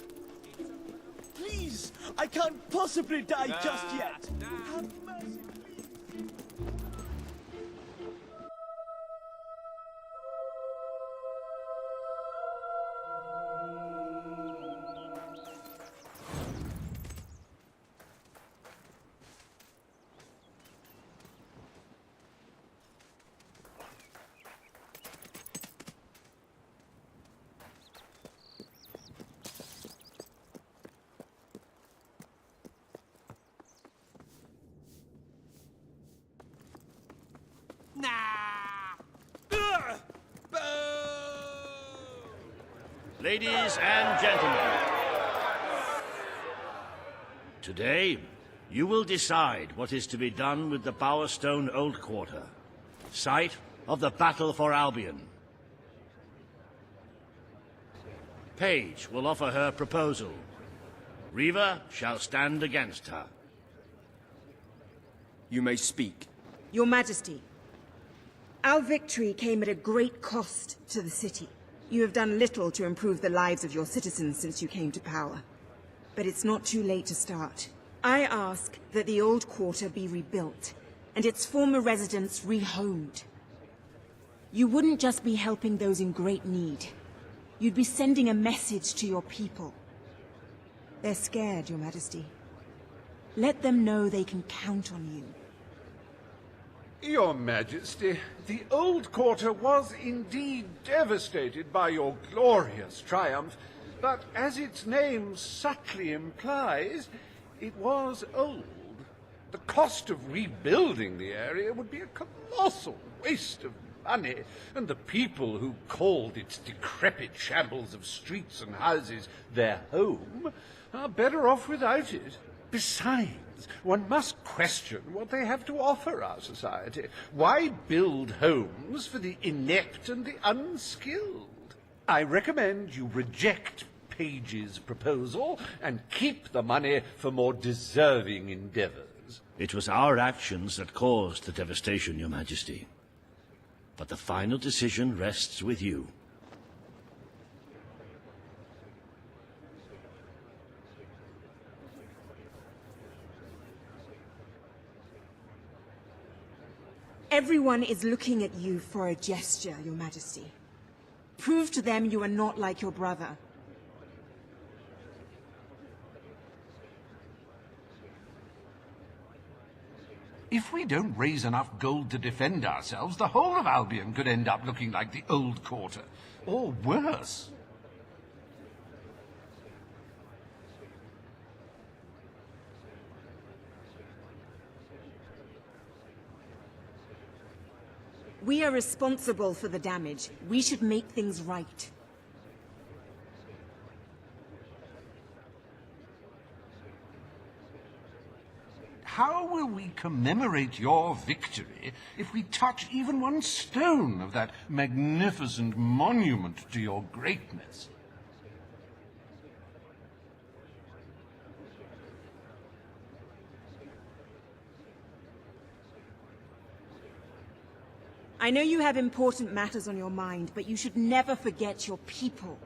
Please, I can't possibly die just yet. Have mercy. Ladies and gentlemen, today you will decide what is to be done with the Bowerstone Old Quarter, site of the Battle for Albion. Paige will offer her proposal. Reaver shall stand against her. You may speak. Your Majesty, our victory came at a great cost to the city. You have done little to improve the lives of your citizens since you came to power. But it's not too late to start. I ask that the old quarter be rebuilt, and its former residents rehomed. You wouldn't just be helping those in great need. You'd be sending a message to your people. They're scared, Your Majesty. Let them know they can count on you. Your Majesty, the old quarter was indeed devastated by your glorious triumph, but as its name subtly implies, it was old. The cost of rebuilding the area would be a colossal waste of money, and the people who called its decrepit shambles of streets and houses their home are better off without it. Besides, one must question what they have to offer our society. Why build homes for the inept and the unskilled? I recommend you reject Paige's proposal and keep the money for more deserving endeavors. It was our actions that caused the devastation, Your Majesty. But the final decision rests with you. Everyone is looking at you for a gesture, Your Majesty. Prove to them you are not like your brother. If we don't raise enough gold to defend ourselves, the whole of Albion could end up looking like the old quarter. Or worse. We are responsible for the damage. We should make things right. How will we commemorate your victory if we touch even one stone of that magnificent monument to your greatness? I know you have important matters on your mind, but you should never forget your people.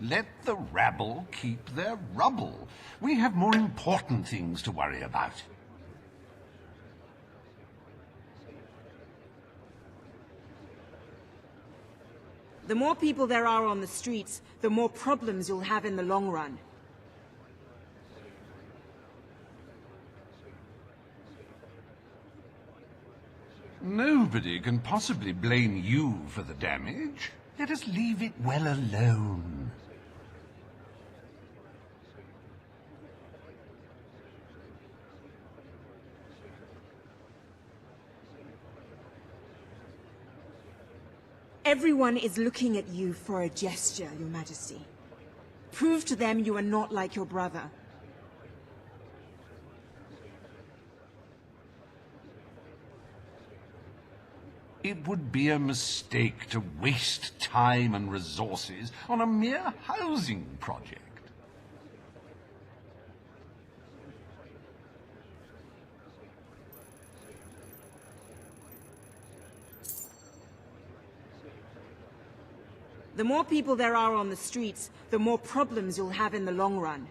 Let the rabble keep their rubble. We have more important things to worry about. The more people there are on the streets, the more problems you'll have in the long run. Nobody can possibly blame you for the damage. Let us leave it well alone. Everyone is looking at you for a gesture, Your Majesty. Prove to them you are not like your brother. It would be a mistake to waste time and resources on a mere housing project. The more people there are on the streets, the more problems you'll have in the long run.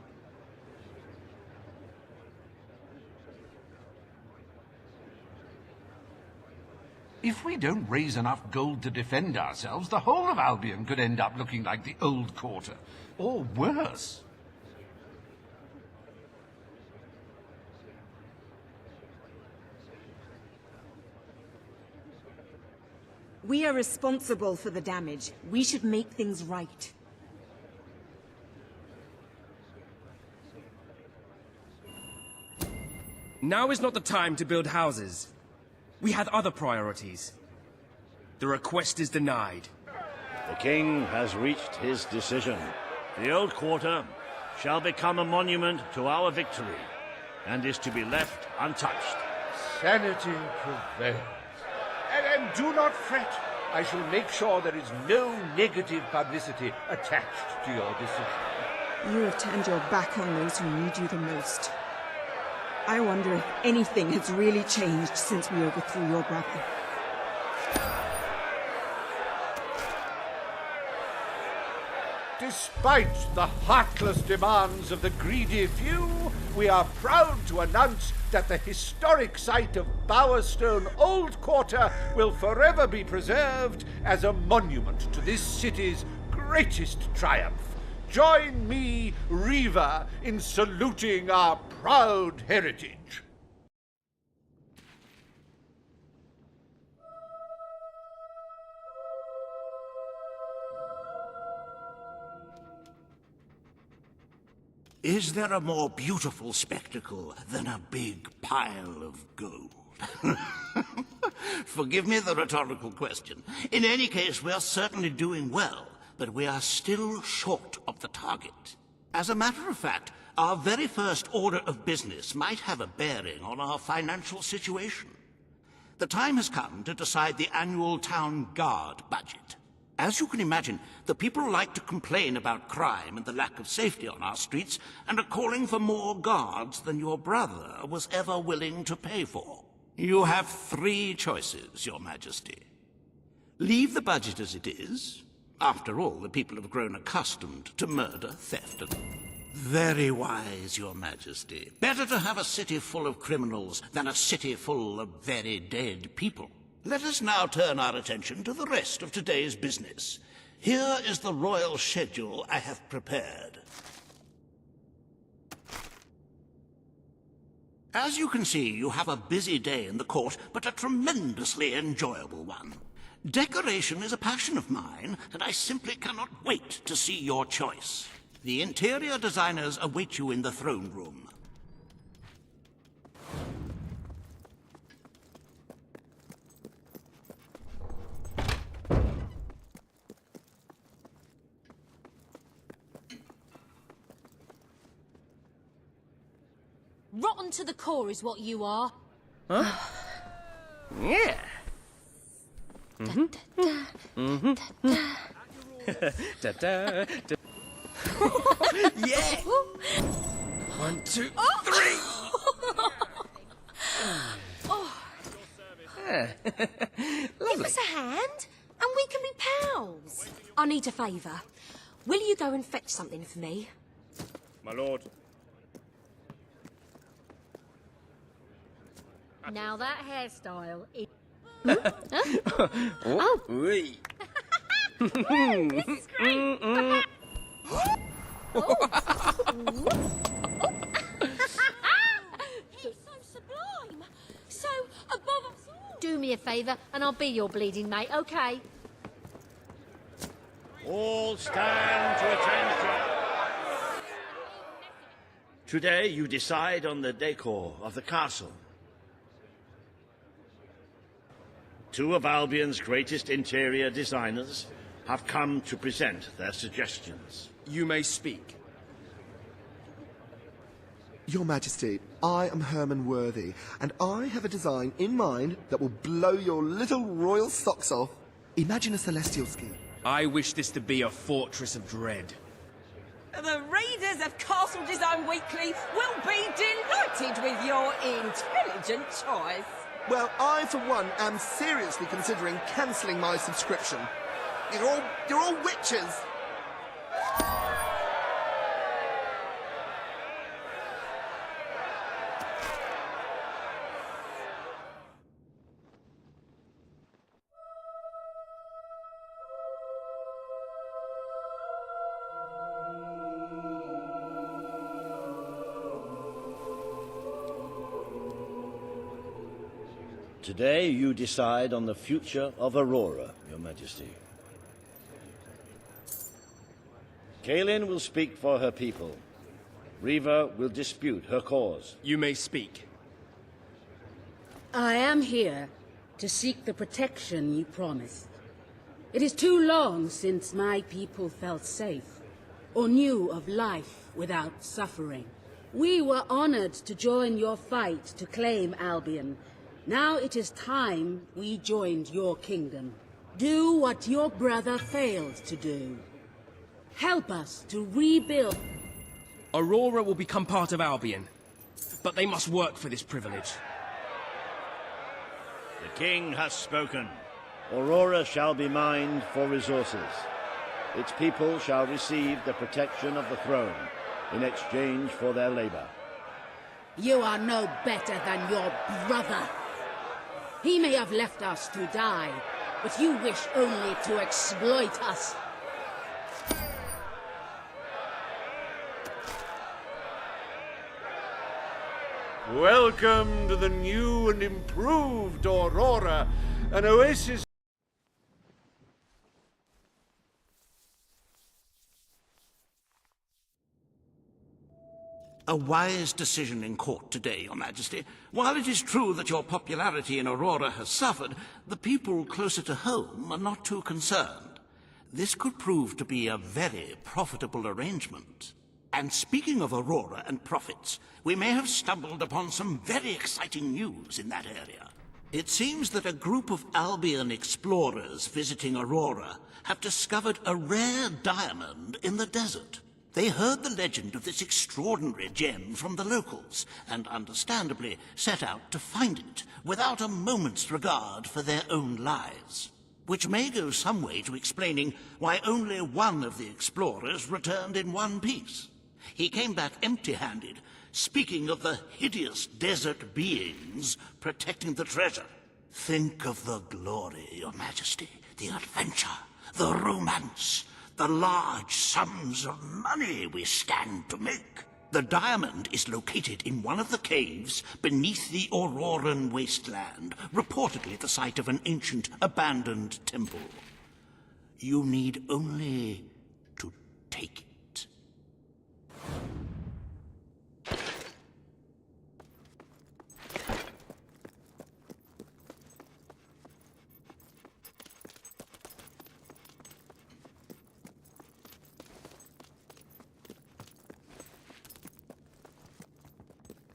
If we don't raise enough gold to defend ourselves, the whole of Albion could end up looking like the old quarter. Or worse. We are responsible for the damage. We should make things right. Now is not the time to build houses. We had other priorities. The request is denied. The king has reached his decision. The old quarter shall become a monument to our victory, and is to be left untouched. Sanity prevails. And do not fret. I shall make sure there is no negative publicity attached to your decision. You have turned your back on those who need you the most. I wonder if anything has really changed since we overthrew your brother. Despite the heartless demands of the greedy few, we are proud to announce that the historic site of Bowerstone Old Quarter will forever be preserved as a monument to this city's greatest triumph. Join me, Reva, in saluting our proud heritage. Is there a more beautiful spectacle than a big pile of gold? Forgive me the rhetorical question. In any case, we are certainly doing well, but we are still short of the target. As a matter of fact, our very first order of business might have a bearing on our financial situation. The time has come to decide the annual town guard budget. As you can imagine, the people like to complain about crime and the lack of safety on our streets, and are calling for more guards than your brother was ever willing to pay for. You have 3 choices, Your Majesty. Leave the budget as it is. After all, the people have grown accustomed to murder, theft, and... Very wise, Your Majesty. Better to have a city full of criminals than a city full of very dead people. Let us now turn our attention to the rest of today's business. Here is the royal schedule I have prepared. As you can see, you have a busy day in the court, but a tremendously enjoyable one. Decoration is a passion of mine, and I simply cannot wait to see your choice. The interior designers await you in the throne room. Rotten to the core is what you are. Huh? Yeah. Yeah. 1, 2, 3. Give us a hand, and we can be pals. I need a favour. Will you go and fetch something for me? My lord. Now that hairstyle is... Oh, oui. This is great. He's so sublime. So above us all. Do me a favour, and I'll be your bleeding mate, okay? All stand to attention. Today you decide on the decor of the castle. 2 of Albion's greatest interior designers have come to present their suggestions. You may speak. Your Majesty, I am Herman Worthy, and I have a design in mind that will blow your little royal socks off. Imagine a celestial scheme. I wish this to be a fortress of dread. The readers of Castle Design Weekly will be delighted with your intelligent choice. Well, I, for one, am seriously considering cancelling my subscription. You're all witches! Today you decide on the future of Aurora, Your Majesty. Kaelin will speak for her people. Reva will dispute her cause. You may speak. I am here to seek the protection you promised. It is too long since my people felt safe, or knew of life without suffering. We were honored to join your fight to claim Albion. Now it is time we joined your kingdom. Do what your brother failed to do. Help us to rebuild. Aurora will become part of Albion, but they must work for this privilege. The king has spoken. Aurora shall be mined for resources. Its people shall receive the protection of the throne in exchange for their labor. You are no better than your brother. He may have left us to die, but you wish only to exploit us. Welcome to the new and improved Aurora, an oasis. A wise decision in court today, Your Majesty. While it is true that your popularity in Aurora has suffered, the people closer to home are not too concerned. This could prove to be a very profitable arrangement. And speaking of Aurora and profits, we may have stumbled upon some very exciting news in that area. It seems that a group of Albion explorers visiting Aurora have discovered a rare diamond in the desert. They heard the legend of this extraordinary gem from the locals, and understandably set out to find it, without a moment's regard for their own lives. Which may go some way to explaining why only one of the explorers returned in one piece. He came back empty-handed, speaking of the hideous desert beings protecting the treasure. Think of the glory, Your Majesty, the adventure, the romance, the large sums of money we stand to make. The diamond is located in one of the caves beneath the Auroran wasteland, reportedly the site of an ancient, abandoned temple. You need only to take it.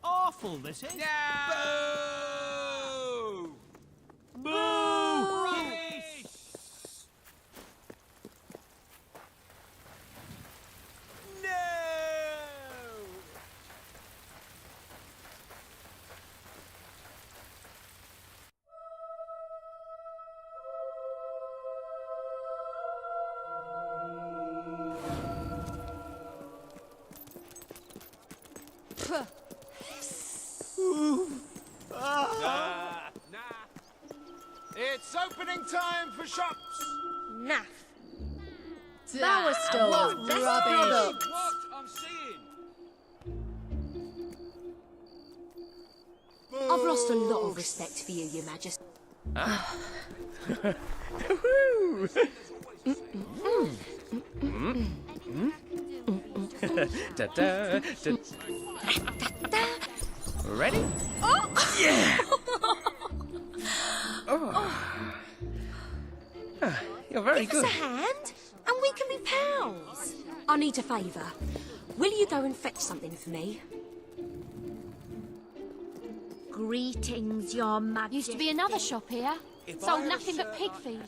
Awful, this is. No! Boo! Rubbish! No! It's opening time for shops. Naff. That was still rubbish. What I'm seeing. I've lost a lot of respect for you, Your Majesty. Ready? Oh! Yeah! Oh. You're very Give good. us a hand, and we can be pals. I need a favour. Will you go and fetch something for me? Greetings, Your Majesty. Used to be another shop here. Sold nothing but pig feed.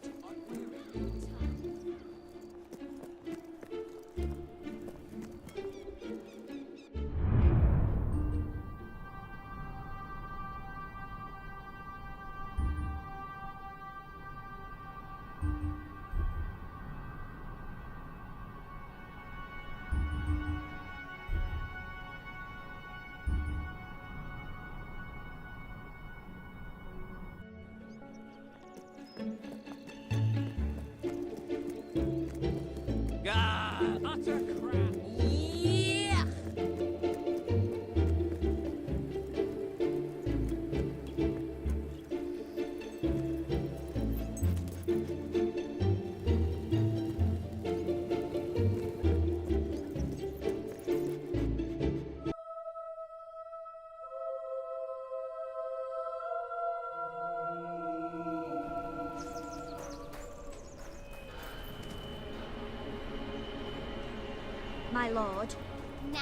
Utter crap. Yeah. My lord. Nah.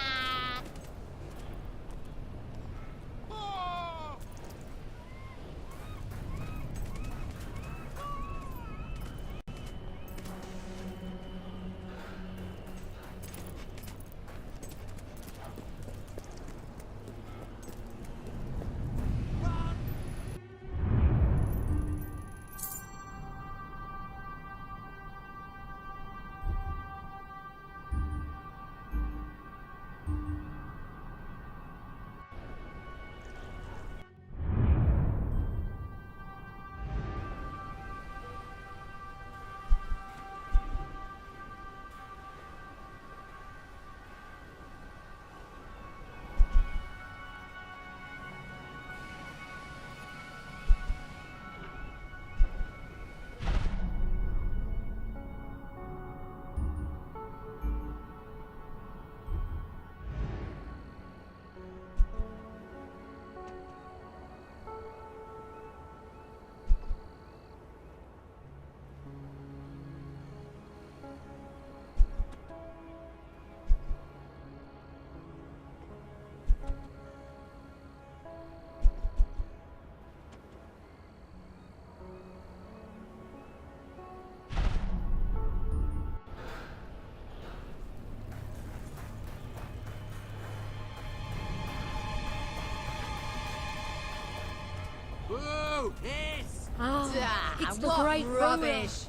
you! Yes! Ah, it's the what great rubbish!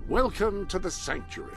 Welcome to the Sanctuary.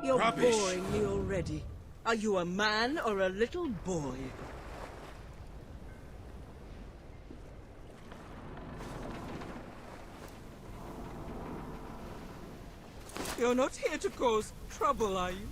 You're Rubbish. boring me already. Are you a man or a little boy? You're not here to cause trouble, are you?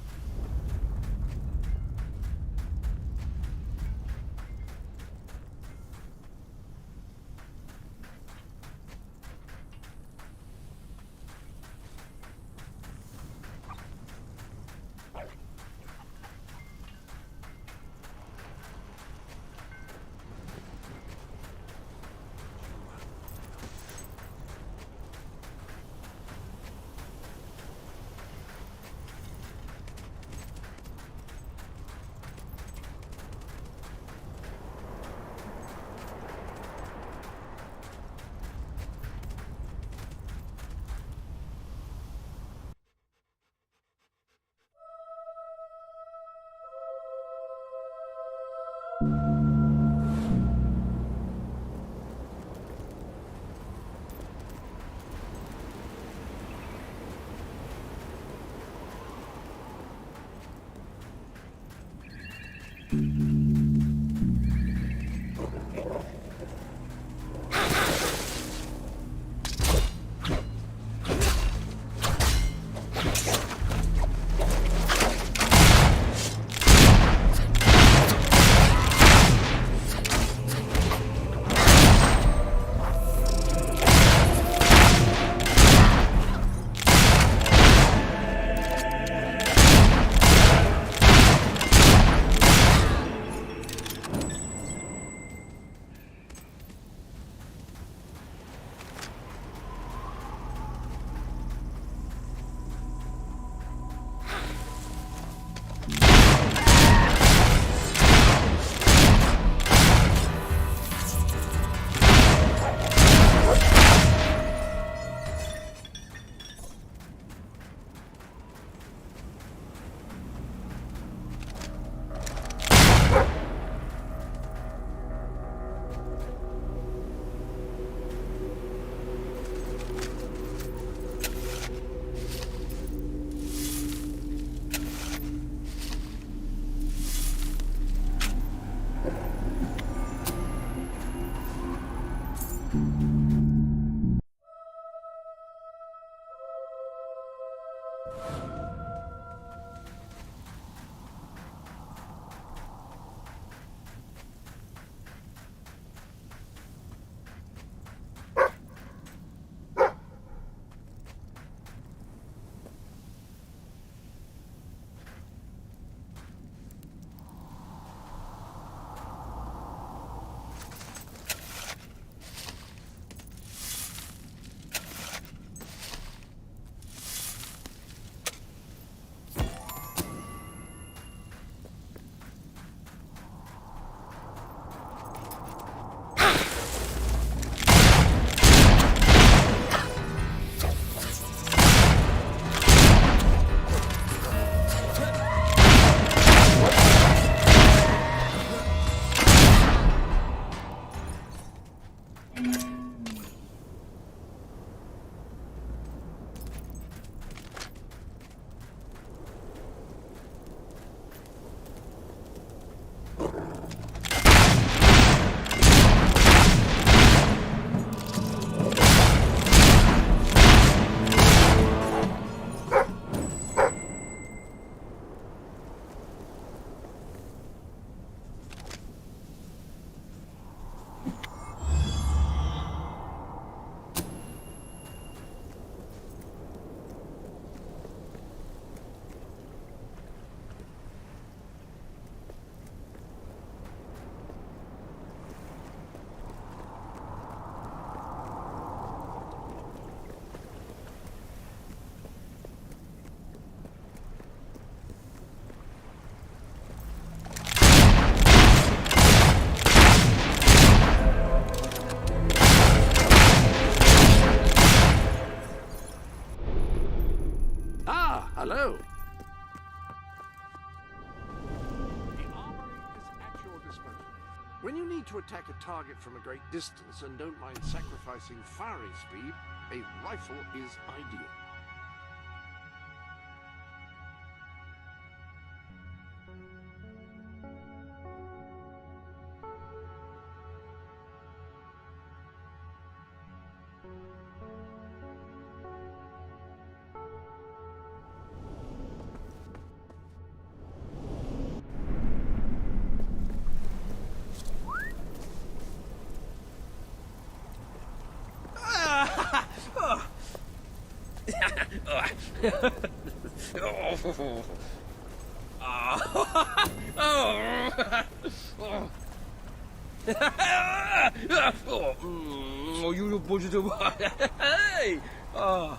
When you need to attack a target from a great distance and don't mind sacrificing firing speed, a rifle is ideal. Oh, you budget of hey! Oh.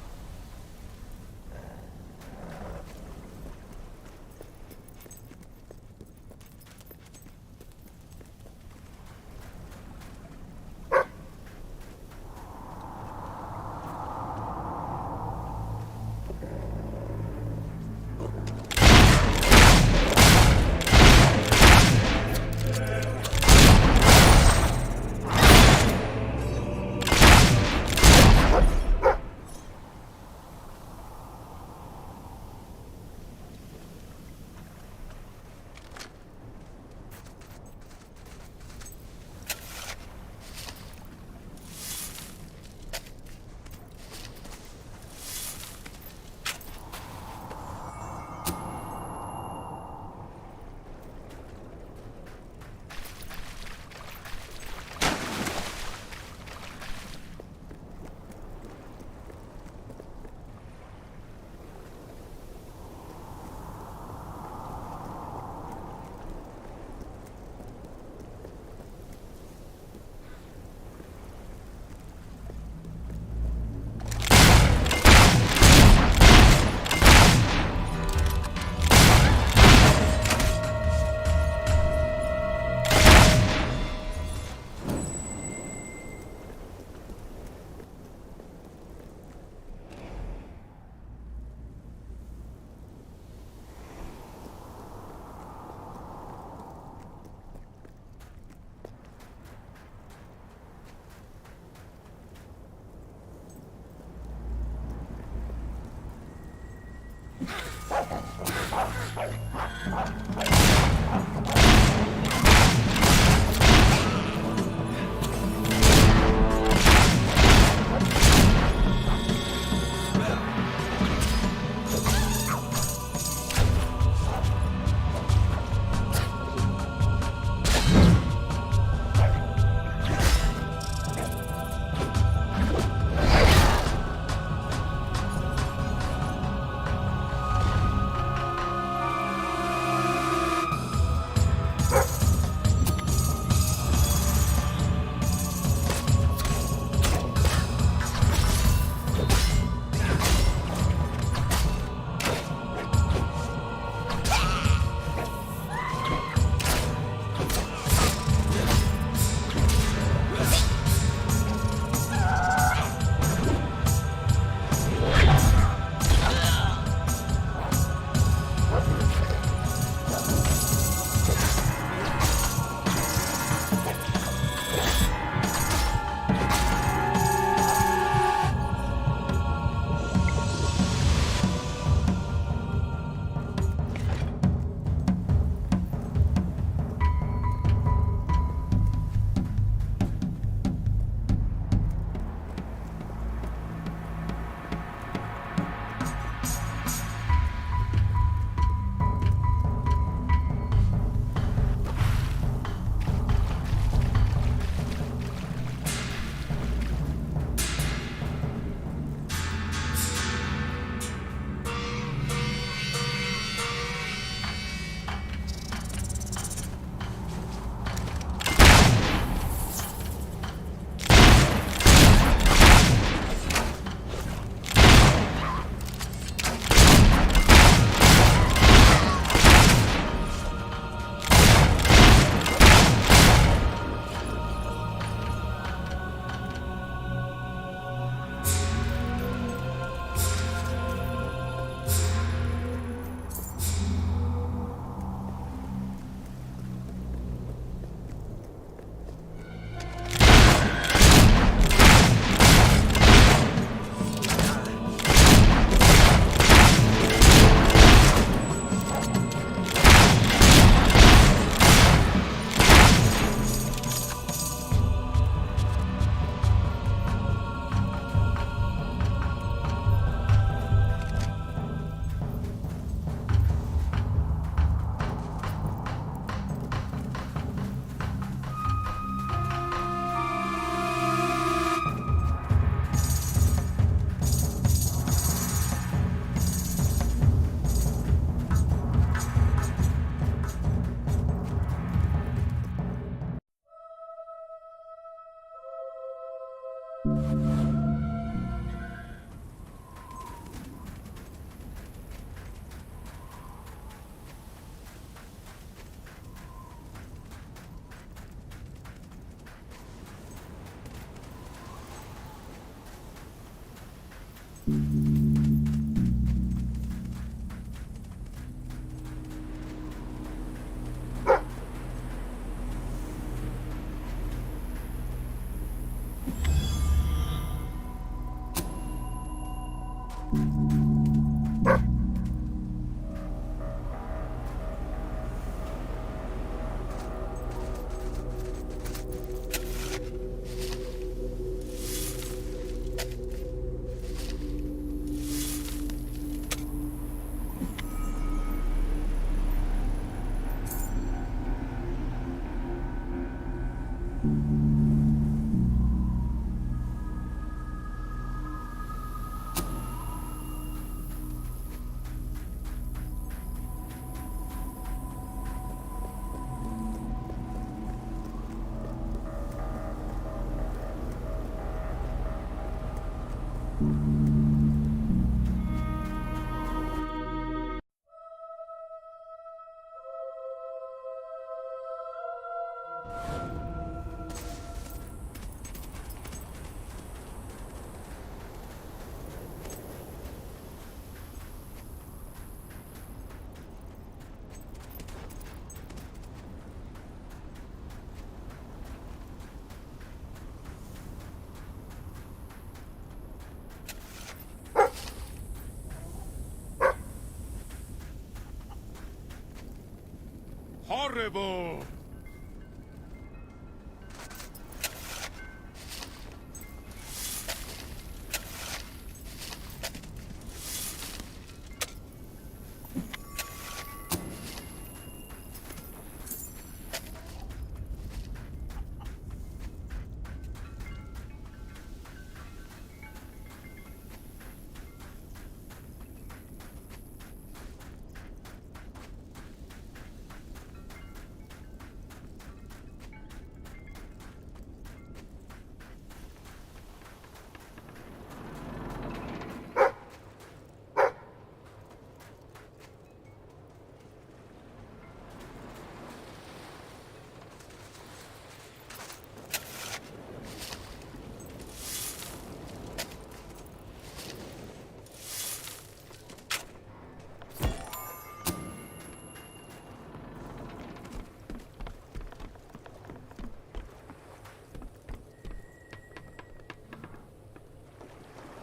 Horrible!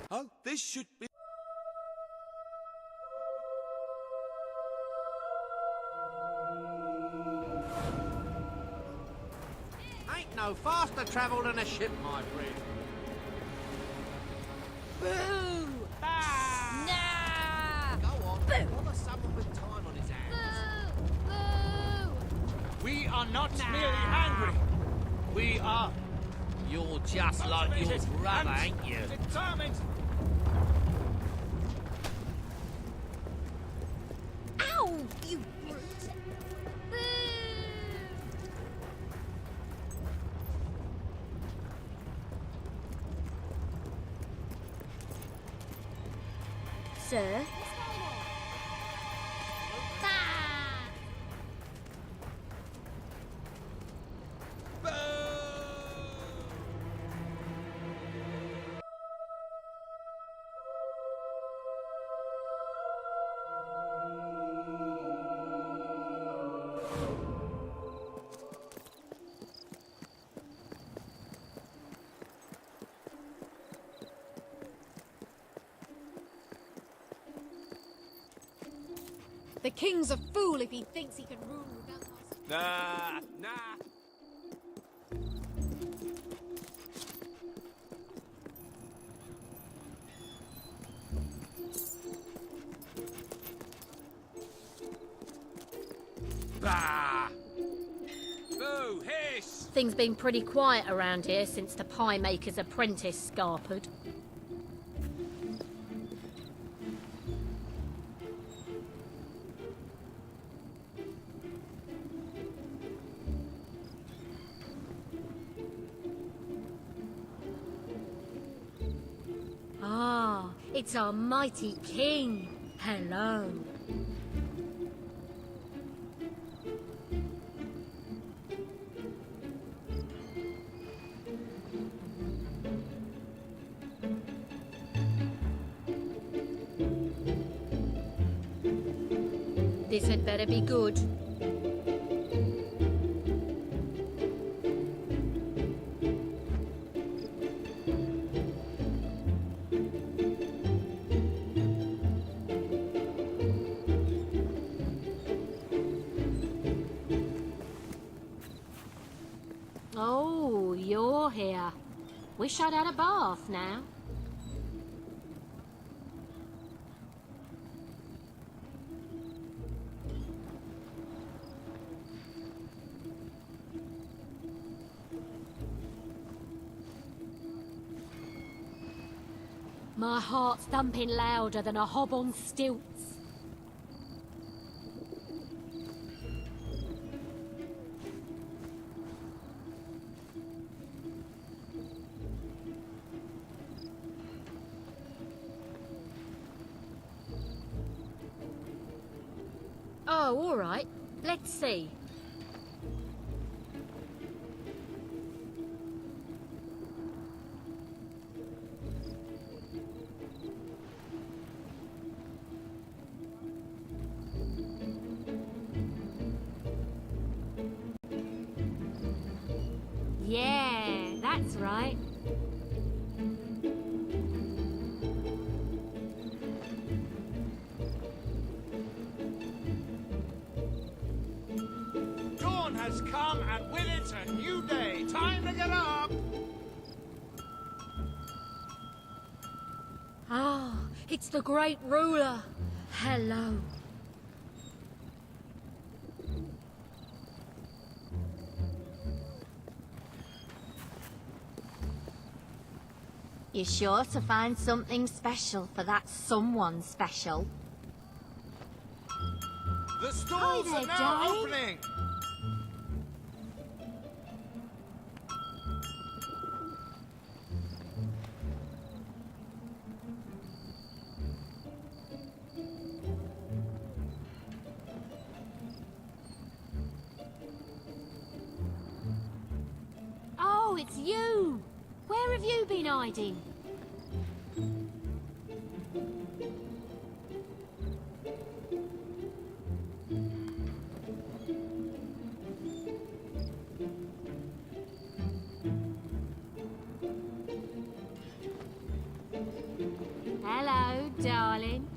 Oh, this should be... Ain't no faster travel than a ship, my friend. Boo! Nah! Go on, Boo! bother someone with time on his hands. Boo! We are not merely angry. We are... You're just like your brother, ain't you? Determined. Ow, you brute! Boo! Sir? The king's a fool if he thinks he can rule without us. Nah, nah. Bah! Boo! Hiss! Things been pretty quiet around here since the pie maker's apprentice scarpered. Ah, it's our mighty king. Hello. This had better be good. Oh, you're here. Wish I'd had a bath now. My heart's thumping louder than a hob on stilts. Oh, all right. Let's see. Yeah, that's right. Dawn has come, and with it a new day. Time to get up! Ah, it's the great ruler. Hello. You're sure to find something special for that someone special. The stalls Hi there, are now darling. opening! Oh, it's you. Where have you been hiding? Hello, darling.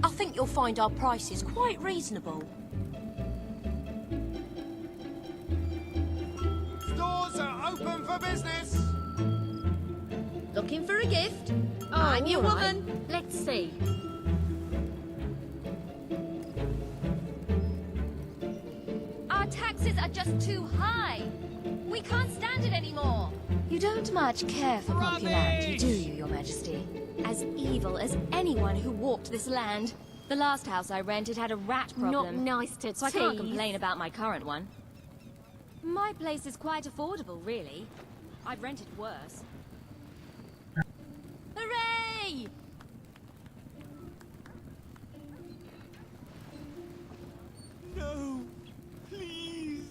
I think you'll find our prices quite reasonable. Stores are open for business! Looking for a gift? Oh, I'm your all right. woman. Let's see. Our taxes are just too high. We can't stand it anymore. You don't much care for popularity, do you, Your Majesty? As evil as anyone who walked this land. The last house I rented had a rat problem. Not nice to So I can't tease. complain about my current one. My place is quite affordable, really. I've rented worse. Hooray! No, please.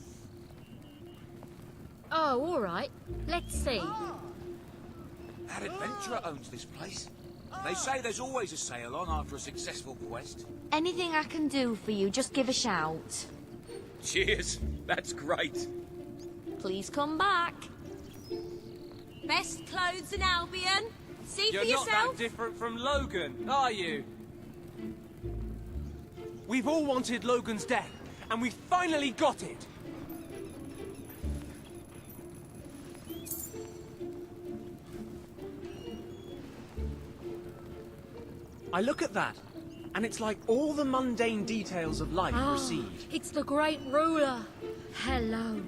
Oh, all right. Let's see. That adventurer owns this place. They say there's always a sale on after a successful quest. Anything I can do for you, just give a shout. Cheers. That's great. Please come back. Best clothes in Albion. See You're for not yourself. that different from Logan, are you? We've all wanted Logan's death, and we finally got it. I look at that, and it's like all the mundane details of life Ah, recede. it's the great ruler. Hello.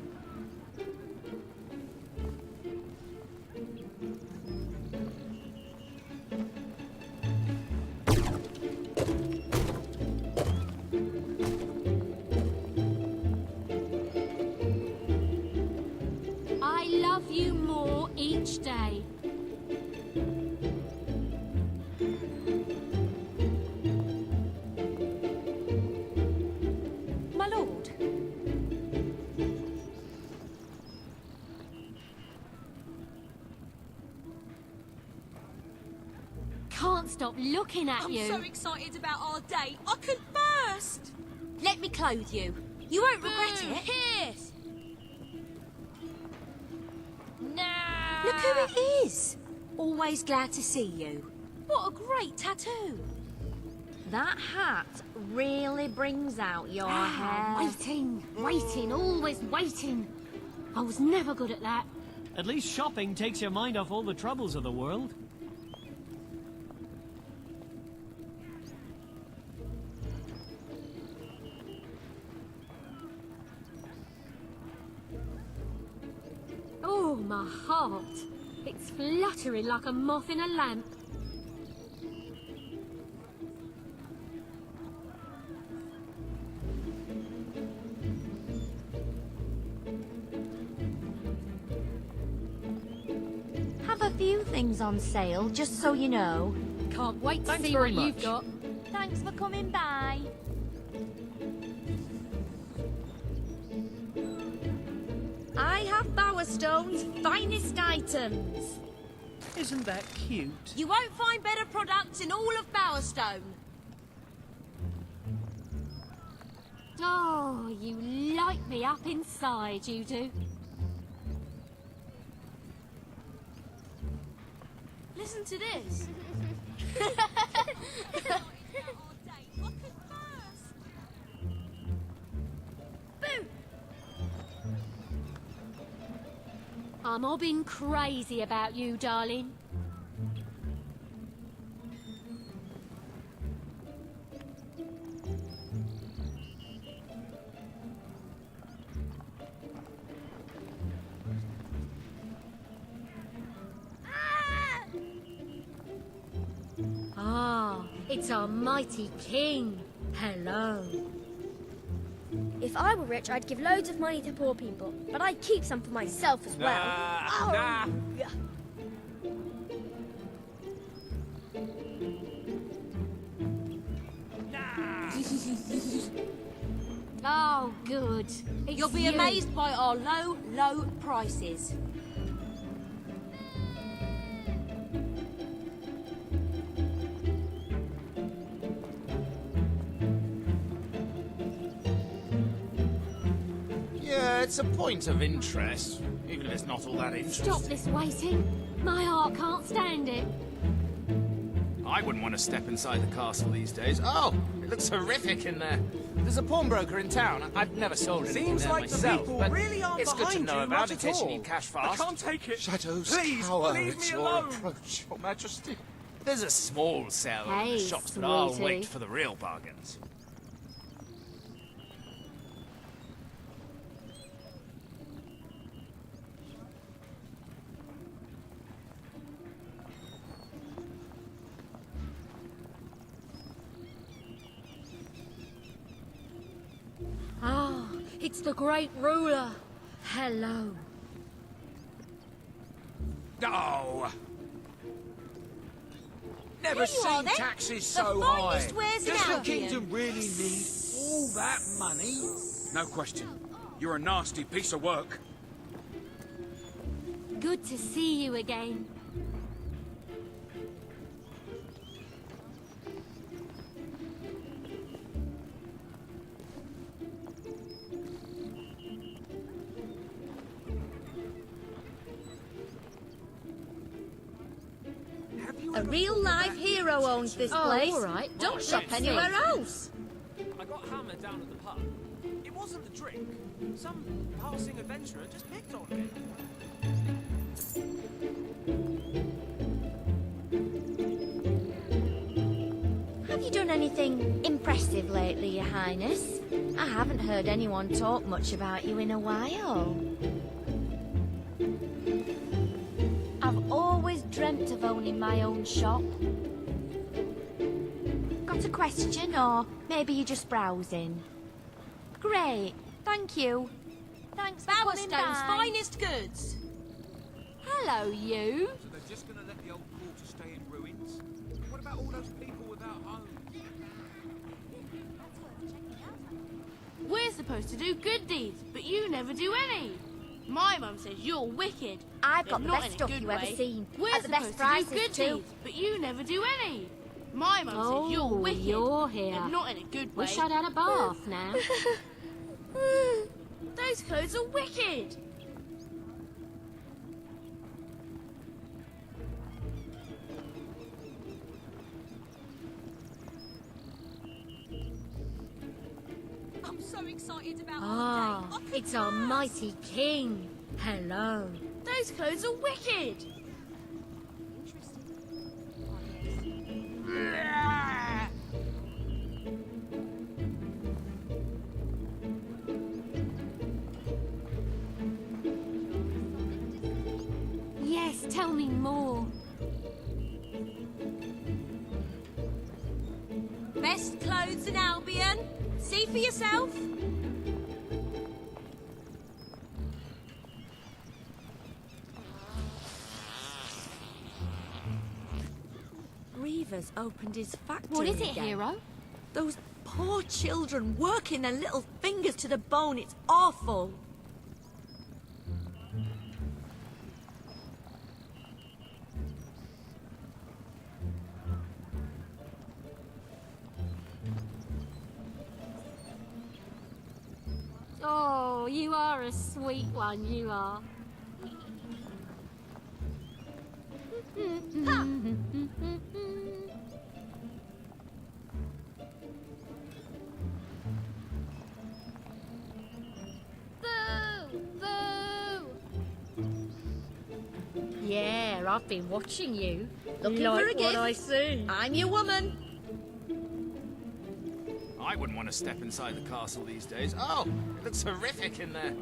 I love you more each day. My lord. can't stop looking at you. I'm so excited about our date, I could burst. Let me clothe you. You won't regret it. Hiss! Nah! Look who it is. Always glad to see you. What a great tattoo. That hat really brings out your hair. Waiting, always waiting. I was never good at that. At least shopping takes your mind off all the troubles of the world. Oh, my heart. It's fluttering like a moth in a lamp. Have a few things on sale, just so you know. Can't wait to Thanks see very what you've much. got. Thanks for coming by. I have Bowerstone's finest items. Isn't that cute? You won't find better products in all of Bowerstone. Oh, you light me up inside, you do. Listen to this. I'm mobbing crazy about you, darling. Ah, it's our mighty king. Hello. If I were rich, I'd give loads of money to poor people, but I'd keep some for myself as well. Nah. Oh, good. You'll be amazed by our low, low prices. Yeah, it's a point of interest, even if it's not all that interesting. Stop this waiting. My heart can't stand it. I wouldn't want to step inside the castle these days. Oh, it looks horrific in there. There's a pawnbroker in town. I've never sold anything Seems there like the myself, people but really aren't it's good to behind know you about much in at case you all. need cash I fast. can't take it. Shadows Please, cower leave at me your alone. approach, Your Majesty. There's a small sale in Hey, the shops, but I'll sweetie. wait for the real bargains. Ah, it's the great ruler. Hello. Oh! Never Here you are, seen then. taxes The so high. finest wares in Does the Albion. kingdom really need all that money? No question. You're a nasty piece of work. Good to see you again. A real-life hero owns this place. all right. Don't shop anywhere else. I got hammered down at the pub. It wasn't the drink. Some passing adventurer just picked on me. Have you done anything impressive lately, Your Highness? I haven't heard anyone talk much about you in a while. I've always dreamt of owning my own shop. Got a question, or maybe you're just browsing? Great, thank you. Thanks for coming Bowerstone's by. finest goods. Hello, you. So they're just going to let the old quarter stay in ruins? What about all those people without homes? We're supposed to do good deeds, but you never do any. My mum says you're wicked. I've got the Not best in a stuff good you ever way. seen. We're At the best supposed to do prices good too. deeds, but you never do any. My mum Oh, says you're wicked. you're here. But not in a good way. Wish I'd had a bath now. Those clothes are wicked. I'm so excited about Ah, it's our mighty king. Hello. Those clothes are wicked. Yes, tell me more. Best clothes in Albion. See for yourself. Reaver's opened his factory. What is it, again. hero? Those poor children working their little fingers to the bone. It's awful. Oh, you are a sweet one, you are. Boo! Boo! Yeah, I've been watching you. Looking like for a what gift? I see. I'm your woman. I wouldn't want to step inside the castle these days. Oh, it looks horrific in there.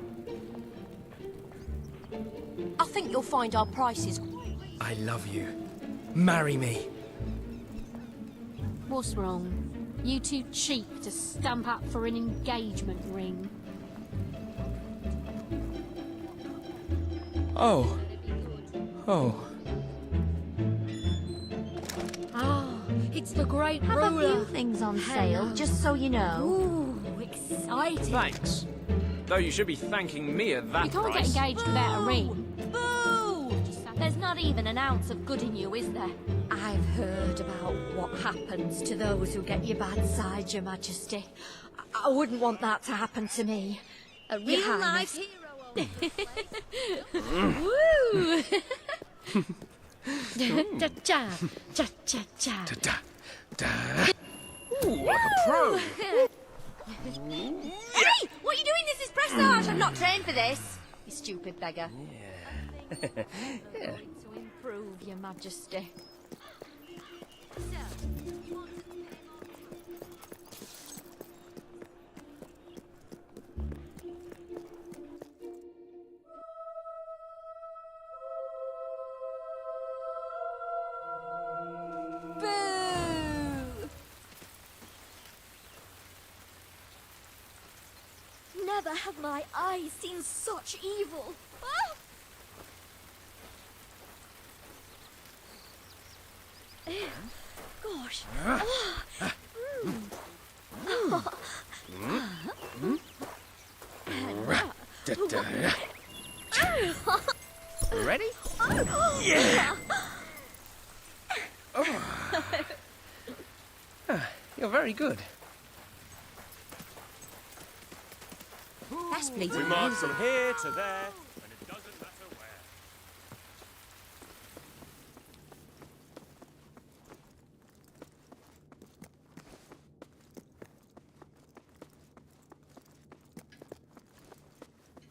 I think you'll find our prices. I love you. Marry me. What's wrong? You too cheap to stamp up for an engagement ring. Oh. Oh. Ah, it's the great Have a ruler. few things on sale, just so you know. Ooh, exciting. Thanks. Though you should be thanking me at that You can't price. get engaged without a ring. Boo! There's not even an ounce of good in you, is there? I've heard about what happens to those who get your bad side, Your Majesty. I wouldn't want that to happen to me. A Your real life Highness. hero. Woo! Cha-cha, cha-cha-cha. Da. Ooh, like a pro. Hey! What are you doing? This is pressage! I'm not trained for this. You stupid beggar. To improve, Your Majesty. Boo! Never have my eyes seen such evil. Ah! Gosh. Ready? Yeah. You're very good. That's bleeding. We march from here to there, and it doesn't matter where.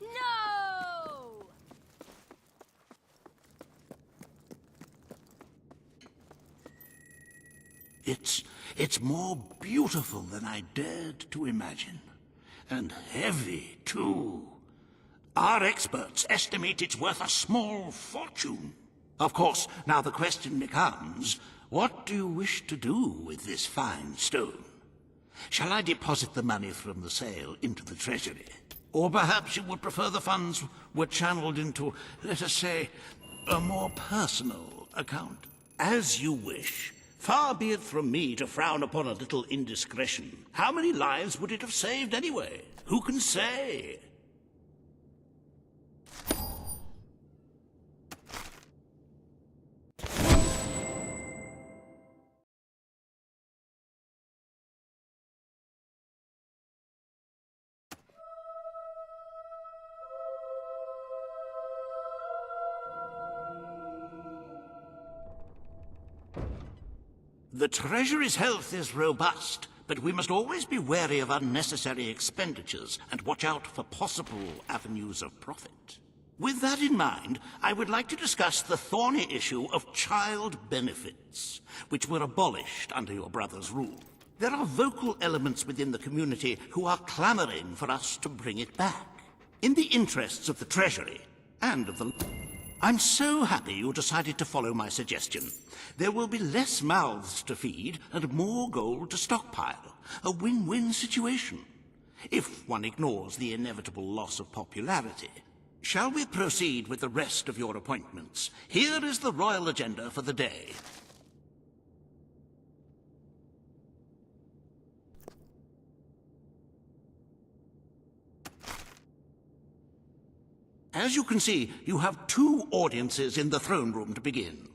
No! It's more beautiful than I dared to imagine. And heavy, too. Our experts estimate it's worth a small fortune. Of course, now the question becomes, what do you wish to do with this fine stone? Shall I deposit the money from the sale into the treasury? Or perhaps you would prefer the funds were channeled into, let us say, a more personal account? As you wish. Far be it from me to frown upon a little indiscretion. How many lives would it have saved anyway? Who can say? The Treasury's health is robust, but we must always be wary of unnecessary expenditures and watch out for possible avenues of profit. With that in mind, I would like to discuss the thorny issue of child benefits, which were abolished under your brother's rule. There are vocal elements within the community who are clamoring for us to bring it back. In the interests of the Treasury and of the... I'm so happy you decided to follow my suggestion. There will be less mouths to feed and more gold to stockpile. A win-win situation, if one ignores the inevitable loss of popularity. Shall we proceed with the rest of your appointments? Here is the royal agenda for the day. As you can see, you have 2 audiences in the throne room to begin.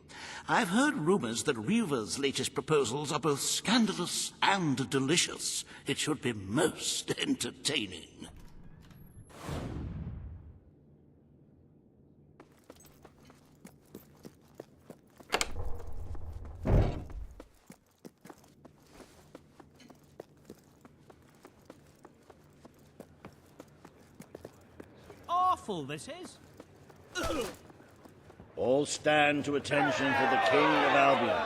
I've heard rumours that Reva's latest proposals are both scandalous and delicious. It should be most entertaining. Awful, this is. All stand to attention for the King of Albion.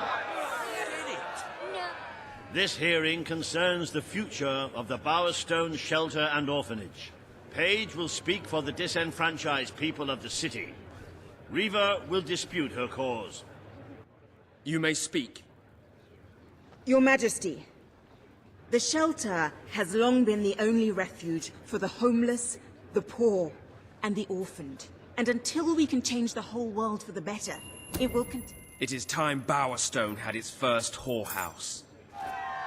This hearing concerns the future of the Bowerstone Shelter and Orphanage. Page will speak for the disenfranchised people of the city. Reva will dispute her cause. You may speak. Your Majesty, the shelter has long been the only refuge for the homeless, the poor, and the orphaned. And until we can change the whole world for the better, it will It is time Bowerstone had its first whorehouse.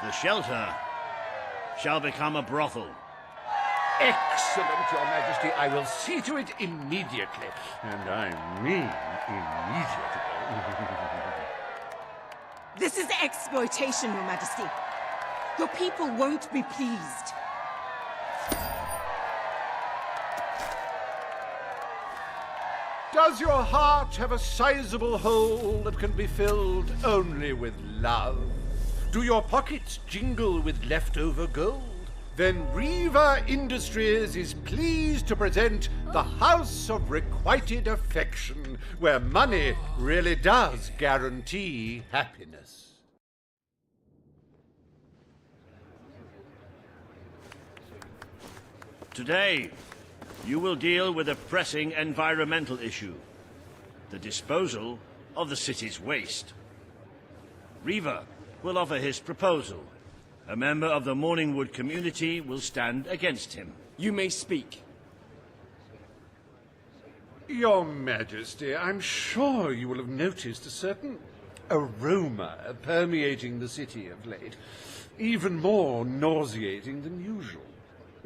The shelter shall become a brothel. Excellent, Your Majesty. I will see to it immediately. And I mean immediately. This is exploitation, Your Majesty. Your people won't be pleased. Does your heart have a sizable hole that can be filled only with love? Do your pockets jingle with leftover gold? Then Reva Industries is pleased to present the House of Requited Affection, where money really does guarantee happiness. Today, you will deal with a pressing environmental issue, the disposal of the city's waste. Reva will offer his proposal. A member of the Morningwood community will stand against him. You may speak. Your Majesty, I'm sure you will have noticed a certain aroma permeating the city of late, even more nauseating than usual.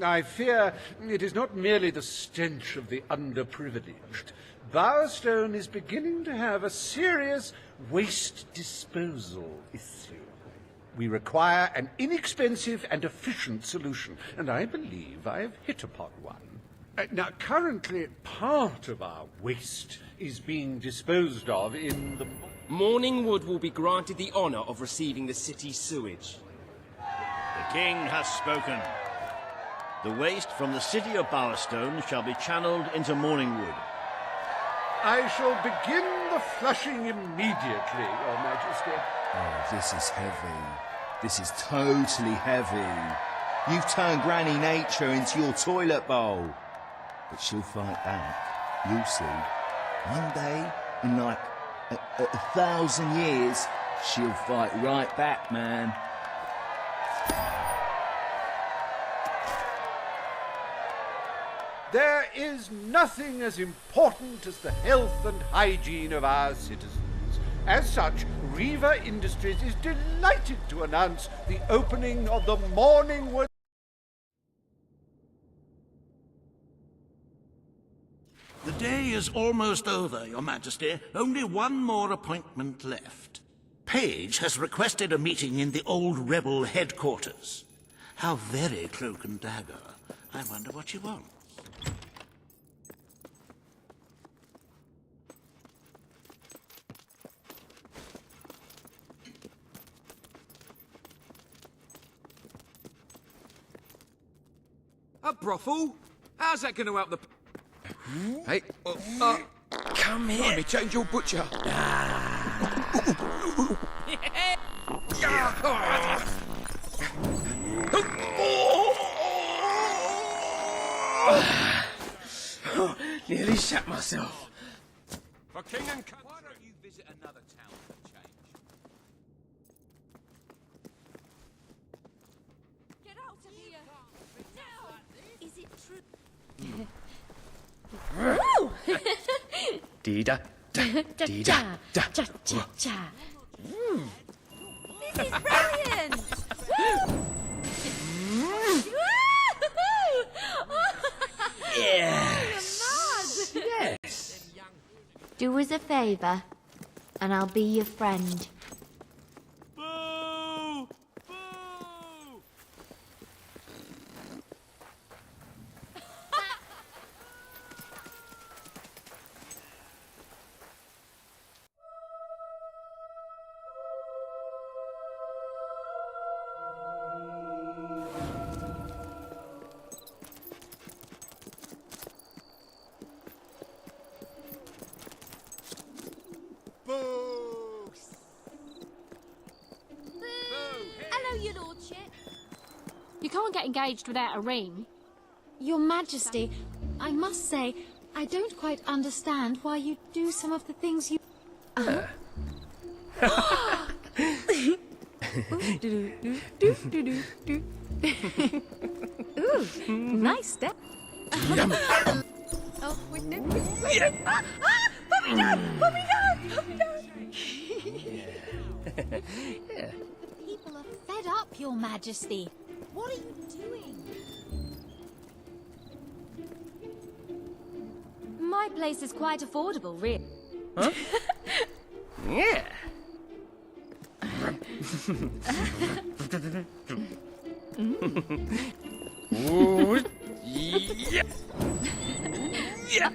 I fear it is not merely the stench of the underprivileged. Bowerstone is beginning to have a serious waste disposal issue. We require an inexpensive and efficient solution, and I believe I have hit upon one. Now, currently, part of our waste is being disposed of in the... Morningwood will be granted the honour of receiving the city's sewage. The king has spoken. The waste from the city of Bowerstone shall be channeled into Morningwood. I shall begin the flushing immediately, Your Majesty. Oh, this is heavy. This is totally heavy. You've turned Granny Nature into your toilet bowl. But she'll fight back. You'll see. One day, in like a 1,000 years, she'll fight right back, man. There is nothing as important as the health and hygiene of our citizens. As such, Reva Industries is delighted to announce the opening of the Morningwood... The day is almost over, Your Majesty. Only one more appointment left. Page has requested a meeting in the old rebel headquarters. How very cloak and dagger. I wonder what she wants. A brothel? How's that going to help the... Hey, come here. Let me change your butcher. Nearly shat myself. For king and... Why don't you visit another town for a change? Get out of here! Now! Is it true? Dee-da, da, dee-da, da. Cha-cha-cha. This is brilliant! Yes. Yes. Do us a favour, and I'll be your friend. Boo! Boo! Hello, your lordship. You can't get engaged without a ring. Your Majesty, I must say, I don't quite understand why you do some of the things you... Ooh, nice step. Oh, wait, no. Put me down! Put me down! Put me down! People are fed up, Your Majesty. What are you doing? My place is quite affordable, really. Huh? Yeah. Ooh, yeah. Yeah.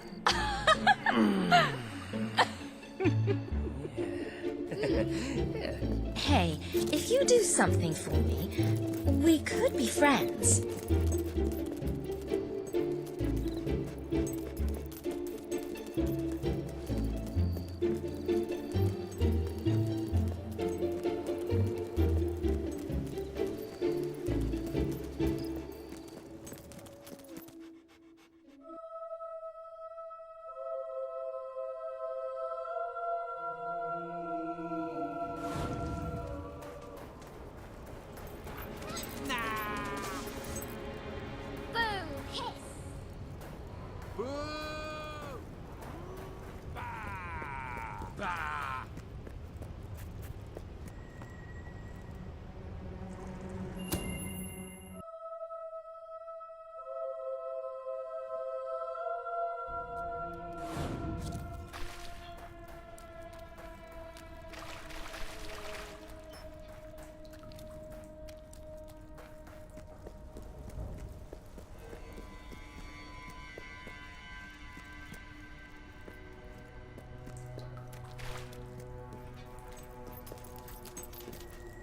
Hey, if you do something for me, we could be friends.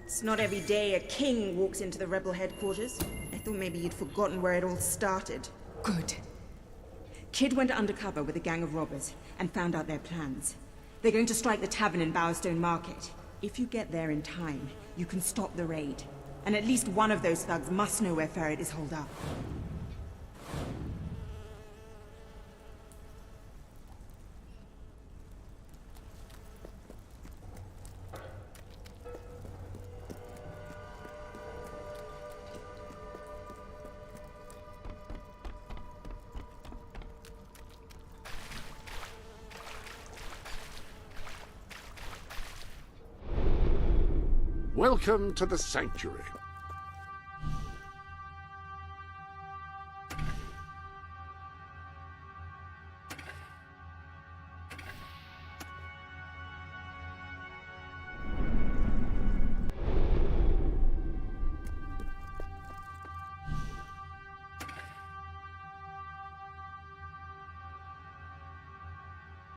It's not every day a king walks into the rebel headquarters. I thought maybe you'd forgotten where it all started. Good. Kid went undercover with a gang of robbers and found out their plans. They're going to strike the tavern in Bowerstone Market. If you get there in time, you can stop the raid. And at least one of those thugs must know where Ferret is holed up. Welcome to the Sanctuary.